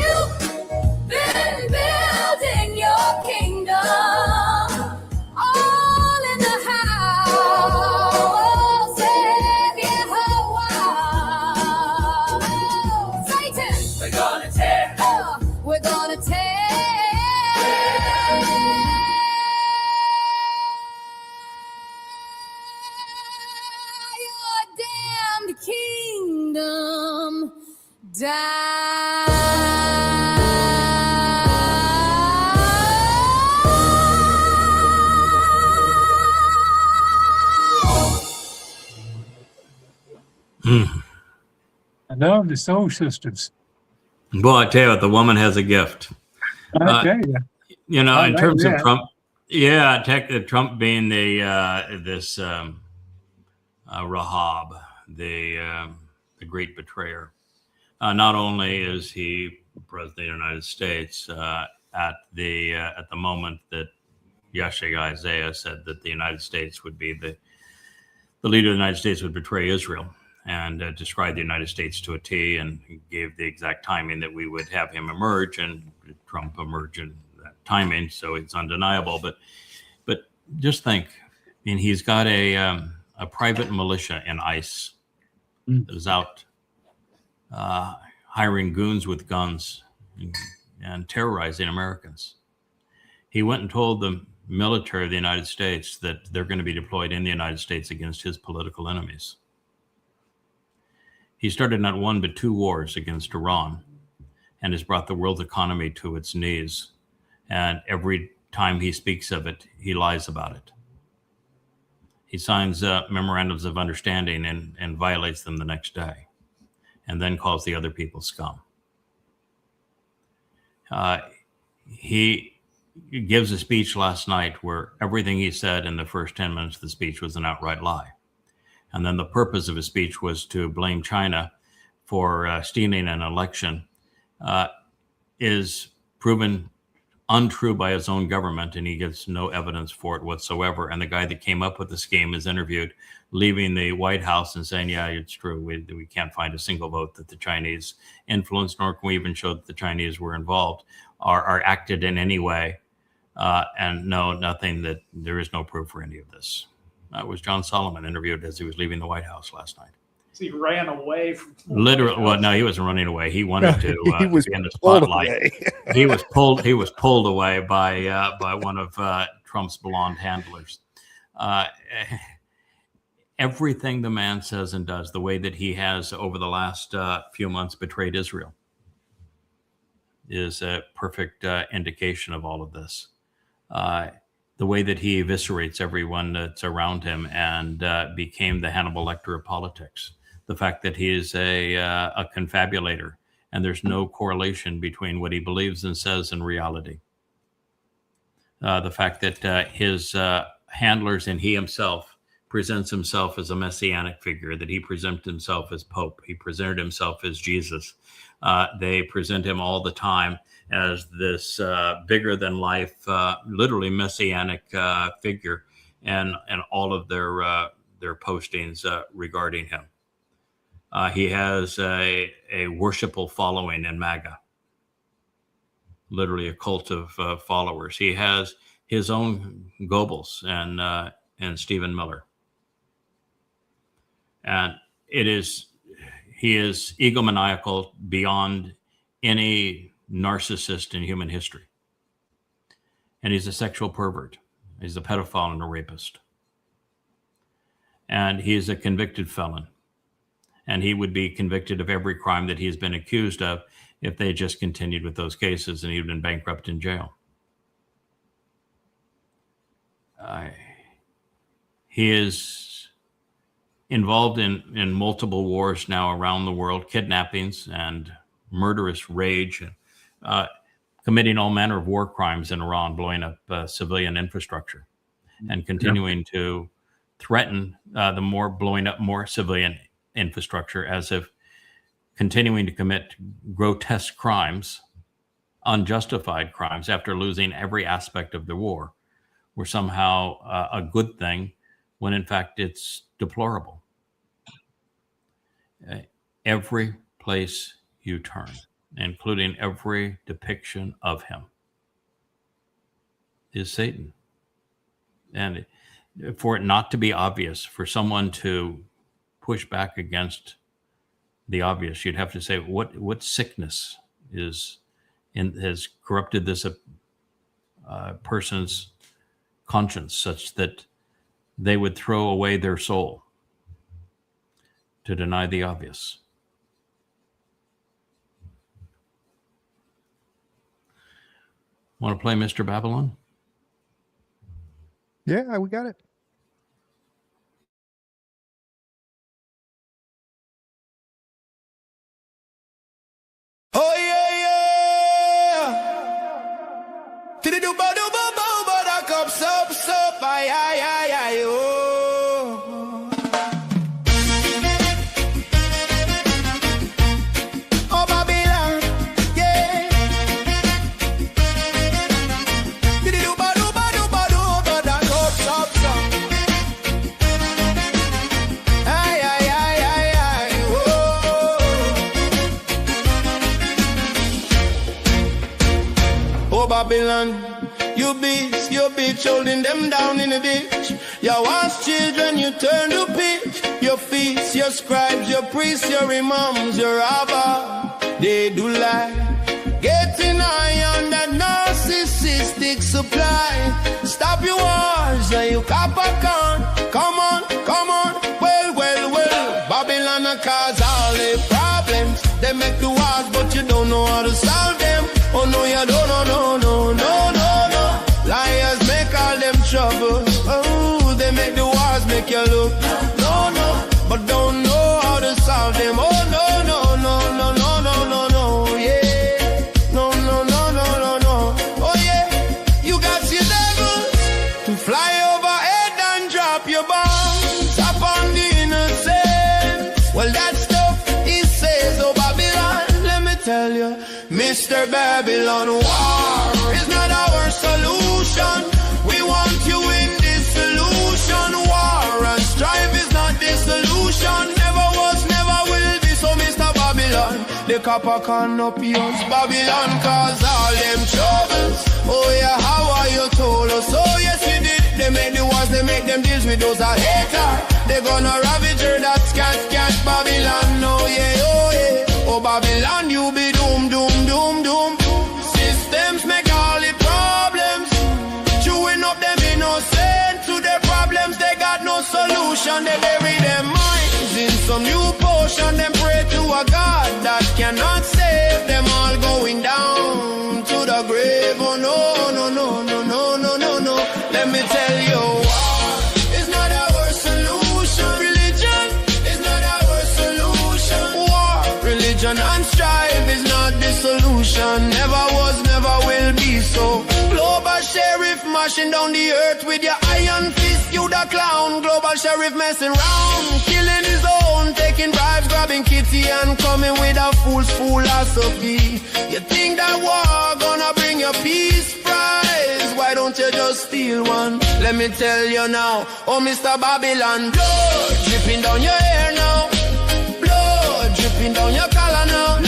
You've been building your kingdom all in the house of Yahowah. Satan, we're gonna tear. We're gonna tear your damned kingdom down. I love the Soul Sisters. Boy, I tell you what, the woman has a gift. I tell you. You know, I in like terms that. of Trump, Yeah, Trump being this Rahab, the great betrayer. Not only is he president of the United States at the moment that Yeshua Isaiah said that the United States would be the leader of the United States would betray Israel, and described the United States to a T, and gave the exact timing that we would have him emerge, and Trump emerged in that timing, so it's undeniable. But just think, I mean, he's got a private militia in ICE that is out hiring goons with guns and terrorizing Americans. He went and told the military of the United States that they're going to be deployed in the United States against his political enemies. He started not one but two wars against Iran, and has brought the world's economy to its knees. And every time he speaks of it, he lies about it. He signs memorandums of understanding and violates them the next day, and then calls the other people scum. He gives a speech last night where everything he said in the first 10 minutes of the speech was an outright lie. And then the purpose of his speech was to blame China for stealing an election, is proven untrue by his own government, and he gives no evidence for it whatsoever. And the guy that came up with the scheme is interviewed, leaving the White House and saying, yeah, it's true. We can't find a single vote that the Chinese influenced, nor can we even show that the Chinese were involved or acted in any way. And no, nothing, that there is no proof for any of this. That was John Solomon interviewed as he was leaving the White House last night. So he ran away from literally. Well, no, he wasn't running away. He wanted to he was be in the pulled spotlight. away. He was pulled away by one of Trump's blonde handlers. Everything the man says and does, the way that he has over the last few months betrayed Israel, is a perfect indication of all of this. The way that he eviscerates everyone that's around him and became the Hannibal Lecter of politics. The fact that he is a confabulator, and there's no correlation between what he believes and says and reality. The fact that his handlers and he himself presents himself as a messianic figure, that he presents himself as Pope, he presented himself as Jesus. They present him all the time as this bigger than life, literally messianic figure, and all of their postings regarding him. He has a worshipful following in MAGA, literally a cult of followers. He has his own Goebbels and Stephen Miller. And he is egomaniacal beyond any narcissist in human history. And he's a sexual pervert. He's a pedophile and a rapist. And he's a convicted felon. And he would be convicted of every crime that he's been accused of if they just continued with those cases, and he'd been bankrupt in jail. He is involved in multiple wars now around the world, kidnappings and murderous rage, committing all manner of war crimes in Iran, blowing up civilian infrastructure, and continuing to threaten blowing up more civilian infrastructure, as if continuing to commit grotesque crimes, unjustified crimes, after losing every aspect of the war, were somehow a good thing, when in fact it's deplorable. Every place you turn, including every depiction of him, is Satan. And for it not to be obvious, for someone to push back against the obvious, you'd have to say, what sickness has corrupted this person's conscience such that they would throw away their soul to deny the obvious. Want to play Mr. Babylon? Yeah, we got it. Oh yeah, yeah. Did it do ba do ba ba ba da come so? Babylon. You beast, you bitch, holding them down in the ditch. You wash children, you turn to pitch. Your feasts, your scribes, your priests, your imams, your rabbi, they do lie. Getting high on that narcissistic supply. Stop your wars, you capacan. Come on, well, Babylon cause all the problems. They make the wars, but you don't know how to solve them. Oh no, you don't, no. Liars make all them trouble. Oh, they make the wars make you look. No, but don't know how to solve them. Oh no, yeah. No. Oh yeah, you got your devils to fly overhead and drop your bombs upon the innocent. Well, that stuff he says, oh Babylon, let me tell you, Mr. Babylon, war is not our solution. We want you in dissolution. War and strife is not the solution. Never was, never will be. So Mr. Babylon, the copper can up yours. Babylon cause all them troubles. Oh yeah, how are you told us? Oh yes you did. They make the wars, they make them deals with those that hater. They gonna ravage her, that's cat, Babylon. Oh yeah. Oh Babylon, you be doom. Systems make all the problems. Chewing up them innocent to their problems. They got no solution. They bury their minds in some new potion. Them pray to a God that cannot save them, all going down to the grave. Oh no. Let me tell you, war is not our solution. Religion is not our solution. War, religion and strife is not the solution. Never was, never will be. So global sheriff mashing down the earth with your iron fist. You the clown. Global sheriff messing around, killing his own, taking bribes, grabbing kitty and coming with a fool's philosophy. You think that war gonna bring you peace prize? Why don't you just steal one? Let me tell you now, oh Mr. Babylon, blood dripping down your hair now, blood dripping down your collar now,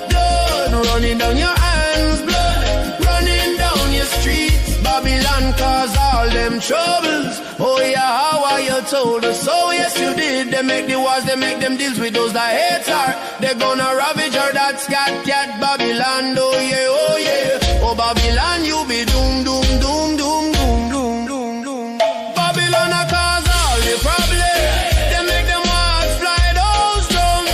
blood running down your hands, blood running down your streets. Babylon cause all them troubles. Oh yeah, how are you told us? Oh yes you did. They make the wars, they make them deals with those that hate her. They're gonna ravage her, that's cat Babylon. Oh yeah. Oh Babylon, you be doom. Babylon a cause all the problems. They make them wars fly those drums.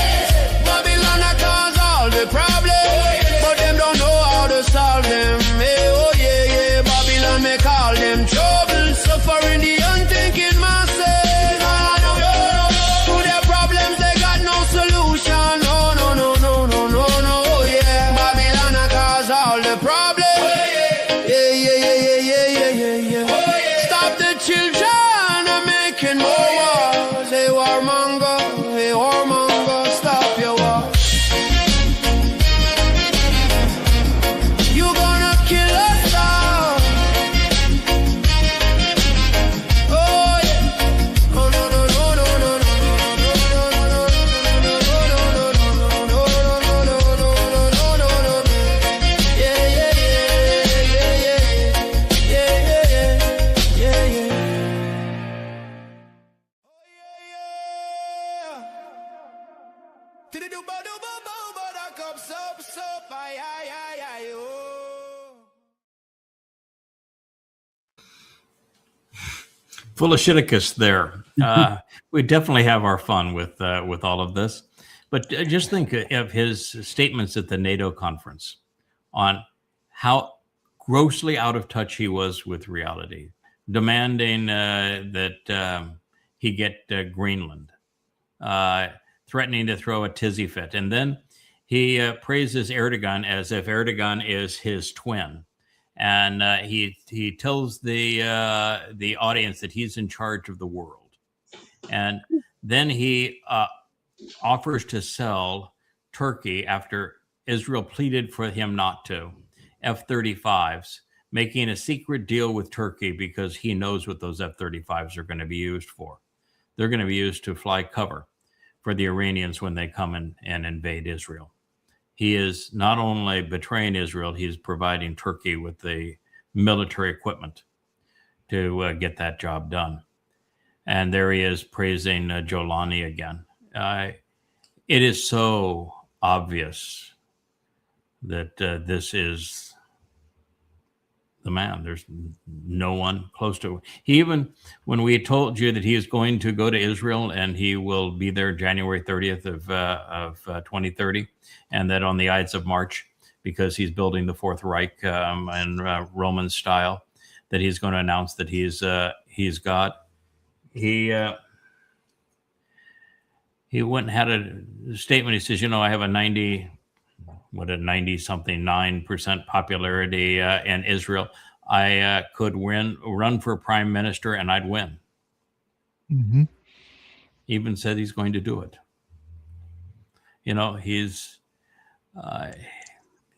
Babylon a cause all the problems, but them don't know how to solve them. Oh yeah. Babylon make all them troubles, suffering the unthinking masses. To their problems they got no solution. No. Oh yeah, Babylon a cause all the problems. Yeah. Stop the children are making more wars. Hey warmonger, stop your war. You gonna kill us all. Oh yeah. Oh no. Full of shiticus there. We definitely have our fun with all of this. But just think of his statements at the NATO conference on how grossly out of touch he was with reality, demanding that he get Greenland, threatening to throw a tizzy fit. And then he praises Erdogan as if Erdogan is his twin. And he tells the audience that he's in charge of the world. And then he offers to sell Turkey, after Israel pleaded for him not to, F-35s, making a secret deal with Turkey because he knows what those F-35s are going to be used for. They're going to be used to fly cover for the Iranians when they come and invade Israel. he is not only betraying Israel, he's providing Turkey with the military equipment to get that job done. And there he is praising Jolani again. It is so obvious that this is the man. There's no one close to it. He even, when we told you that he is going to go to Israel and he will be there January 30th of 2030, and that on the Ides of March, because he's building the Fourth Reich in Roman style, that he's going to announce that he's God. He went and had a statement. He says, I have a 90-something 9% popularity in Israel. I could run for prime minister and I'd win. Mm-hmm. Even said he's going to do it.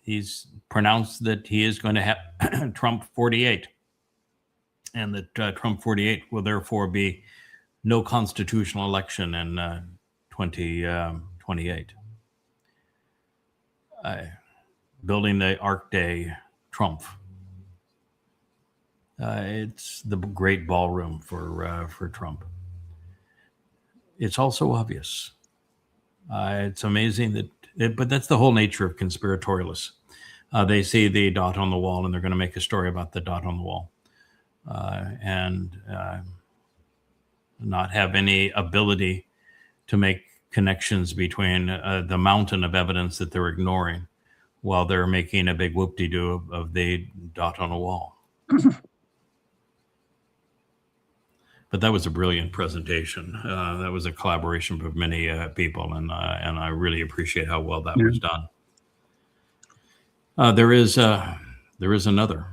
He's pronounced that he is going to have Trump 48, and that Trump 48 will therefore be no constitutional election in 2028. Building the Ark Day Trump. It's the great ballroom for Trump. It's also obvious. It's amazing but that's the whole nature of conspiratorialists. They see the dot on the wall and they're going to make a story about the dot on the wall, and not have any ability to make connections between the mountain of evidence that they're ignoring while they're making a big whoop-de-doo of the dot on a wall. But that was a brilliant presentation. That was a collaboration of many people, and I really appreciate how well that was done. There is another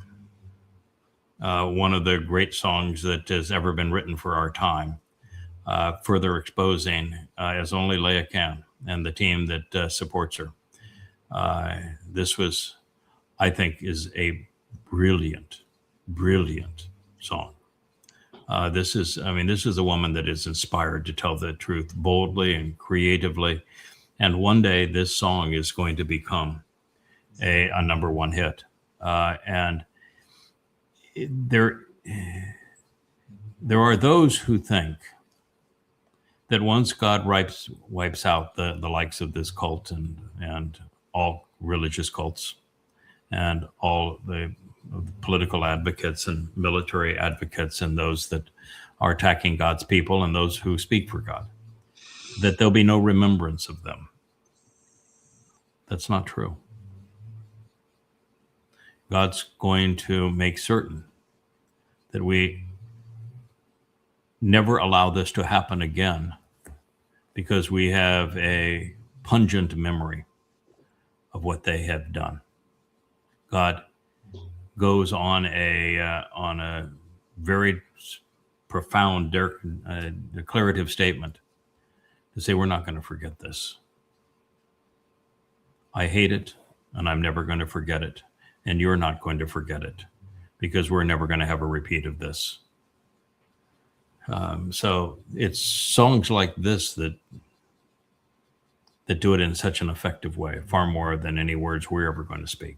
one of the great songs that has ever been written for our time, further exposing, as only Leah can, and the team that supports her. This was, I think, is a brilliant song. This is a woman that is inspired to tell the truth boldly and creatively. And one day this song is going to become a number one hit. And there are those who think that once God wipes out the likes of this cult and all religious cults and all the political advocates and military advocates and those that are attacking God's people and those who speak for God, that there'll be no remembrance of them. That's not true. God's going to make certain that we never allow this to happen again, because we have a pungent memory of what they have done. God goes on a very profound declarative statement to say, we're not going to forget this. I hate it, and I'm never going to forget it, and you're not going to forget it, because we're never going to have a repeat of this. So it's songs like this that do it in such an effective way, far more than any words we're ever going to speak.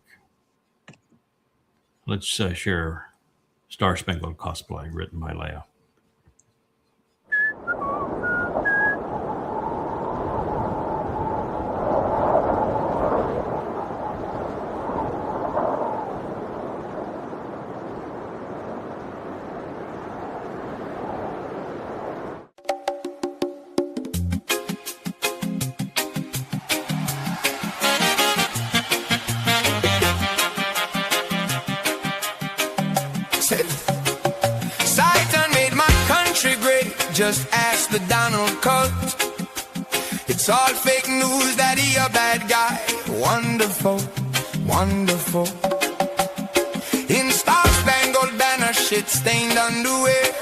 Let's share Star Spangled Cosplay, written by Leah. Just ask the Donald Colt. It's all fake news that he a bad guy. Wonderful, wonderful. In star-spangled banner, shit-stained underwear.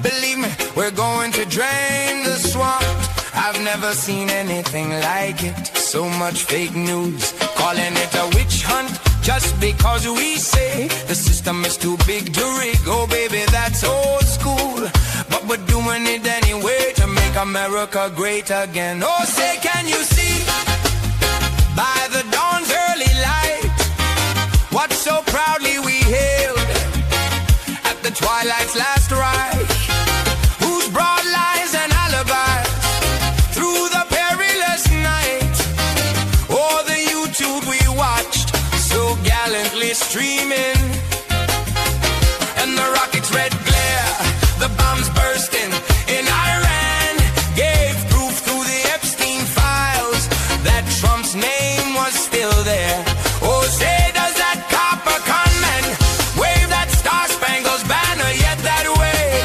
Believe me, we're going to drain the swamp. I've never seen anything like it. So much fake news, calling it a witch hunt. Just because we say the system is too big to rig. Oh baby, that's old school, but we're doing it anyway to make America great again. Oh, say, can you see by the hailed at the twilight's last ride, whose broad lies and alibis through the perilous night, or the YouTube we watched so gallantly streaming, and the rocket's red glare, the bombs bursting in Iran, gave proof through the Epstein files that Trump's name was still there. Oh, say does that copper conman wave that star-spangled banner yet that way?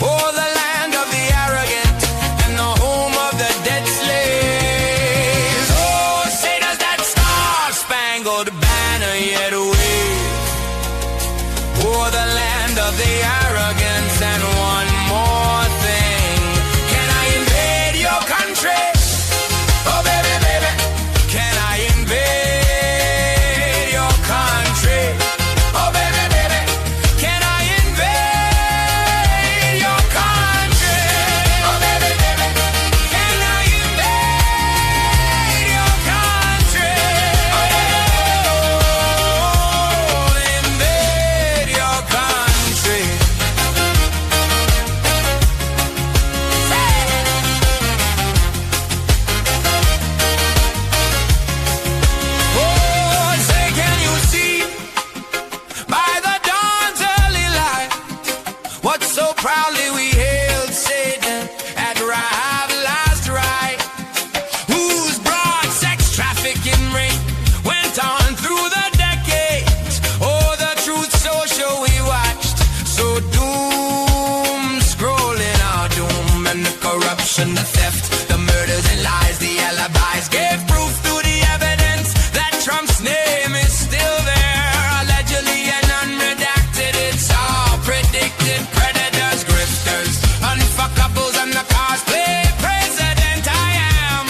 Oh, the land of the arrogant and the home of the dead slaves. Oh, say does that star-spangled banner yet wave? Oh, the land of the arrogance. And one more thing, can I invade your country? Oh, baby, baby, can I invade your country? Oh, baby, baby, can I invade your country? Oh, baby, baby, can I invade your country? Oh, invade your country. Oh, say, can you see by the dawn's early light what so proudly we hailed Satan at Rahab last right, whose broad sex trafficking ring went on through the decades? Oh, the truth social we watched, so doom scrolling our doom, and the corruption, the theft, the murders and lies, the alibis gave proof through the evidence that Trump's name is still there, allegedly and unredacted. It's all predicted. Predators, grifters, unfuckables, and the cosplay president. I am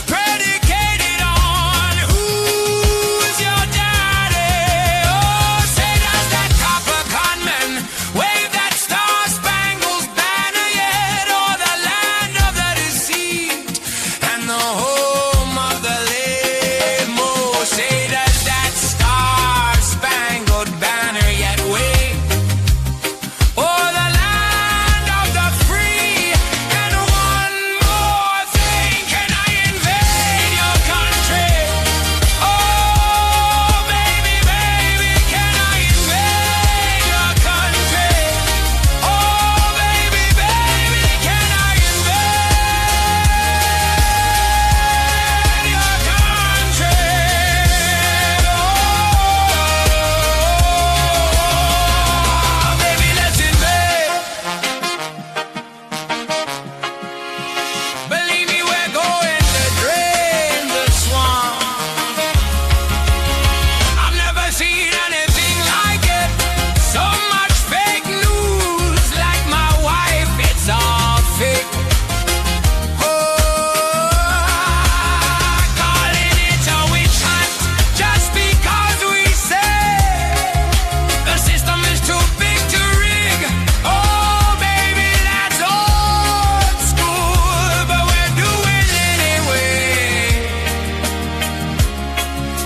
predicated on who's your daddy. Oh, say does that copper conman wave that star-spangled banner yet? Or the land of the deceived and the home of the lame? Oh, say does that star-spangled banner yet wave? Oh, the land of the free. And one more thing, can I invade your country? Oh, baby, baby, can I invade your country? Oh, baby, baby, can I invade your country? Oh, baby, let's invade. Believe me, we're going to drain the swamp. I've never seen anything like it. So much fake news, like my wife, it's all fake. Oh, calling it a witch hunt just because we say the system is too big to rig. Oh, baby, that's old school, but we're doing it anyway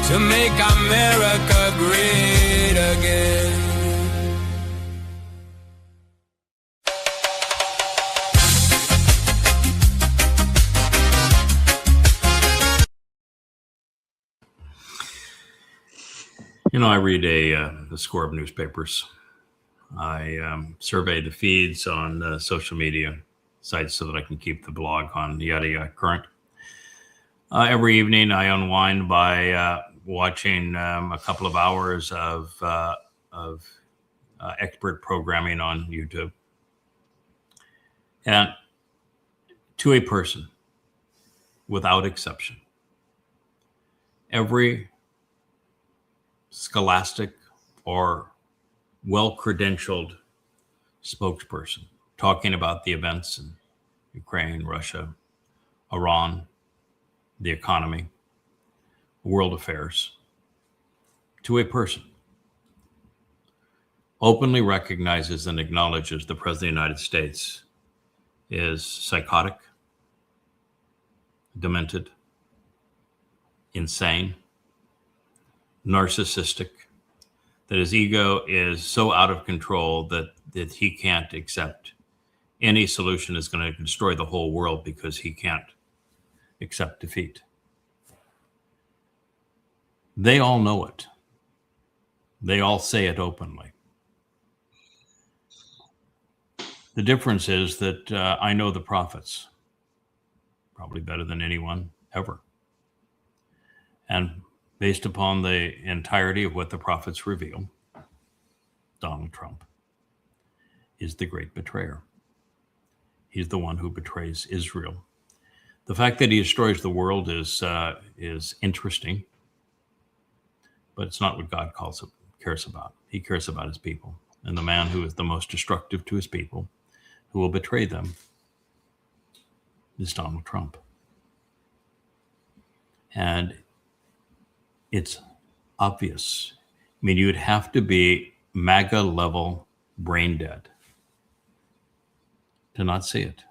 to make America great again. You know, I read a score of newspapers. I survey the feeds on social media sites so that I can keep the blog on Yada Yada current. Every evening, I unwind by watching a couple of hours of expert programming on YouTube. And to a person, without exception, every scholastic or well-credentialed spokesperson talking about the events in Ukraine, Russia, Iran, the economy, world affairs, to a person, openly recognizes and acknowledges the President of the United States is psychotic, demented, insane, narcissistic, that his ego is so out of control that he can't accept any solution is going to destroy the whole world because he can't accept defeat. They all know it. They all say it openly. The difference is that I know the prophets probably better than anyone ever. And based upon the entirety of what the prophets reveal, Donald Trump is the great betrayer. He's the one who betrays Israel. The fact that he destroys the world is interesting, but it's not what God cares about. He cares about his people. And the man who is the most destructive to his people, who will betray them, is Donald Trump. And it's obvious. I mean, you'd have to be MAGA level brain dead to not see it.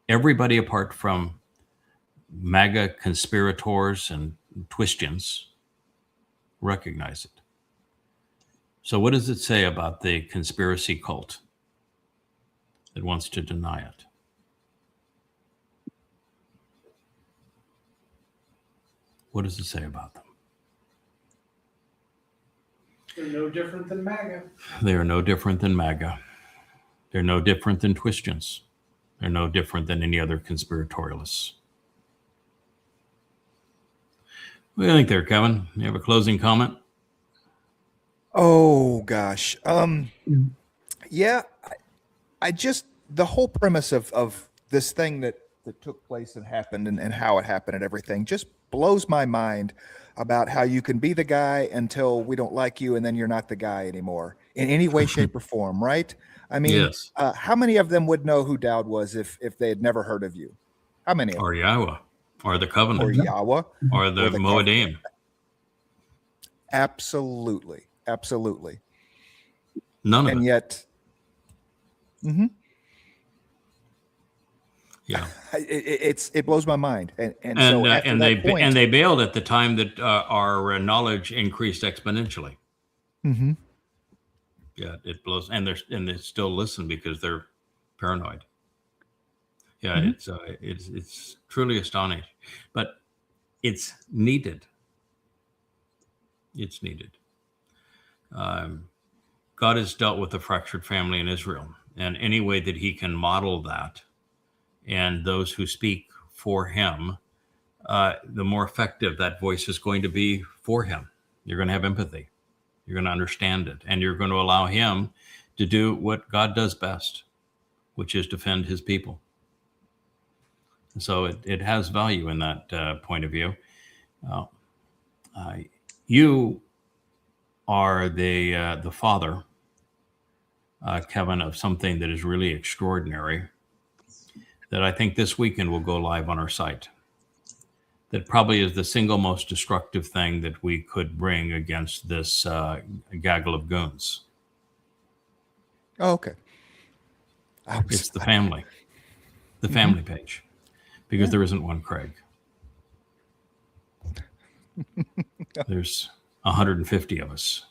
Everybody apart from MAGA conspirators and twistians recognize it. So what does it say about the conspiracy cult that wants to deny it? What does it say about them? They're no different than MAGA. They are no different than MAGA. They're no different than twistians. They're no different than any other conspiratorialists. What do you think there, Kevin? You have a closing comment? Oh gosh. Yeah, I just, the whole premise of this thing that took place and happened and how it happened and everything just blows my mind about how you can be the guy until we don't like you and then you're not the guy anymore in any way, shape, or form, right? I mean, Yes. How many of them would know who Dowd was if they had never heard of you? How many of them? Or Yahowah, or the Covenant, Or Yahowah, or the Moedim. Absolutely. Absolutely. None of And it. yet, Yeah. it blows my mind. And so after and that point, they bailed at the time that our knowledge increased exponentially. Mm-hmm. Yeah, it blows, and they still listen because they're paranoid. Yeah, it's truly astonishing, but it's needed. It's needed. God has dealt with the fractured family in Israel, and any way that he can model that, and those who speak for him, the more effective that voice is going to be for him. You're going to have empathy. You're going to understand it, and you're going to allow him to do what God does best, which is defend his people. And so it has value in that point of view. You are the father, Kevin, of something that is really extraordinary, that I think this weekend will go live on our site. That probably is the single most destructive thing that we could bring against this gaggle of goons. oh, okay. It's the family page, because there isn't one Craig. There's 150 of us,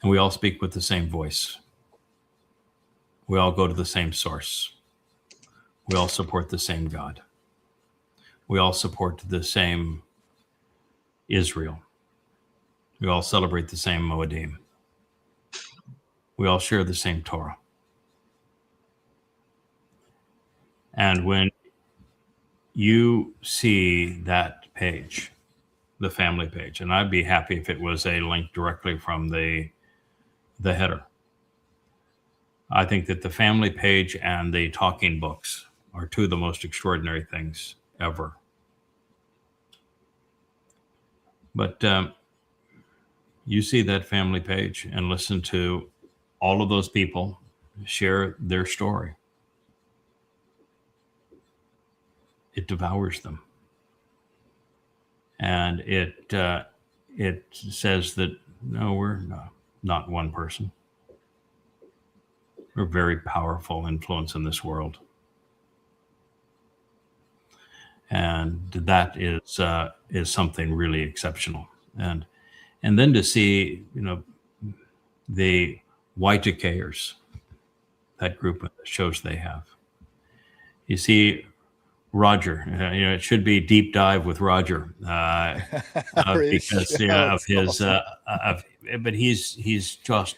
and we all speak with the same voice. We all go to the same source. We all support the same God. We all support the same Israel. We all celebrate the same Moedim. We all share the same Torah. And when you see that page, the family page, and I'd be happy if it was a link directly from the header. I think that the family page and the talking books are two of the most extraordinary things ever. But you see that family page and listen to all of those people share their story. It devours them. And it says that, no, we're not one person. We're a very powerful influence in this world. And that is something really exceptional. And And then to see, the Y2Kers, that group of shows they have. You see Roger, it should be Deep Dive with Roger, because of his, but he's just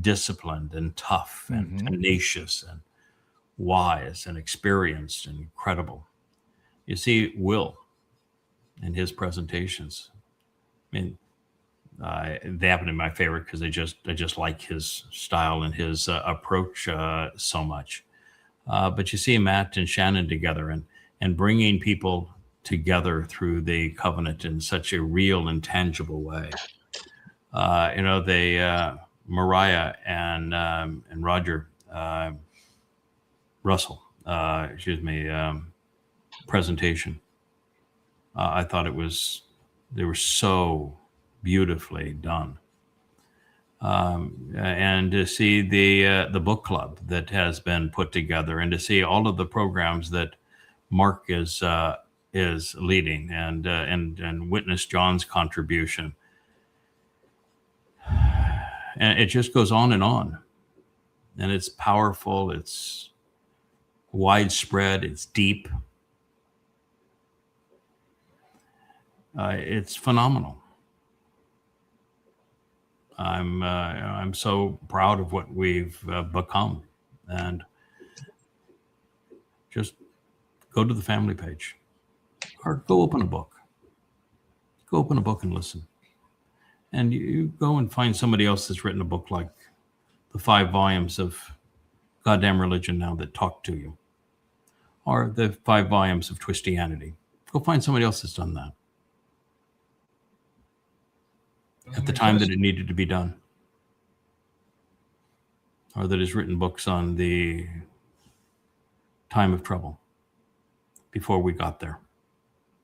disciplined and tough and tenacious and wise and experienced and incredible. You see Will in his presentations. I mean, they happen to be my favorite because I just like his style and his approach so much. But you see Matt and Shannon together and bringing people together through the covenant in such a real and tangible way. Mariah and Roger Russell, presentation. I thought they were so beautifully done. And to see the book club that has been put together, and to see all of the programs that Mark is leading, and witness John's contribution, and it just goes on, and it's powerful, it's widespread, it's deep, it's phenomenal. I'm so proud of what we've become, and just go to the family page, or go open a book. Go open a book and listen, and you go and find somebody else that's written a book like the 5 volumes of Goddamn Religion Now that talk to you, or the 5 volumes of Twistianity. Go find somebody else that's done that at the time that it needed to be done, or that has written books on the time of trouble before we got there.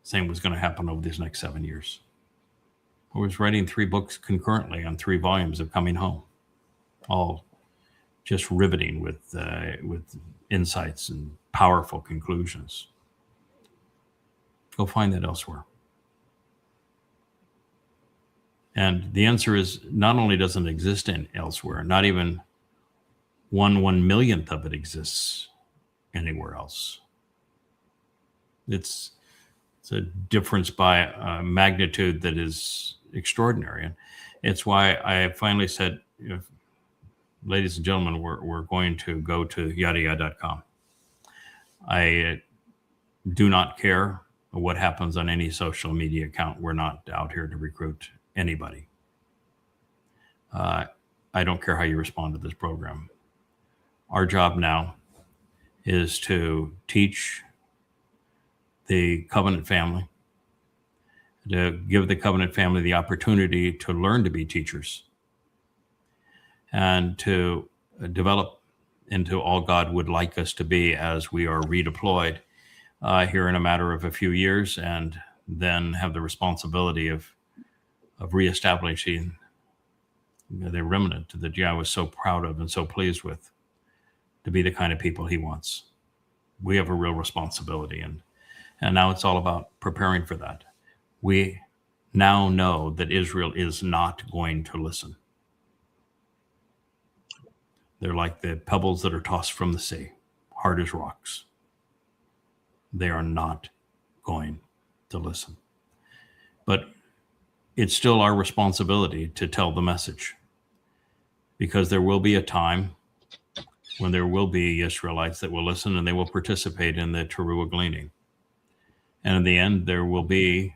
Same was going to happen over these next 7 years. I was writing 3 books concurrently on 3 volumes of Coming Home, all just riveting with insights and powerful conclusions. Go find that elsewhere. And the answer is, not only doesn't exist elsewhere, not even 1/1,000,000th of it exists anywhere else. It's a difference by magnitude that is extraordinary. And it's why I finally said, ladies and gentlemen, we're going to go to yadayah.com. I do not care what happens on any social media account. We're not out here to recruit anybody. I don't care how you respond to this program. Our job now is to teach the covenant family, to give the covenant family the opportunity to learn to be teachers, and to develop into all God would like us to be as we are redeployed here in a matter of a few years, and then have the responsibility of reestablishing the remnant that Yah was so proud of and so pleased with, to be the kind of people he wants. We have a real responsibility, and now it's all about preparing for that. We now know that Israel is not going to listen. They're like the pebbles that are tossed from the sea, hard as rocks. They are not going to listen. But it's still our responsibility to tell the message, because there will be a time when there will be Israelites that will listen, and they will participate in the Towrah gleaning. And in the end, there will be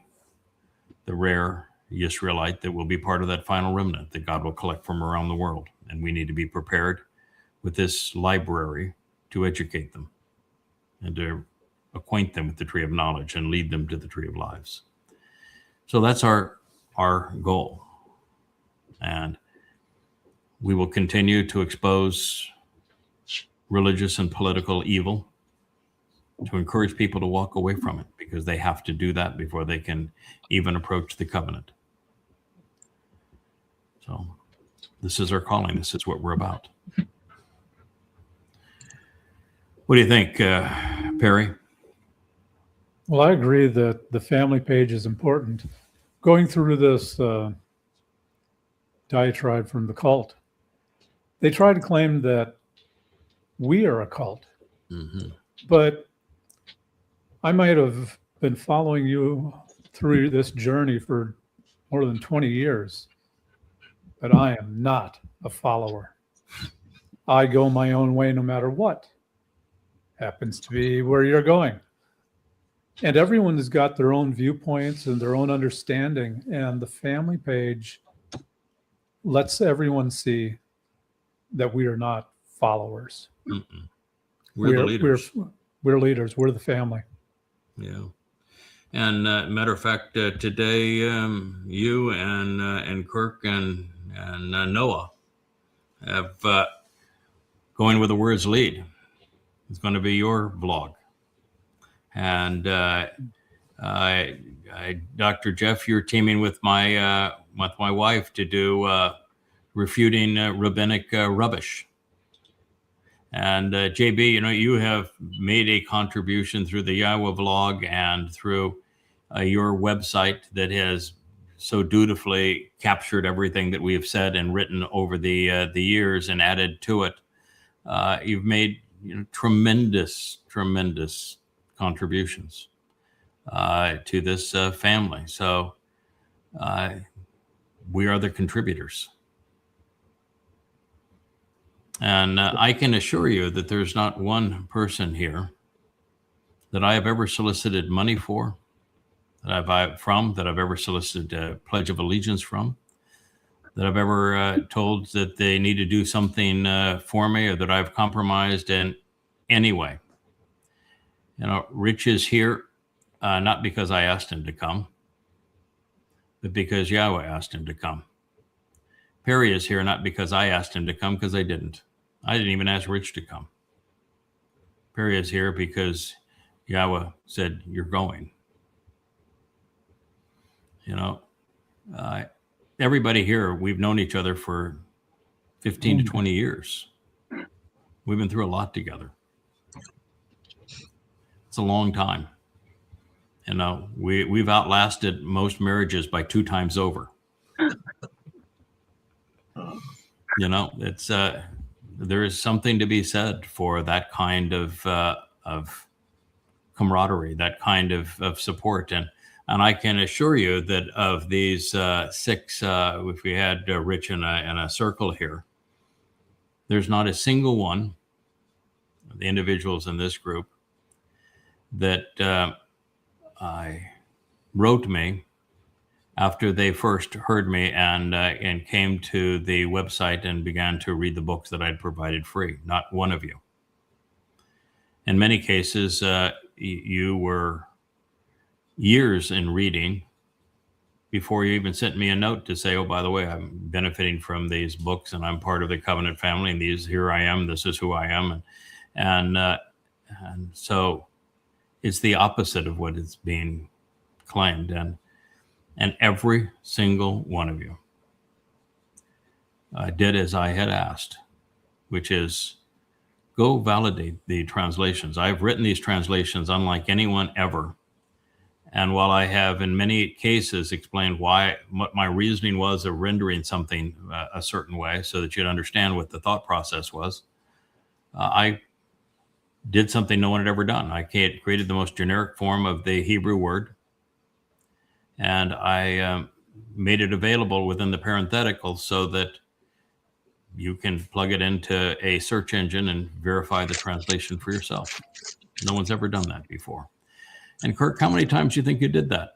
the rare Israelite that will be part of that final remnant that God will collect from around the world. And we need to be prepared with this library to educate them and to acquaint them with the tree of knowledge and lead them to the tree of lives. So that's our goal. And we will continue to expose religious and political evil, to encourage people to walk away from it, because they have to do that before they can even approach the covenant. So this is our calling. This is what we're about. What do you think, Perry? Well, I agree that the family page is important. Going through this diatribe from the cult. They try to claim that we are a cult, but I might have been following you through this journey for more than 20 years, but I am not a follower. I go my own way no matter what happens to be where you're going. And everyone has got their own viewpoints and their own understanding. And the family page lets everyone see that we are not followers. We're the leaders. We're leaders. We're the family. Yeah. And matter of fact, today you and Kirk and Noah have going with the words lead. It's going to be your vlog. And Dr. Jeff, you're teaming with my wife to do refuting rabbinic rubbish. And JB, you know, you have made a contribution through the Yahowah vlog and through your website that has so dutifully captured everything that we have said and written over the years and added to it. You've made tremendous contributions to this family. So we are the contributors. And I can assure you that there's not one person here that I have ever solicited money for, that I've ever solicited a Pledge of Allegiance from, that I've ever told that they need to do something for me, or that I've compromised in any way. You know, Rich is here not because I asked him to come, but because Yahowah asked him to come. Perry is here not because I asked him to come, because I didn't. I didn't even ask Rich to come. Perry is here because Yahowah said, you're going. You know, everybody here, we've known each other for 15 to 20 years. We've been through a lot together. It's a long time. You know, we've outlasted most marriages by 2 times over. You know, it's there is something to be said for that kind of camaraderie, that kind of support, and I can assure you that of these 6, if we had Rich in a circle here, there's not a single one of the individuals in this group that I wrote me after they first heard me and came to the website and began to read the books that I'd provided free. Not one of you. In many cases, you were years in reading before you even sent me a note to say, oh, by the way, I'm benefiting from these books and I'm part of the Covenant family, and here I am, this is who I am. And so it's the opposite of what is being claimed. And every single one of you did as I had asked, which is go validate the translations. I've written these translations unlike anyone ever. And while I have in many cases explained what my reasoning was of rendering something a certain way so that you'd understand what the thought process was, I did something no one had ever done. I created the most generic form of the Hebrew word, and I made it available within the parenthetical so that you can plug it into a search engine and verify the translation for yourself. No one's ever done that before. And Kirk, how many times do you think you did that?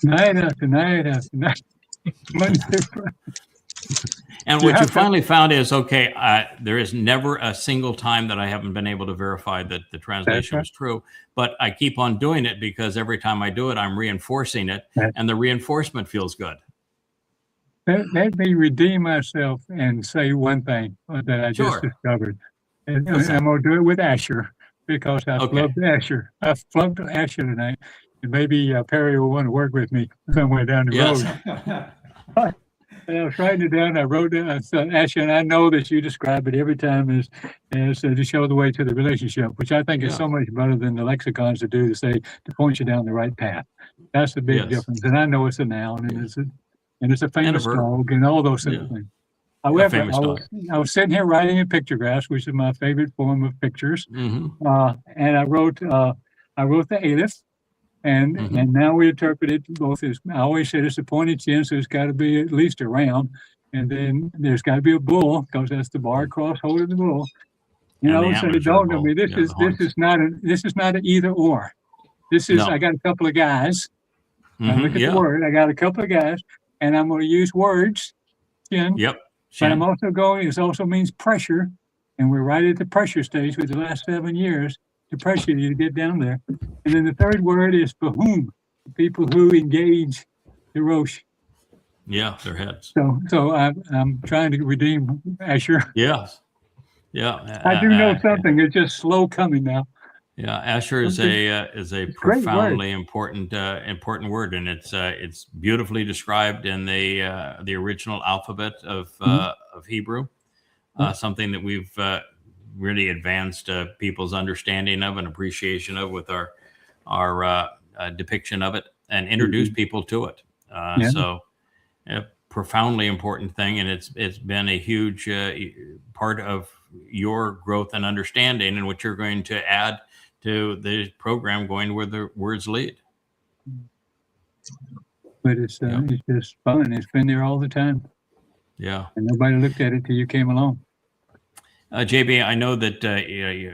Night after night after night. And what you finally found is, okay, there is never a single time that I haven't been able to verify that the translation was true, but I keep on doing it because every time I do it, I'm reinforcing it, and the reinforcement feels good. Let me redeem myself and say one thing that I just discovered. And I'm going to do it with Asher, because I flubbed Asher. I flubbed Asher tonight. And maybe Perry will want to work with me somewhere down the road. And I was writing it down. I wrote it. I said, Asher, and I know that you describe it every time as to show the way to the relationship, which I think is so much better than the lexicons to do, to say, to point you down the right path. That's the big difference. And I know it's a noun, and and it's a famous bird. dog, and all those sort of Yeah. things. However, famous dog. I was sitting here writing in pictographs, which is my favorite form of pictures, Hmm. and I wrote the Aleph, and Mhm. and now we interpret it both as, I always said it's a pointed chin, so it's got to be at least a round, and then there's got to be a bull, because that's the bar across holding the bull. And the So it antlers are dawned on bull. me, Yeah, the this is not an either or. This is, No. I got a couple of guys. I Mhm, look at yeah. the word, I got a couple of guys, and I'm going to use words, chin, Yep. but I'm Shin. also going, it also means pressure, and we're right at the pressure stage with the last 7 years to pressure you to get down there. And then the third word is bahum, people who engage the Rosh. Yeah, their heads. So I'm trying to redeem Asher. Yes. Yeah. I do know something. It's just slow coming now. Yeah, Asher is a great word. profoundly important word, and it's beautifully described in the original alphabet of Hebrew. Something that we've really advanced people's understanding of and appreciation of with our depiction of it, and introduced people to it. So, a profoundly important thing, and it's been a huge part of your growth and understanding, and what you're going to add to the program, going where the words lead. But it's just fun. It's been there all the time, Yeah. and nobody looked at it till you came along. JB, I know that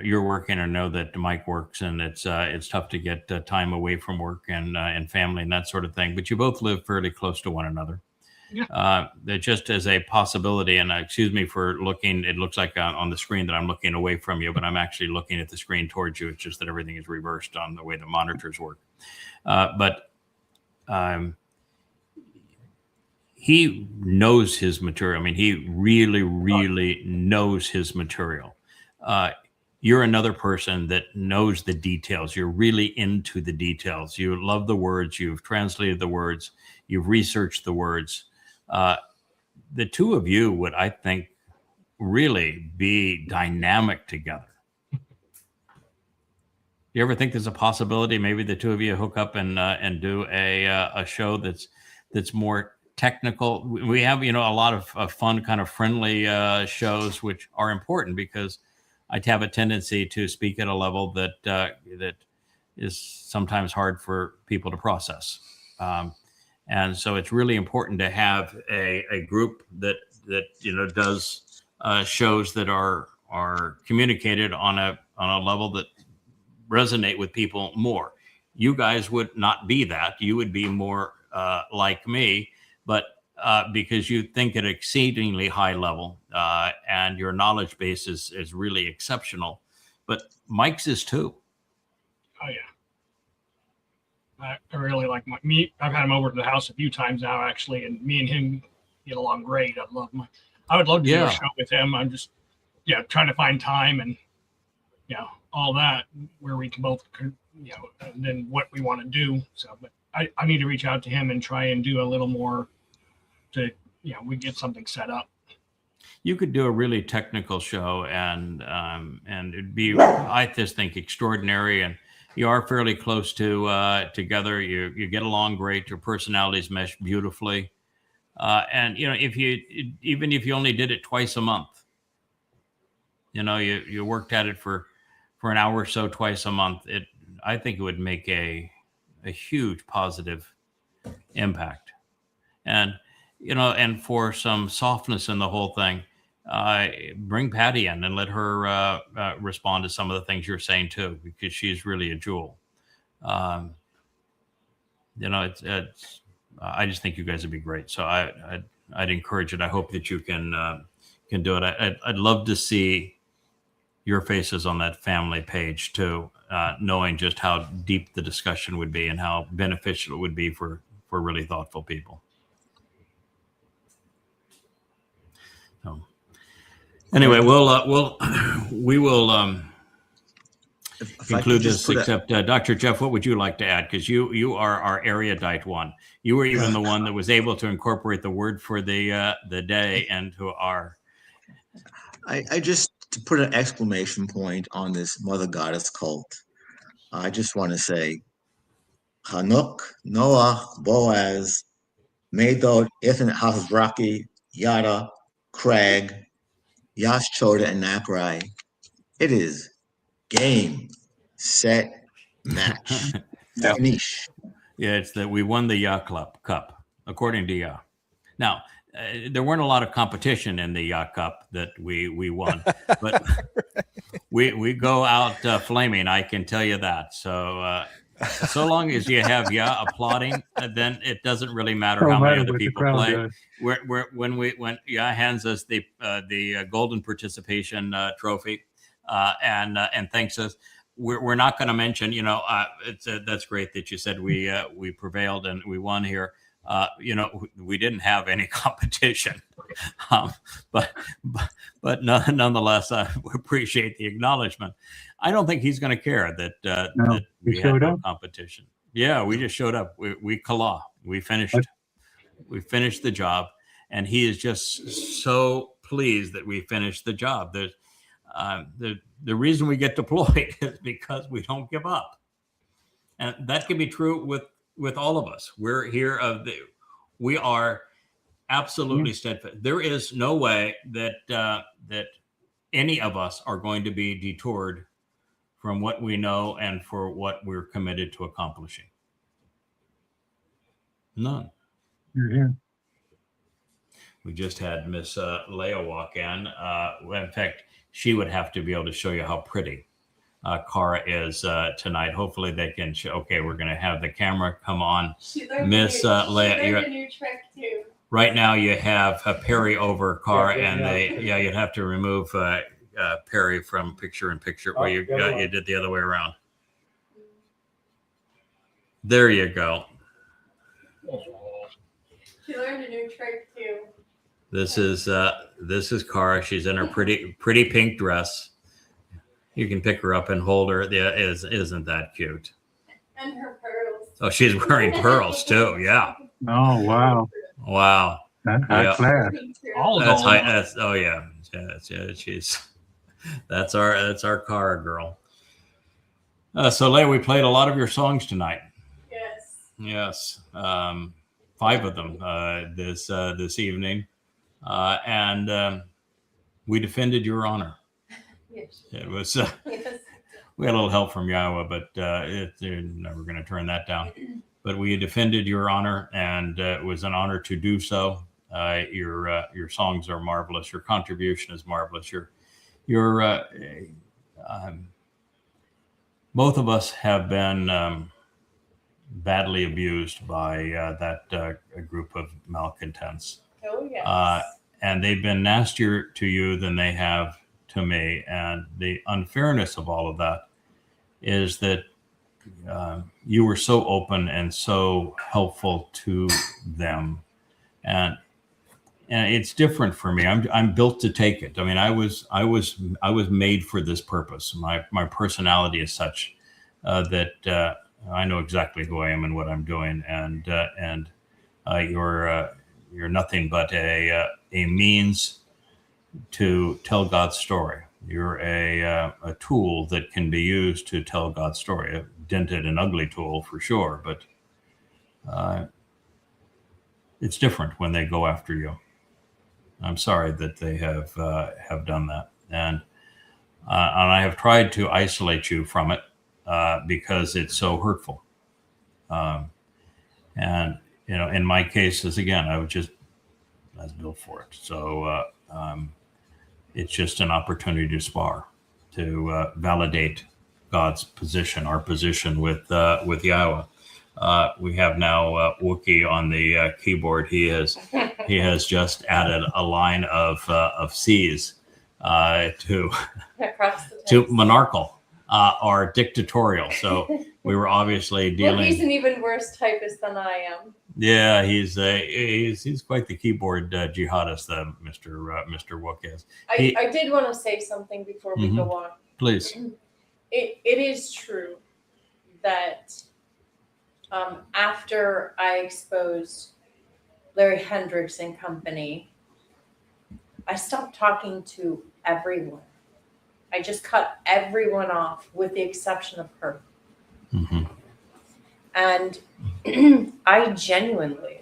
you're working, or know that Mike works, and it's tough to get time away from work and family and that sort of thing. But you both live fairly close to one another. Yeah. That just as a possibility, and excuse me for looking, it looks like on the screen that I'm looking away from you, but I'm actually looking at the screen towards you. It's just that everything is reversed on the way the monitors work. But he knows his material. I mean, he really, really knows his material. You're another person that knows the details. You're really into the details. You love the words. You've translated the words. You've researched the words. The two of you would, I think, really be dynamic together. You ever think there's a possibility maybe the two of you hook up and do a show that's more technical? We have, a lot of fun, kind of friendly shows, which are important, because I have a tendency to speak at a level that is sometimes hard for people to process. And so it's really important to have a group that does shows that are communicated on a level that resonate with people more. You guys would not be that. You would be more like me, but because you think at exceedingly high level, and your knowledge base is really exceptional. But Mike's is too. Oh yeah. I really like me. I've had him over to the house a few times now, actually, and me and him get along great. I would love to do a show with him. I'm just, trying to find time and, all that, where we can both, and then what we want to do. So, but I need to reach out to him and try and do a little more to, we get something set up. You could do a really technical show, and it'd be, I just think, extraordinary. And you are fairly close to together. You get along great. Your personalities mesh beautifully. And if you only did it twice a month, you worked at it for an hour or so twice a month, I think it would make a huge positive impact. And and for some softness in the whole thing, bring Patty in and let her respond to some of the things you're saying too, because she's really a jewel. It's I just think you guys would be great. So I'd encourage it. I hope that you can do it. I'd love to see your faces on that family page too, knowing just how deep the discussion would be and how beneficial it would be for really thoughtful people. So anyway, we will conclude this. Except Dr. Jeff, what would you like to add? Because you are our erudite one. You were even the one that was able to incorporate the word for the day into our. I just, to put an exclamation point on this mother goddess cult, I just want to say, Hanuk, Noah, Boaz, Medod, Ethan Hazraki, Yada, Craig, Yash Choda, and Nakrai. It is game, set, match. Finish. Yeah, it's that we won the Yah Cup, according to Yah. Now, there weren't a lot of competition in the Yah Cup that we won, but we go out flaming. I can tell you that. So so long as you have Yah applauding, then it doesn't really matter how many other people play. When Yah hands us the golden participation trophy and thanks us. We're not going to mention, that's great that you said we prevailed and we won here. We didn't have any competition, but nonetheless, I appreciate the acknowledgement. I don't think he's going to care that we had no competition. Yeah, we just showed up. We finished the job, and he is just so pleased that we finished the job. The reason we get deployed is because we don't give up. And that can be true with all of us. We're here we are absolutely steadfast. There is no way that any of us are going to be detoured from what we know and for what we're committed to accomplishing. None. You're here. We just had Miss Leah walk in. In fact, she would have to be able to show you how pretty Cara is tonight. Hopefully they can show. Okay, we're going to have the camera come on. Miss Leah. She learned a new trick too. Right now you have Perry over Cara, and you'd have to remove Perry from picture in picture. Well, you did the other way around. There you go. She learned a new trick too. This is Cara. She's in her pretty pink dress. You can pick her up and hold her. Yeah, isn't that cute? And her pearls. Oh, she's wearing pearls too. Yeah. Oh wow. Wow. That's high class. All high. That's our Cara girl. So Leah, we played a lot of your songs tonight. Yes. Yes. 5 of them this evening. And we defended your honor. Yes. It was Yes. we had a little help from Yahowah, but they're never going to turn that down. But we defended your honor, and it was an honor to do so. Your songs are marvelous. Your contribution is marvelous. Your both of us have been badly abused by that group of malcontents. Oh yes. And they've been nastier to you than they have to me. And the unfairness of all of that is that you were so open and so helpful to them. And it's different for me. I'm built to take it. I mean, I was made for this purpose. My personality is such that I know exactly who I am and what I'm doing. And you're nothing but a means to tell God's story. You're a tool that can be used to tell God's story. A dented and ugly tool for sure, but it's different when they go after you. I'm sorry that they have done that, and I have tried to isolate you from it because it's so hurtful. And in my case, again, I was built for it. So it's just an opportunity to spar, to validate God's position, our position with Yahowah. We have now Wookie on the keyboard. He has just added a line of C's to monarchical or dictatorial. So we were obviously dealing. Well, he's an even worse typist than I am. Yeah, he's quite the keyboard jihadist, Mr. Wook is. I did want to say something before we go on. Please. It is true that after I exposed Larry Hendricks and company, I stopped talking to everyone. I just cut everyone off with the exception of her. Mm-hmm. And I genuinely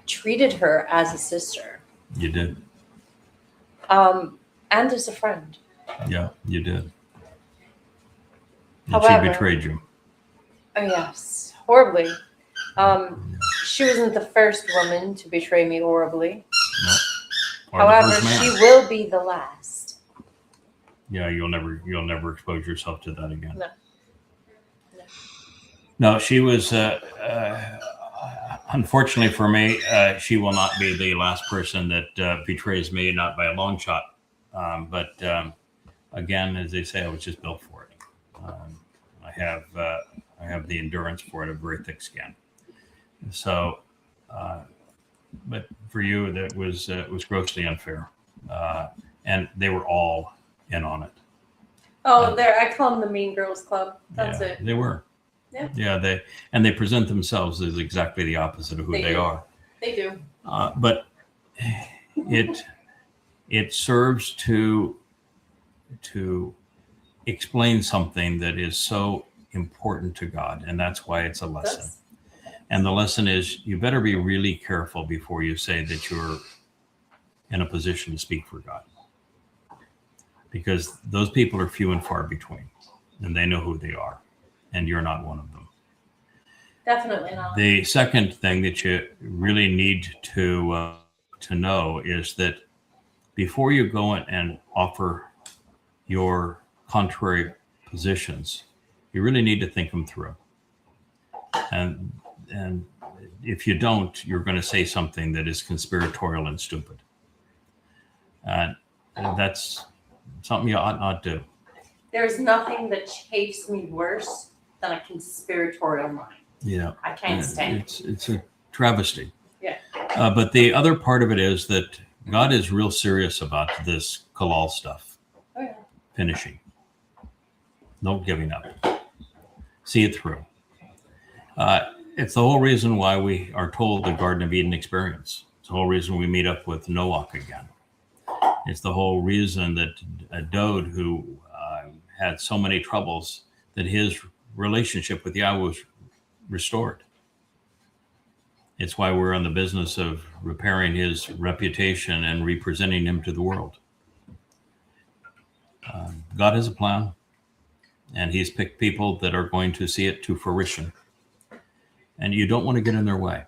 treated her as a sister. You did. And as a friend. Yeah, you did. And However, she betrayed you. Oh, yes, horribly. She wasn't the first woman to betray me horribly. No. Or the However, first man. she will be the last. Yeah, you'll never expose yourself to that again. No. No, she was. Unfortunately for me, she will not be the last person that betrays me, not by a long shot. But again, as they say, I was just built for it. I have the endurance for it, a very thick skin. So, but for you, that was grossly unfair, and they were all in on it. Oh, there! I call them the Mean Girls Club. That's Yeah, it. they were. Yeah. Yeah, they present themselves as exactly the opposite of who they are. They do. But it serves to explain something that is so important to God, and that's why it's a lesson. And the lesson is, you better be really careful before you say that you're in a position to speak for God, because those people are few and far between, and they know who they are, and you're not one of them. Definitely not. The second thing that you really need to know is that before you go and offer your contrary positions, you really need to think them through. And if you don't, you're going to say something that is conspiratorial and stupid. And that's something you ought not do. There's nothing that chafes me worse than a conspiratorial mind. Yeah, I can't stand it. It's a travesty. Yeah. But the other part of it is that God is real serious about this Kalal stuff. Oh, yeah. Finishing. No giving up. See it through. It's the whole reason why we are told the Garden of Eden experience. It's the whole reason we meet up with Noah again. It's the whole reason that Dode, who had so many troubles, that his relationship with Yahweh was restored. It's why we're in the business of repairing his reputation and representing him to the world. God has a plan, and he's picked people that are going to see it to fruition. And you don't want to get in their way,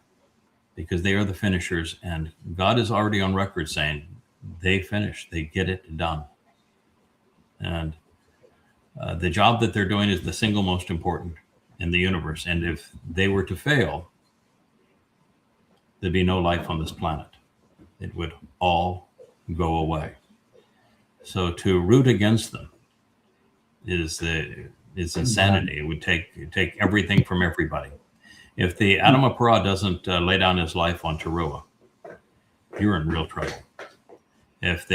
because they are the finishers, and God is already on record saying they finish, they get it done. And the job that they're doing is the single most important in the universe. And if they were to fail, there'd be no life on this planet. It would all go away. So to root against them is insanity. It would take everything from everybody. If the Adam of Parah doesn't lay down his life on Towrah, you're in real trouble. If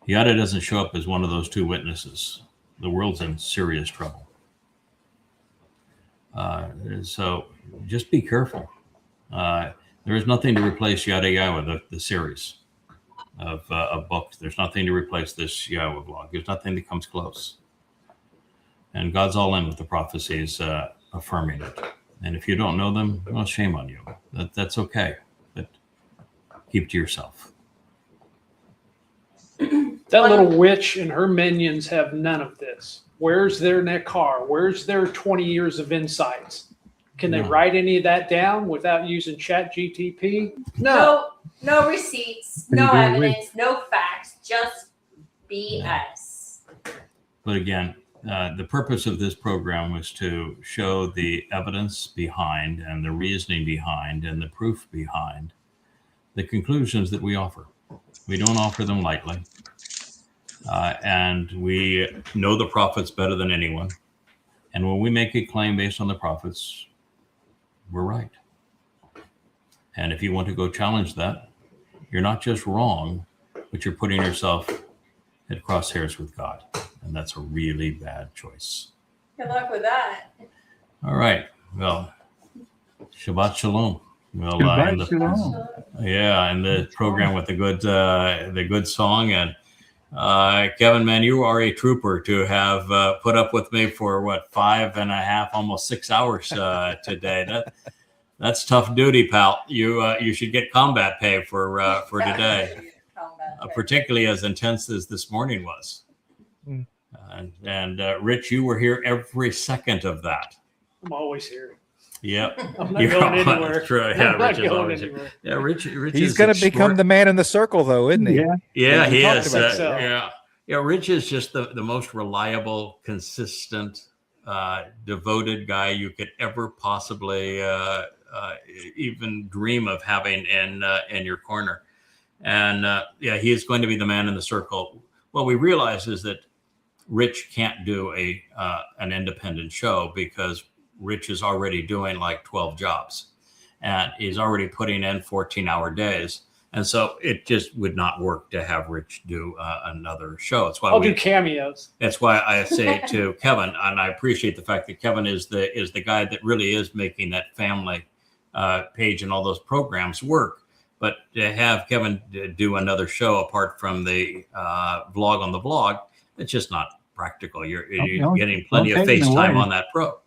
Yada doesn't show up as one of those two witnesses, the world's in serious trouble. So just be careful. There is nothing to replace Yada Yahowah, the series of books. There's nothing to replace this Yahowah blog. There's nothing that comes close. And God's all in with the prophecies affirming it. And if you don't know them, well, shame on you. That's okay. But keep to yourself. That little witch and her minions have none of this. Where's their Nekar? Where's their 20 years of insights? Can they write any of that down without using ChatGTP? No. No receipts, no evidence, no facts, just BS. But again, the purpose of this program was to show the evidence behind and the reasoning behind and the proof behind the conclusions that we offer. We don't offer them lightly. And we know the prophets better than anyone. And when we make a claim based on the prophets, we're right. And if you want to go challenge that, you're not just wrong, but you're putting yourself at crosshairs with God. And that's a really bad choice. Good luck with that. All right. Well, Shabbat Shalom. We'll Shabbat shalom. and the program with the good song. And Kevin, man, you are a trooper to have put up with me for 5.5, almost 6 hours today. That's tough duty, pal. You should get combat pay for today, particularly as intense as this morning was. Mm. And Rich, you were here every second of that. I'm always here. Yep. I'm not going anywhere. True. Yeah, I'm not Rich is going always anywhere. here. Yeah, Rich He's going to become the man in the circle, though, isn't he? Yeah. Yeah, he talked is. about that. Yeah. Rich is just the most reliable, consistent, devoted guy you could ever possibly even dream of having in your corner. And he is going to be the man in the circle. What we realize is that Rich can't do an independent show because Rich is already doing like 12 jobs and he's already putting in 14-hour days. And so it just would not work to have Rich do another show. It's why I'll do cameos. That's why I say to Kevin, and I appreciate the fact that Kevin is the guy that really is making that family page and all those programs work. But to have Kevin do another show apart from the vlog on the vlog, it's just not practical. You're getting plenty of FaceTime on that pro.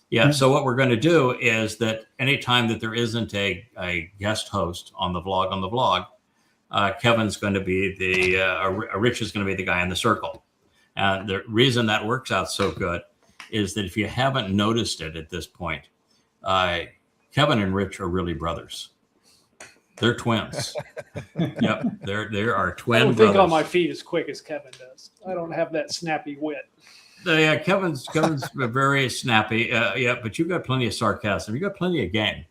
Yeah. So what we're going to do is that anytime that there isn't a guest host on the vlog, Kevin's going to be Rich is going to be the guy in the circle. And the reason that works out so good is that if you haven't noticed it at this point, Kevin and Rich are really brothers. They're twins. Yep. There are twin I don't brothers. think on my feet as quick as Kevin does. I don't have that snappy wit. Yeah, Kevin's very snappy. But you've got plenty of sarcasm. You've got plenty of game.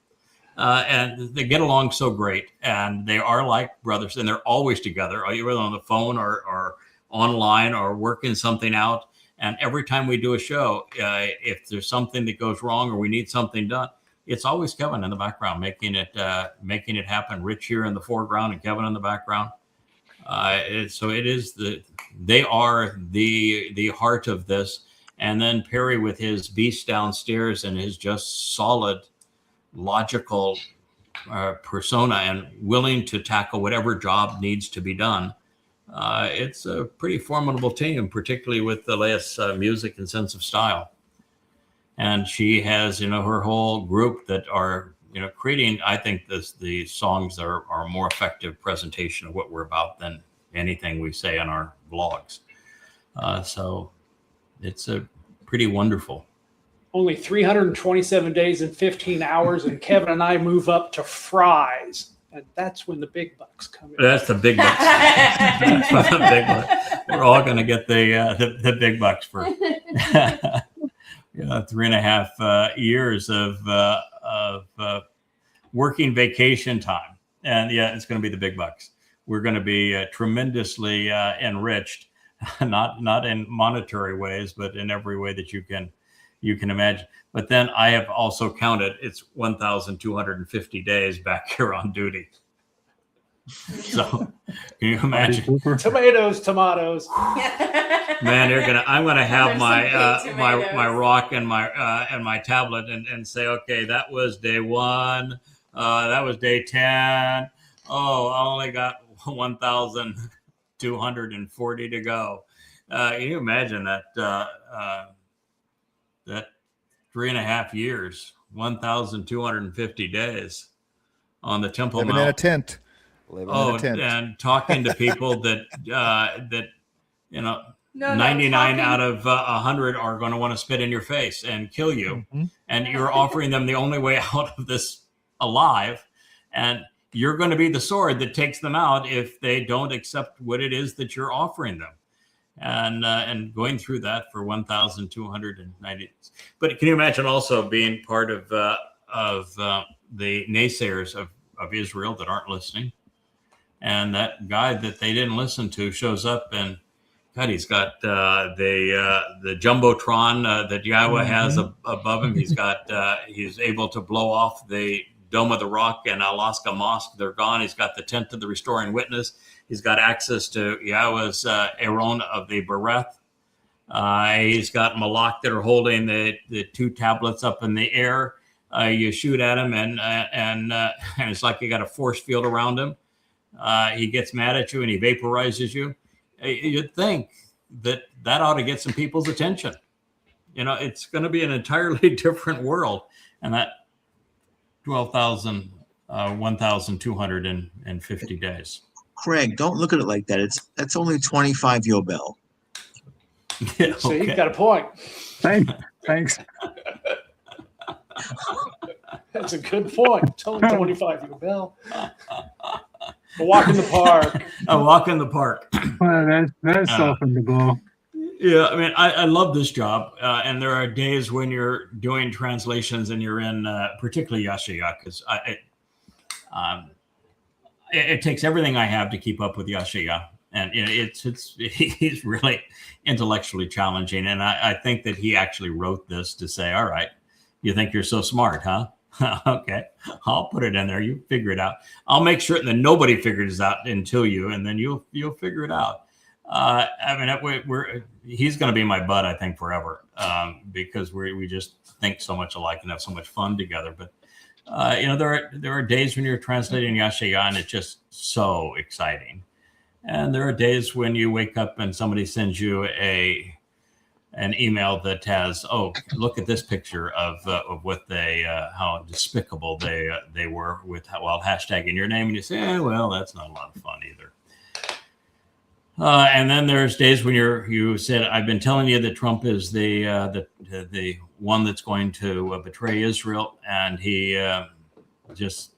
And they get along so great. And they are like brothers. And they're always together, either on the phone or online or working something out. And every time we do a show, if there's something that goes wrong or we need something done, it's always Kevin in the background making it happen. Rich here in the foreground and Kevin in the background. So it is they are the heart of this. And then Perry with his beast downstairs and his just solid, logical persona and willing to tackle whatever job needs to be done. It's a pretty formidable team, particularly with Elias' music and sense of style. And she has, her whole group that are, creating, I think the songs are a more effective presentation of what we're about than anything we say on our vlogs. So it's a pretty wonderful. Only 327 days and 15 hours, and Kevin and I move up to fries. And that's when the big bucks come in. That's the big bucks. That's the big bucks. We're all going to get the big bucks for 3.5 years of working vacation time. And it's going to be the big bucks. We're going to be tremendously enriched, not in monetary ways, but in every way that you can imagine. But then I have also counted, it's 1,250 days back here on duty. So can you imagine? Tomatoes. Man, I'm gonna have my rock and my tablet and say, okay, that was day 1, that was day 10. Oh, I only got 1,240 to go. Can you imagine that? That 3.5 years, 1,250 days on the Temple Living Mount. in a tent. Living in a tent. And talking to people that 99 out of 100 are going to want to spit in your face and kill you. Mm-hmm. And you're offering them the only way out of this alive. And you're going to be the sword that takes them out if they don't accept what it is that you're offering them. And going through that for 1,290. But can you imagine also being part of the naysayers of Israel that aren't listening? And that guy that they didn't listen to shows up, and God, he's got the jumbotron that Yahowah has above him. He's able to blow off the Dome of the Rock and Alaska Mosque. They're gone. He's got the tent of the Restoring Witness. He's got access to Yahowah's Aaron of the Bereth. He's got Malak that are holding the 2 tablets up in the air. You shoot at him, and it's like you got a force field around him. He gets mad at you and he vaporizes you. You'd think that ought to get some people's attention. It's going to be an entirely different world, and that 1,250 days. Craig, don't look at it like that. That's only 25 Yobel. Yeah, So you okay. got a point. Thanks. That's a good point. It's only 25 year bell. A walk in the park. A walk in the park. Well, that's softened the blow. Yeah, I mean, I love this job, and there are days when you're doing translations and you're in, particularly Yahowah, because it takes everything I have to keep up with Yahowah, and he's really intellectually challenging, and I think that he actually wrote this to say, all right, you think you're so smart, huh? Okay, I'll put it in there. You figure it out. I'll make sure that nobody figures it out until you, and then you'll figure it out. I mean, he's going to be my bud, I think, forever, because we just think so much alike and have so much fun together. But there are days when you're translating Yahowah and it's just so exciting, and there are days when you wake up and somebody sends you an email that has, oh, look at this picture of what they how despicable they were while hashtagging your name, and you say, well, that's not a lot of fun either. And then there's days when you said, I've been telling you that Trump is the one that's going to betray Israel, and he just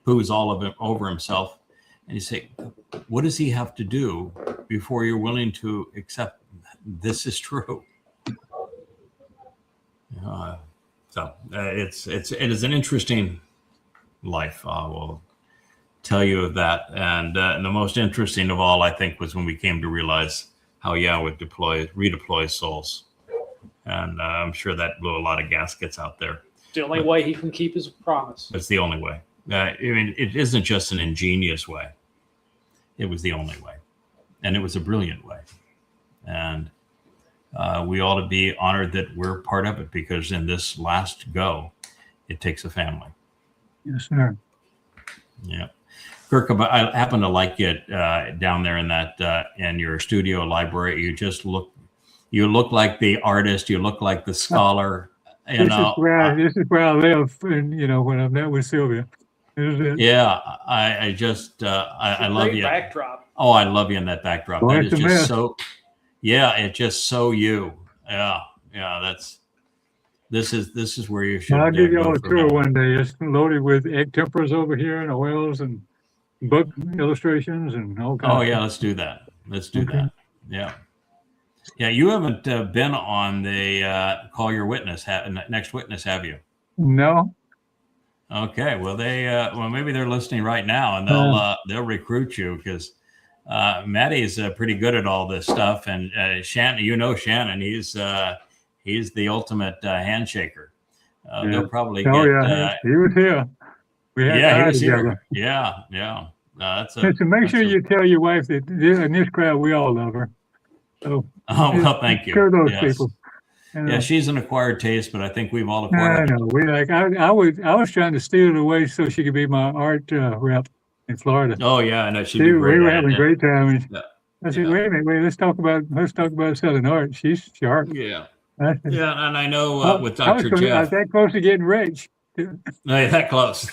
poos all of it over himself. And you say, what does he have to do before you're willing to accept this is true? It is an interesting life. I will tell you of that. And the most interesting of all, I think, was when we came to realize how Yah would redeploy souls. And I'm sure that blew a lot of gaskets out there. It's the only way he can keep his promise. It's the only way. I mean, it isn't just an ingenious way. It was the only way. And it was a brilliant way. And we ought to be honored that we're part of it, because in this last go, it takes a family. Yes, sir. Yeah. Kirk, I happen to like it down there in that in your studio library. You look like the artist. You look like the scholar. This is where I live, and when I'm there with Sylvia. Yeah, I love you. Backdrop. Oh, I love you in that backdrop. Well, that is just so. Yeah, it's just so you. Yeah. This is where you should. I'll give you all a tour one day. It's loaded with egg tempers over here and oils and book illustrations and all kinds. Oh yeah, let's do that. Let's do that. Yeah. Yeah, you haven't been on the Call Your Witness, Next Witness, have you? No. Okay, well maybe they're listening right now, and they'll recruit you, because Maddie's pretty good at all this stuff, and Shannon, Shannon, he's the ultimate handshaker. They'll probably get. Oh yeah, he was here. We had he was together. here. Yeah. So make sure you tell your wife that in this crowd we all love her. So, well, thank you. Sure, those people. Yeah, she's an acquired taste, but I think we've all acquired. I know. I was trying to steal it away so she could be my art rep in Florida. Oh yeah, I know she'd be great. We were having a great time. Yeah. I said, wait a minute, let's talk about selling art. She's sharp. Yeah. Yeah, and I know with Dr. Jeff. I was that close to getting rich. No, that close.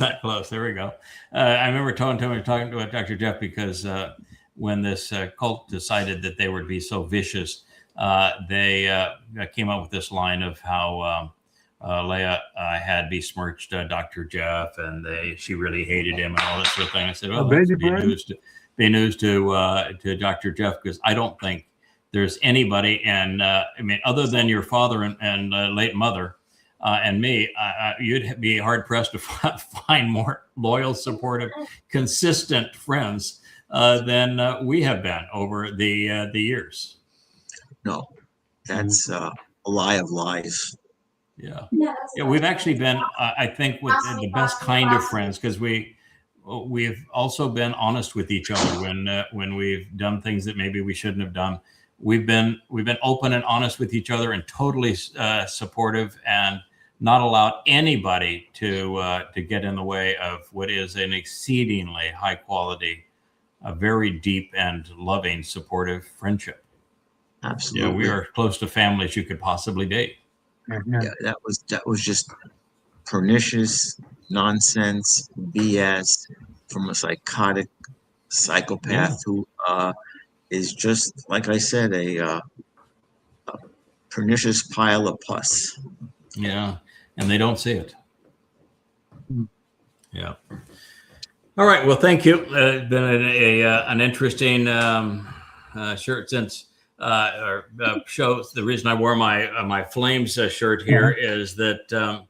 There we go. I remember talking to Dr. Jeff, because when this cult decided that they would be so vicious, they came up with this line of how Leah had besmirched Dr. Jeff, and she really hated him and all that sort of thing. I said, well, that's be news to Dr. Jeff, because I don't think there's anybody, and other than your father and late mother and me, you'd be hard pressed to find more loyal, supportive, consistent friends than we have been over the years. No, that's a lie of lies. Yeah, we've actually been, I think, with the best kind of friends, because we've also been honest with each other when we've done things that maybe we shouldn't have done. We've been open and honest with each other, and totally supportive, and not allowed anybody to get in the way of what is an exceedingly high quality, a very deep and loving, supportive friendship. Absolutely. Yeah, we are as close to family as you could possibly be. Yeah, that was just pernicious nonsense, BS from a psychotic psychopath who is just, like I said, a pernicious pile of pus. Yeah, and they don't see it. Yeah. All right. Well, thank you. Been an interesting shirt since shows. The reason I wore my Flames shirt here is that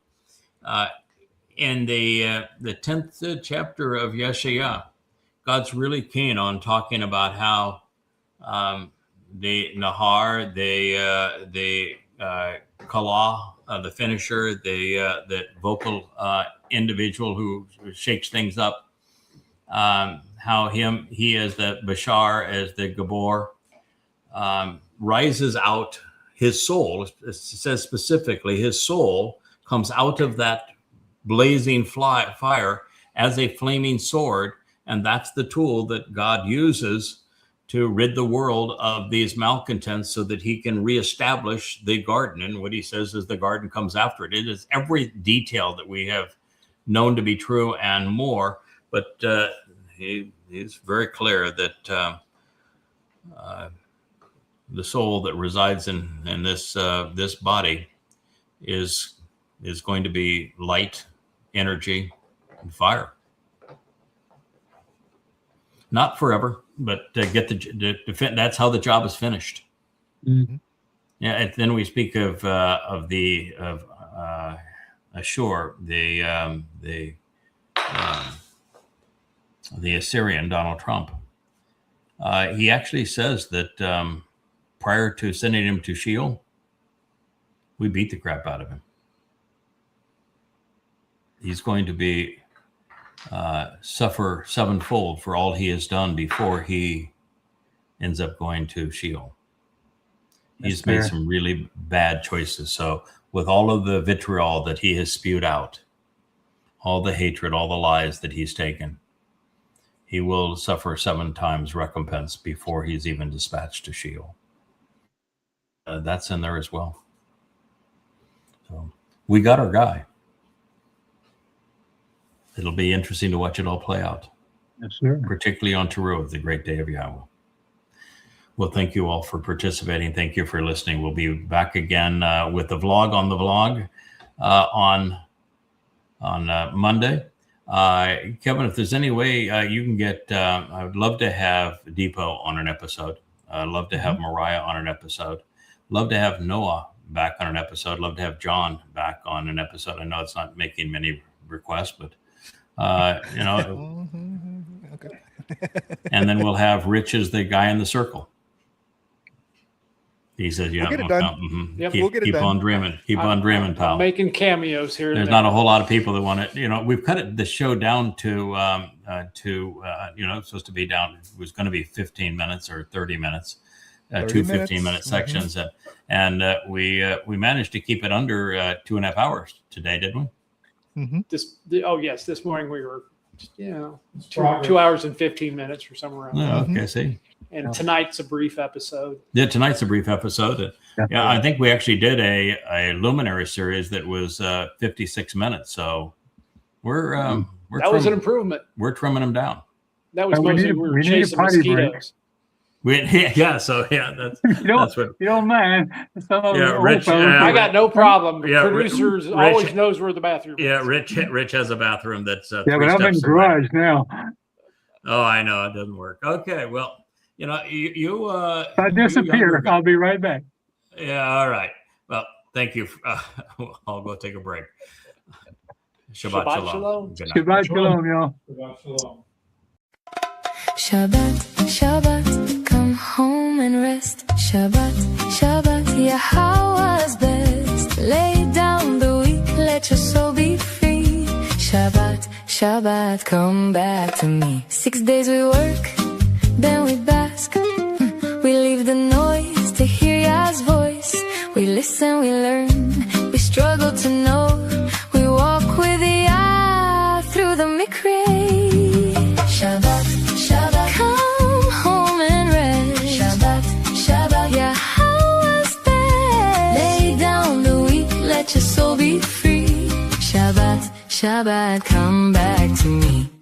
in the 10th chapter of Yeshaya, God's really keen on talking about how the Nahar, the Kala, the finisher, the vocal individual who shakes things up, how he as the Bashar, as the Gabor, rises out. His soul, it says specifically, his soul comes out of that blazing fire as a flaming sword, and that's the tool that God uses to rid the world of these malcontents so that he can reestablish the garden. And what he says is the garden comes after it. It is every detail that we have known to be true and more, but he's very clear that the soul that resides in this body is going to be light, energy, and fire. Not forever, but that's how the job is finished. Mm-hmm. Yeah, and then we speak of Ashur, the Assyrian Donald Trump. He actually says that prior to sending him to Sheol, we beat the crap out of him. He's going to be suffer sevenfold for all he has done before he ends up going to Sheol. He's made some really bad choices. So with all of the vitriol that he has spewed out, all the hatred, all the lies that he's taken, he will suffer 7 times recompense before he's even dispatched to Sheol. That's in there as well. So we got our guy. It'll be interesting to watch it all play out. Yes, sir. Particularly on Towrah, the great day of Yahowah. Well, thank you all for participating. Thank you for listening. We'll be back again with the vlog on the vlog on Monday. Kevin, if there's any way you can get, I would love to have Depot on an episode. I'd love to have Mariah on an episode. Love to have Noah back on an episode. Love to have John back on an episode. I know it's not making many requests, but Okay. And then we'll have Rich as the guy in the circle. He says, "Yeah, we'll get it done. Yep, keep, we'll get it keep done. on dreaming. Keep on dreaming, pal." I'm making cameos here. There's not a whole lot of people that want to. We've cut the show down to it's supposed to be down. It was going to be 15 minutes or 30 minutes, 2 15-minute sections, and we managed to keep it under 2.5 hours today, didn't we? This morning we were, 2 hours and 15 minutes or somewhere around. Oh, okay, see. And tonight's a brief episode. Yeah, tonight's a brief episode. Yeah, I think we actually did a Luminary series that was 56 minutes. So we're that was an improvement. We're trimming them down. That was mostly we were chasing mosquitoes. That's what. You don't mind. Rich. I got no problem. Yeah, Producers Rich, always knows where the bathroom is. Yeah, Rich has a bathroom that's but I'm in the garage now. Oh, I know it doesn't work. Okay, well, you if I disappear, I'll be right back. Yeah, all right. Well, thank you. I'll go take a break. Shabbat shalom. Good night. Shabbat shalom, y'all. Shabbat shalom. Shabbat, Shabbat, come home and rest. Shabbat, Shabbat, Yahowah's best. Lay down the weak, let your soul be free. Shabbat, Shabbat, come back to me. 6 days we work, then we bask. We leave the noise to hear Yah's voice. We listen, we learn, we struggle to know. We walk with Yah through the Mikre. Shabbat, Shabbat, come home and rest. Shabbat, Shabbat, Yahowah's best. Lay down the weak, let your soul be free. Shabbat. Shabbat, come back to me.